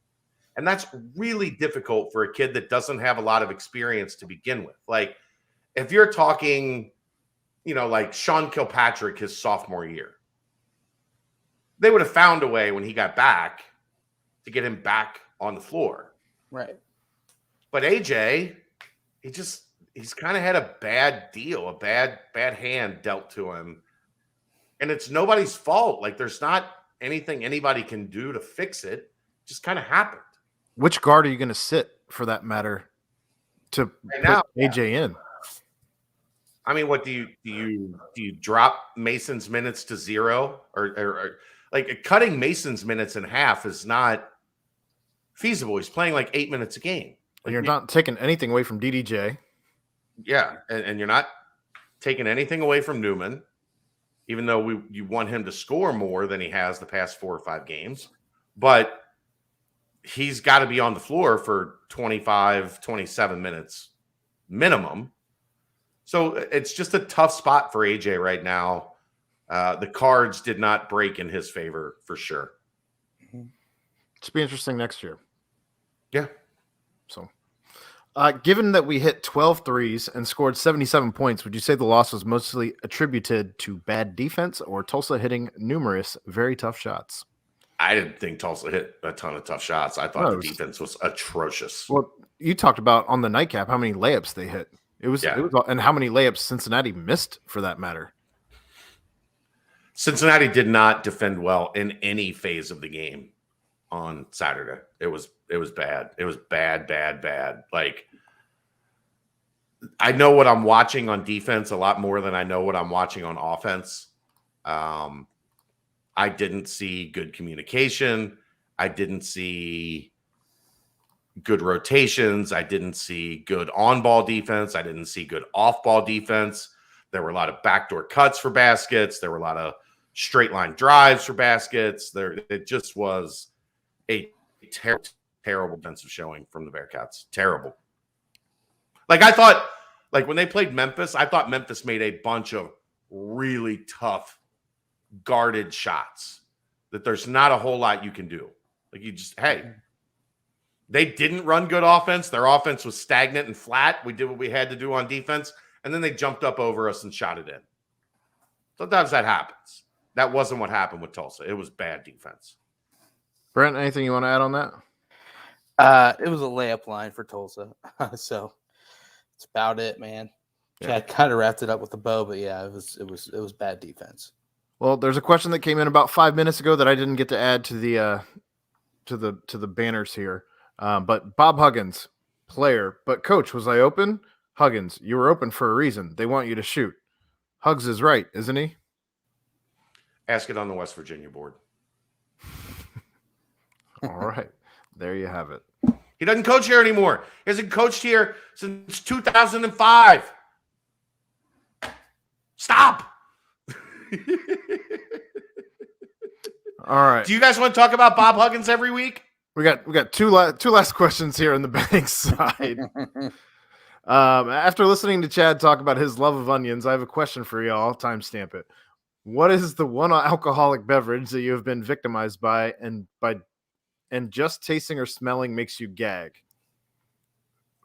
And that's really difficult for a kid that doesn't have a lot of experience to begin with. Like if you're talking, like Sean Kilpatrick, his sophomore year, they would have found a way when he got back to get him back on the floor. Right. But AJ, he's kind of had a bad deal, a bad hand dealt to him. And it's nobody's fault. Like there's not anything anybody can do to fix it. It just kind of happened. Which guard are you going to sit for that matter to put AJ in? I mean, what do you drop Mason's minutes to 0 or like cutting Mason's minutes in half is not feasible. He's playing like 8 minutes a game. Like, you're not taking anything away from DDJ. Yeah, and you're not taking anything away from Newman, even though you want him to score more than he has the past 4 or 5 games. But he's got to be on the floor for 25, 27 minutes minimum. So it's just a tough spot for AJ right now. The cards did not break in his favor for sure. It's be interesting next year. Yeah. So, given that we hit 12 threes and scored 77 points, would you say the loss was mostly attributed to bad defense or Tulsa hitting numerous very tough shots? I didn't think Tulsa hit a ton of tough shots. I thought the defense was atrocious. Well, you talked about on the nightcap how many layups they hit. It was, and how many layups Cincinnati missed for that matter. Cincinnati did not defend well in any phase of the game on Saturday. It was bad. It was bad. Like I know what I'm watching on defense a lot more than I know what I'm watching on offense. I didn't see good communication. I didn't see good rotations. I didn't see good on-ball defense. I didn't see good off-ball defense. There were a lot of backdoor cuts for baskets. There were a lot of straight-line drives for baskets. It just was a terrible defensive showing from the Bearcats. Terrible. Like I thought, like when they played Memphis, I thought Memphis made a bunch of really tough guarded shots that there's not a whole lot you can do. Like you just, they didn't run good offense. Their offense was stagnant and flat. We did what we had to do on defense, and then they jumped up over us and shot it in. Sometimes that happens. That wasn't what happened with Tulsa. It was bad defense. Brent, anything you want to add on that? It was a layup line for Tulsa. So it's about it, man. Chad kind of wrapped it up with a bow, but yeah, it was bad defense. Well, there's a question that came in about 5 minutes ago that I didn't get to add to the banners here. But Bob Huggins, player, but coach, was I open? Huggins, you were open for a reason. They want you to shoot. Hugs is right, isn't he? Ask it on the West Virginia board. All right. There you have it. He doesn't coach here anymore. He hasn't coached here since 2005. Stop. All right. Do you guys want to talk about Bob Huggins every week? We got two last questions here on the betting side. After listening to Chad talk about his love of onions, I have a question for y'all. Timestamp it. What is the one alcoholic beverage that you have been victimized by and just tasting or smelling makes you gag?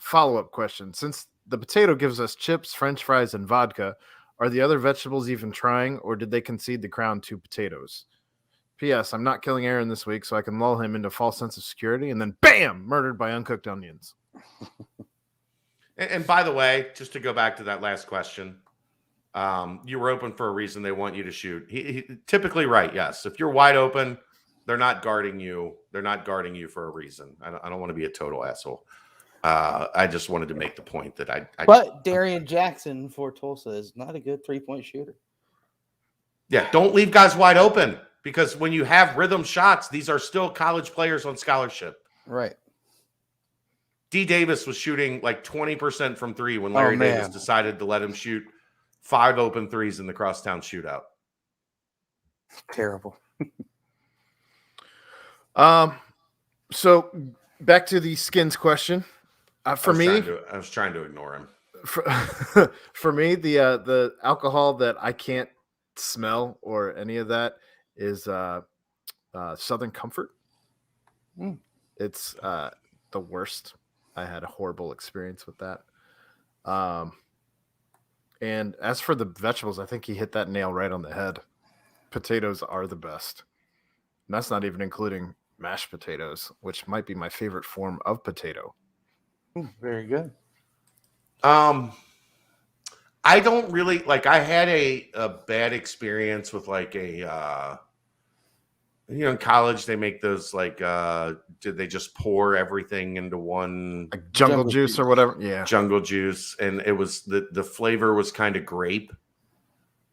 Follow-up question. Since the potato gives us chips, French fries, and vodka, are the other vegetables even trying, or did they concede the crown to potatoes? P.S. I'm not killing Aaron this week, so I can lull him into a false sense of security, and then BAM! Murdered by uncooked onions. And by the way, just to go back to that last question, you were open for a reason. They want you to shoot. He typically right, yes. If you're wide open, They're not guarding you. They're not guarding you for a reason. I don't want to be a total asshole. I just wanted to make the point that But Darian Jackson for Tulsa is not a good 3-point shooter. Yeah, don't leave guys wide open, because when you have rhythm shots, these are still college players on scholarship. Right. D. Davis was shooting like 20% from three when Larry Davis decided to let him shoot 5 open threes in the crosstown shootout. Terrible. So back to the skins question. For me, I was trying to ignore him. For me, the alcohol that I can't smell or any of that is Southern Comfort. It's the worst. I had a horrible experience with that. And as for the vegetables, I think he hit that nail right on the head. Potatoes are the best. And that's not even including mashed potatoes, which might be my favorite form of potato. Very good. I don't really like. I had a bad experience with like a in college they make those like did they just pour everything into one like jungle juice or whatever? Yeah, jungle juice, and it was the flavor was kind of grape.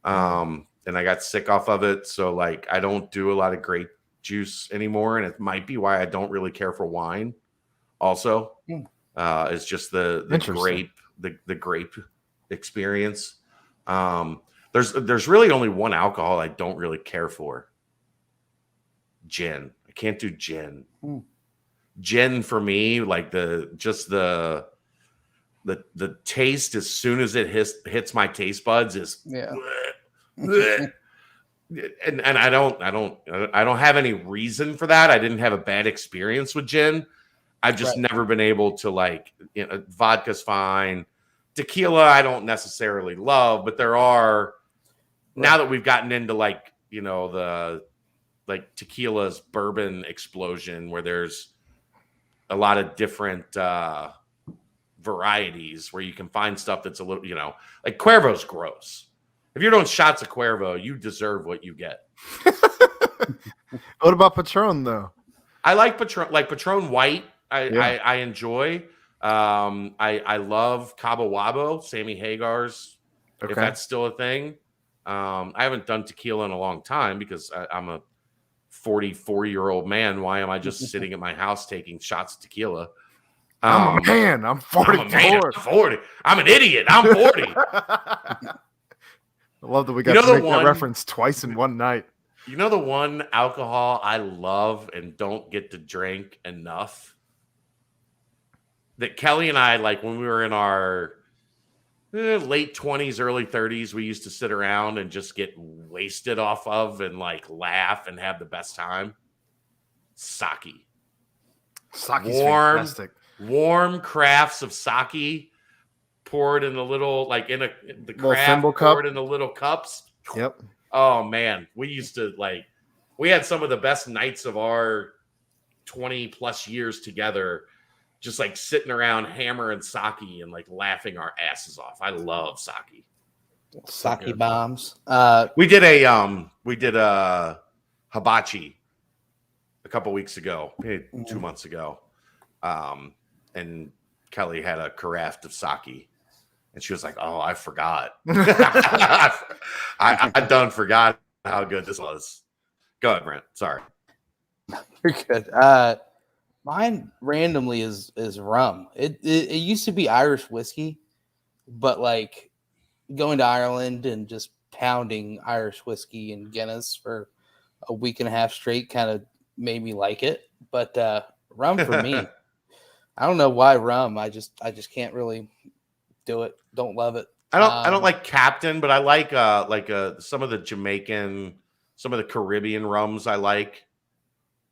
And I got sick off of it, so like I don't do a lot of grape juice anymore, and it might be why I don't really care for wine. Also, it's just the grape experience. There's really only one alcohol I don't really care for. Gin. I can't do gin. Gin for me, like the taste as soon as it hits my taste buds is and I don't have any reason for that. I didn't have a bad experience with gin. I've just never been able to like, vodka's fine. Tequila, I don't necessarily love, but there are now that we've gotten into like, the like tequila's bourbon explosion where there's a lot of different varieties where you can find stuff that's a little, like Cuervo's gross. If you're doing shots of Cuervo, you deserve what you get. What about Patron though? I like Patron White. I enjoy. I love Cabo Wabo, Sammy Hagar's, if that's still a thing. I haven't done tequila in a long time because I'm a 44-year-old man. Why am I just sitting at my house taking shots of tequila? I'm a man. I'm 44. I'm 40. I'm an idiot. I'm 40. I love that we got to make that reference twice in one night. You know the one alcohol I love and don't get to drink enough? That Kelly and I, like when we were in our late 20s, early 30s, we used to sit around and just get wasted off of and like laugh and have the best time. Sake. Sake's fantastic. Warm crafts of sake poured in the little, like in the craft, poured cup in the little cups. Yep. Oh man, we had some of the best nights of our 20 plus years together, just like sitting around hammering sake and like laughing our asses off. I love sake. Sake bombs. We did a hibachi a couple weeks ago, 2 months ago. And Kelly had a carafe of sake. And she was like, "Oh, I forgot. I done forgot how good this was." Go ahead, Brent. Sorry. You're good. Mine randomly is rum. It used to be Irish whiskey, but like going to Ireland and just pounding Irish whiskey and Guinness for a week and a half straight kind of made me like it. But rum for me, I don't know why rum. I just can't really do it. Don't love it. I don't like Captain, but I like some of the Jamaican, some of the Caribbean rums I like.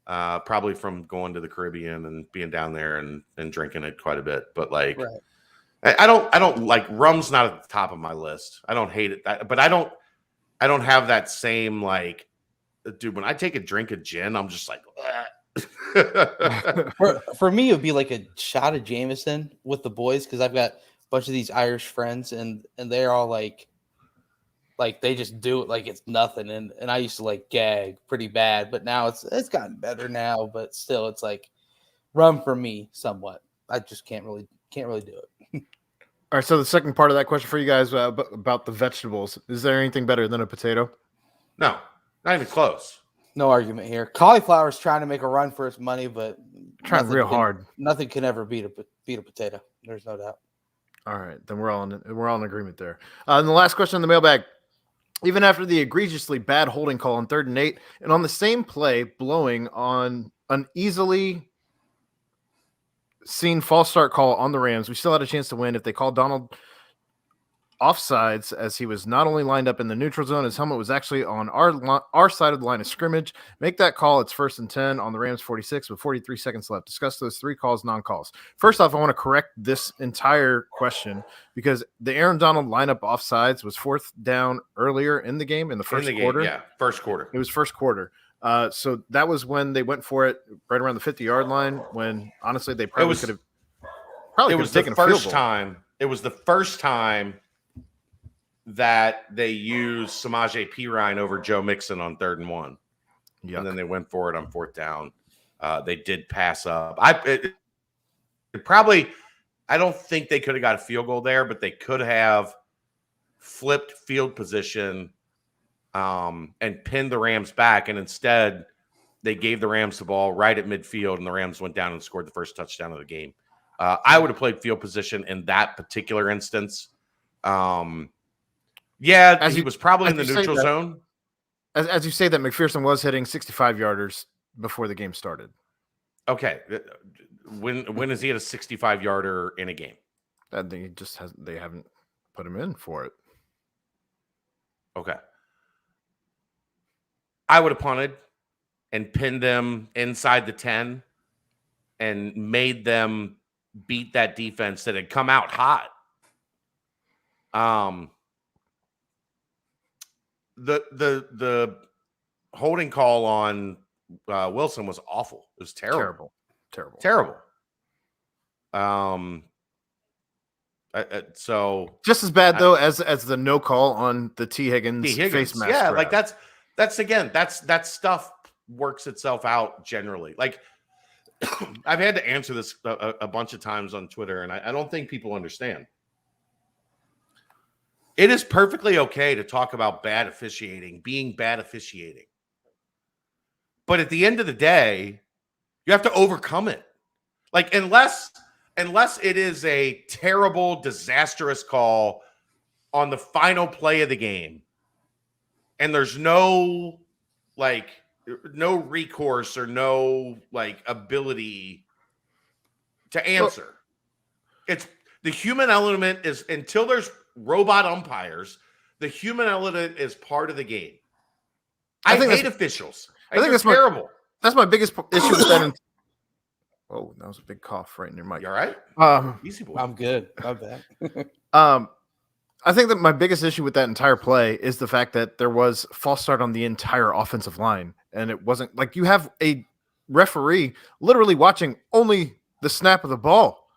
Probably from going to the Caribbean and being down there and drinking it quite a bit. But like I don't like rum's not at the top of my list. I don't hate it, but I don't have that same like, dude, when I take a drink of gin, I'm just like for me it would be like a shot of Jameson with the boys because I've got bunch of these Irish friends and they're all like like they just do it like it's nothing. And I used to like gag pretty bad, but now it's gotten better now, but still it's like run for me somewhat. I just can't really do it. All right, so the second part of that question for you guys about the vegetables. Is there anything better than a potato? No, not even close. No argument here. Cauliflower's trying to make a run for its money, but Trying real hard. Nothing can ever beat a potato. There's no doubt. All right, then we're all in agreement there. And the last question on the mailbag. Even after the egregiously bad holding call on 3rd and 8, and on the same play, blowing on an easily seen false start call on the Rams, we still had a chance to win if they called Donald offsides, as he was not only lined up in the neutral zone, his helmet was actually on our side of the line of scrimmage. Make that call. It's 1st and 10 on the Rams 46 with 43 seconds left. Discuss those 3 calls, non-calls. First off, I want to correct this entire question because the Aaron Donald lineup offsides was 4th down earlier in the game in the first quarter. Yeah, first quarter. It was first quarter. So that was when they went for it right around the 50-yard line when honestly they probably could have taken a field goal. It was the first time that they used Samaje Perine over Joe Mixon on 3rd and 1. Yuck. And then they went for it on 4th down. They did pass up. I don't think they could have got a field goal there, but they could have flipped field position and pinned the Rams back. And instead, they gave the Rams the ball right at midfield, and the Rams went down and scored the first touchdown of the game. I would have played field position in that particular instance. Yeah, he was probably in the neutral zone. As you say that, McPherson was hitting 65-yarders before the game started. Okay. When is he at a 65-yarder in a game? They haven't put him in for it. Okay. I would have punted and pinned them inside the 10 and made them beat that defense that had come out hot. The holding call on Wilson was awful. It was terrible. So just as bad though as the no call on the T. Higgins face mask. Yeah, grab. like that stuff works itself out generally. Like I've had to answer this a bunch of times on Twitter, and I don't think people understand. It is perfectly okay to talk about bad officiating, being bad officiating. But at the end of the day, you have to overcome it. Like unless it is a terrible, disastrous call on the final play of the game, and there's no recourse or no ability to answer. It's the human element is until there's robot umpires, the human element is part of the game. I hate officials. I think that's terrible. That's my biggest issue with that. Oh, that was a big cough right in your mic. You all right? Easy boy. I'm good. I'm back. I think that my biggest issue with that entire play is the fact that there was false start on the entire offensive line. And it wasn't like you have a referee literally watching only the snap of the ball.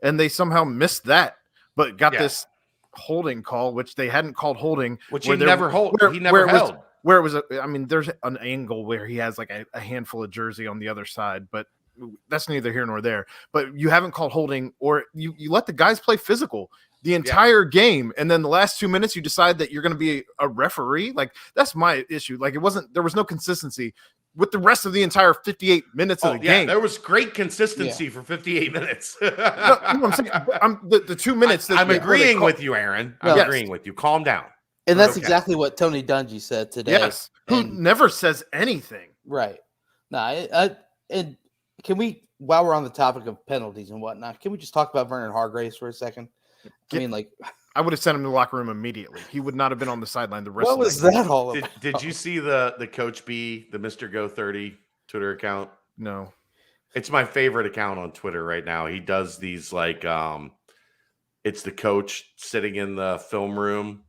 And they somehow missed that, but got this holding call, which they hadn't called holding. Which he never held. Where it was, there's an angle where he has like a handful of jersey on the other side, but that's neither here nor there. But you haven't called holding, or you let the guys play physical the entire game, and then the last 2 minutes you decide that you're going to be a referee. Like that's my issue. Like there was no consistency with the rest of the entire 58 minutes of the game. There was great consistency for 58 minutes. No, I'm saying the 2 minutes. I'm agreeing with you, Aaron. I'm agreeing with you. Calm down. And that's exactly what Tony Dungy said today. Yes, who never says anything. Right. And can we, while we're on the topic of penalties and whatnot, can we just talk about Vernon Hargraves for a second? I would have sent him to the locker room immediately. He would not have been on the sideline the rest of the game. What was that all about? Did you see the Coach B, the Mr. Go 30 Twitter account? No. It's my favorite account on Twitter right now. He does these it's the coach sitting in the film room,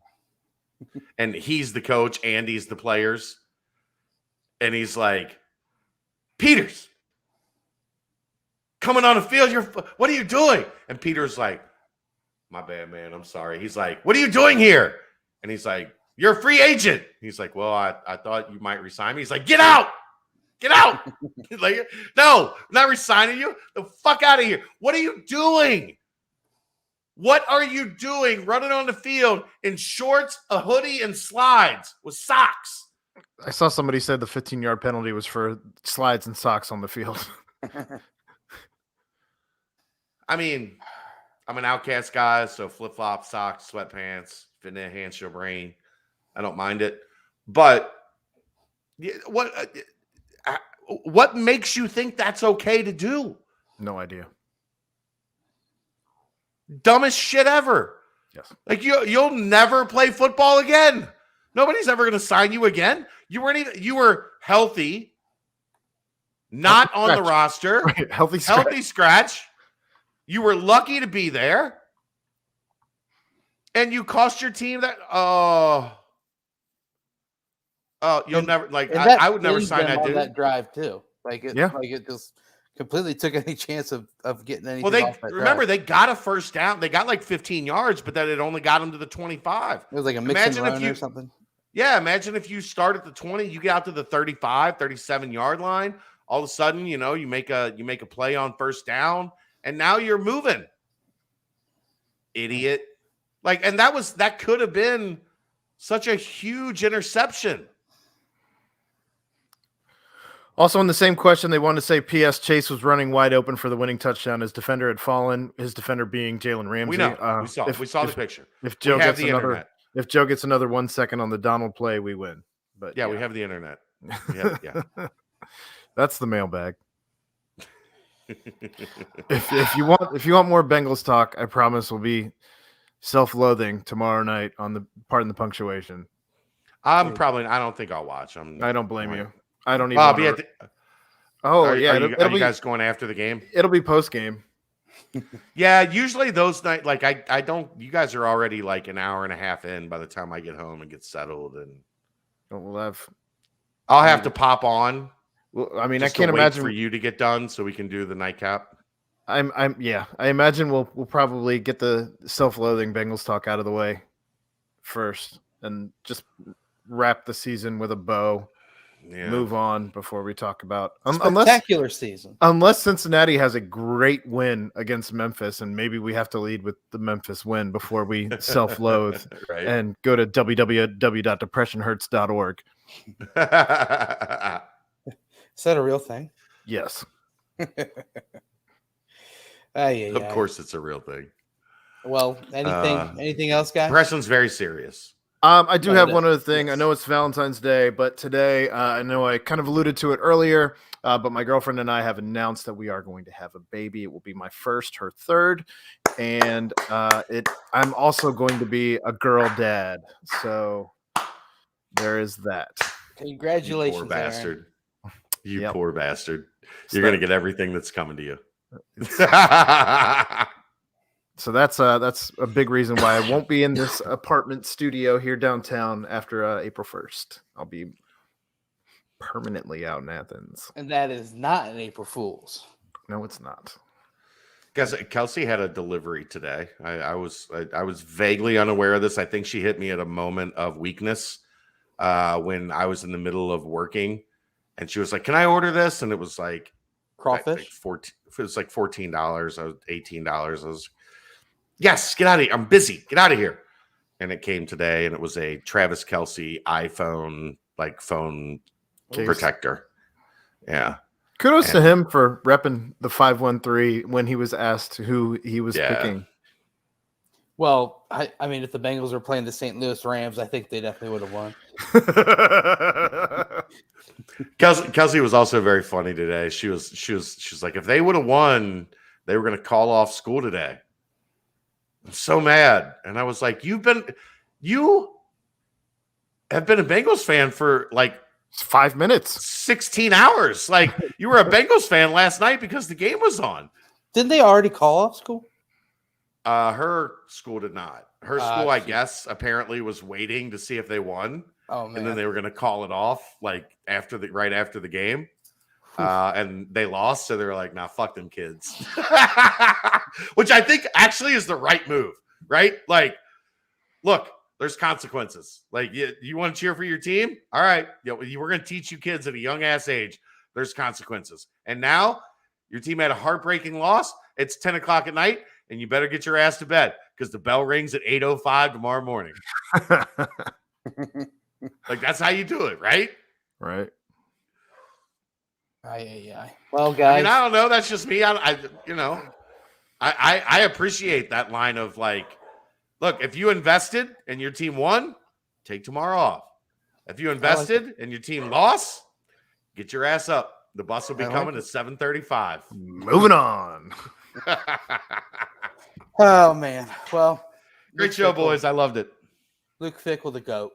and he's the coach and he's the players. And he's like, Peters, coming on the field, what are you doing? And Peter's like, my bad, man. I'm sorry. He's like, what are you doing here? And he's like, You're a free agent. He's like, well, I thought you might resign me. He's like, get out. Get out. Like, no, I'm not resigning you. The fuck out of here. What are you doing? What are you doing running on the field in shorts, a hoodie, and slides with socks? I saw somebody said the 15-yard penalty was for slides and socks on the field. I mean, I'm an Outcast guy, so flip-flop, socks, sweatpants, if it enhance your brain, I don't mind it. But what makes you think that's okay to do? No idea. Dumbest shit ever. Yes. Like you'll never play football again. Nobody's ever going to sign you again. You were healthy, not on the roster. Right. Healthy scratch. You were lucky to be there. And you cost your team that you'll never like I would never sign that dude. That drive too. Like it just completely took any chance of getting anything. Well, off that remember drive. they got a first down. They got like 15 yards, but then it only got them to the 25. It was like a mix and run or something. Yeah, imagine if you start at the 20, you get out to the 35, 37-yard line. All of a sudden, you make a play on first down, and now you're moving. Idiot. And that could have been such a huge interception. Also, in the same question, they wanted to say P.S. Chase was running wide open for the winning touchdown. His defender had fallen. His defender being Jalen Ramsey. We know. We saw the picture. If Joe gets another 1 second on the Donald play, we win. But yeah, we have the internet. Yeah. That's the mailbag. if you want more Bengals talk, I promise we'll be self-loathing tomorrow night on the Pardon the Punctuation. I don't think I'll watch. I don't blame you. I don't even. Are you guys going after the game? It'll be post game. Yeah, usually those nights, I don't. You guys are already like an hour and a half in by the time I get home and get settled, and I'll have to pop on. Well, I mean, I can't imagine for you to get done so we can do the nightcap. I imagine we'll probably get the self-loathing Bengals talk out of the way first, and just wrap the season with a bow. Yeah. Move on before we talk about spectacular season. Unless Cincinnati has a great win against Memphis, and maybe we have to lead with the Memphis win before we self-loathe right. And go to www.depressionhurts.org. Is that a real thing? Yes. Of course, it's a real thing. Well, anything else, guys? Depression's very serious. I do have one other thing. Yes. I know it's Valentine's Day, but today, I know I kind of alluded to it earlier, but my girlfriend and I have announced that we are going to have a baby. It will be my first, her third, and I'm also going to be a girl dad. So there is that. Congratulations, you poor bastard. You Yep. poor bastard. You're going to get everything that's coming to you. So that's a big reason why I won't be in this apartment studio here downtown after April 1st. I'll be permanently out in Athens. And that is not an April Fool's. No, it's not. Guys, Kelsey had a delivery today. I was vaguely unaware of this. I think she hit me at a moment of weakness when I was in the middle of working, and she was like, "Can I order this?" And it was like crawfish. It was like $14. I was $18. I was, yes, get out of here. I'm busy. Get out of here. And it came today, and it was a Travis Kelce iPhone phone protector. Yeah. Kudos to him for repping the 513 when he was asked who he was picking. Well, I mean, if the Bengals were playing the St. Louis Rams, I think they definitely would have won. Kelsey was also very funny today. She was like, if they would have won, they were going to call off school today. I'm so mad. And I was like, you have been a Bengals fan for 5 minutes, 16 hours. You were a Bengals fan last night because the game was on. Didn't they already call off school? Her school did not. Her school, I guess, apparently was waiting to see if they won. Oh man! And then they were going to call it off right after the game, and they lost. So they were like, "Nah, fuck them kids," which I think actually is the right move. Right? Look, there's consequences. Like you want to cheer for your team? All right. We're going to teach you kids at a young ass age. There's consequences. And now your team had a heartbreaking loss. It's 10 o'clock at night, and you better get your ass to bed because the bell rings at 8:05 tomorrow morning. Like, that's how you do it, right? Right. Well, guys, I mean, I don't know. That's just me. I appreciate that line of like, look, if you invested and your team won, take tomorrow off. If you invested and your team lost, get your ass up. The bus will be coming at 7:35. Moving on. Oh man. Well, Great show, boys. I loved it. Luke Fickell, the GOAT,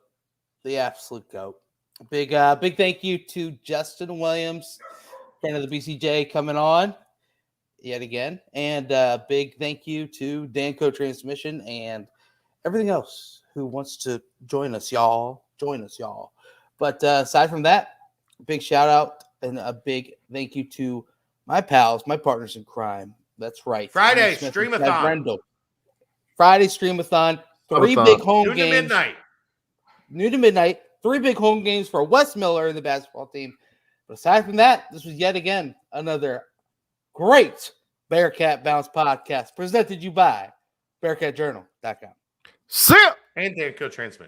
the absolute GOAT. Big thank you to Justin Williams, friend of the BCJ, coming on yet again, and big thank you to Danco Transmission and everything else who wants to join us, y'all. But aside from that, big shout out and a big thank you to my pals, my partners in crime. That's right. Friday streamathon. Brendel. Friday streamathon. 3 big home Noon games. to midnight. Noon to midnight. 3 big home games for Wes Miller and the basketball team. But aside from that, this was yet again another great Bearcat Bounce podcast presented to you by BearcatJournal.com. See ya. And Danco Transmission.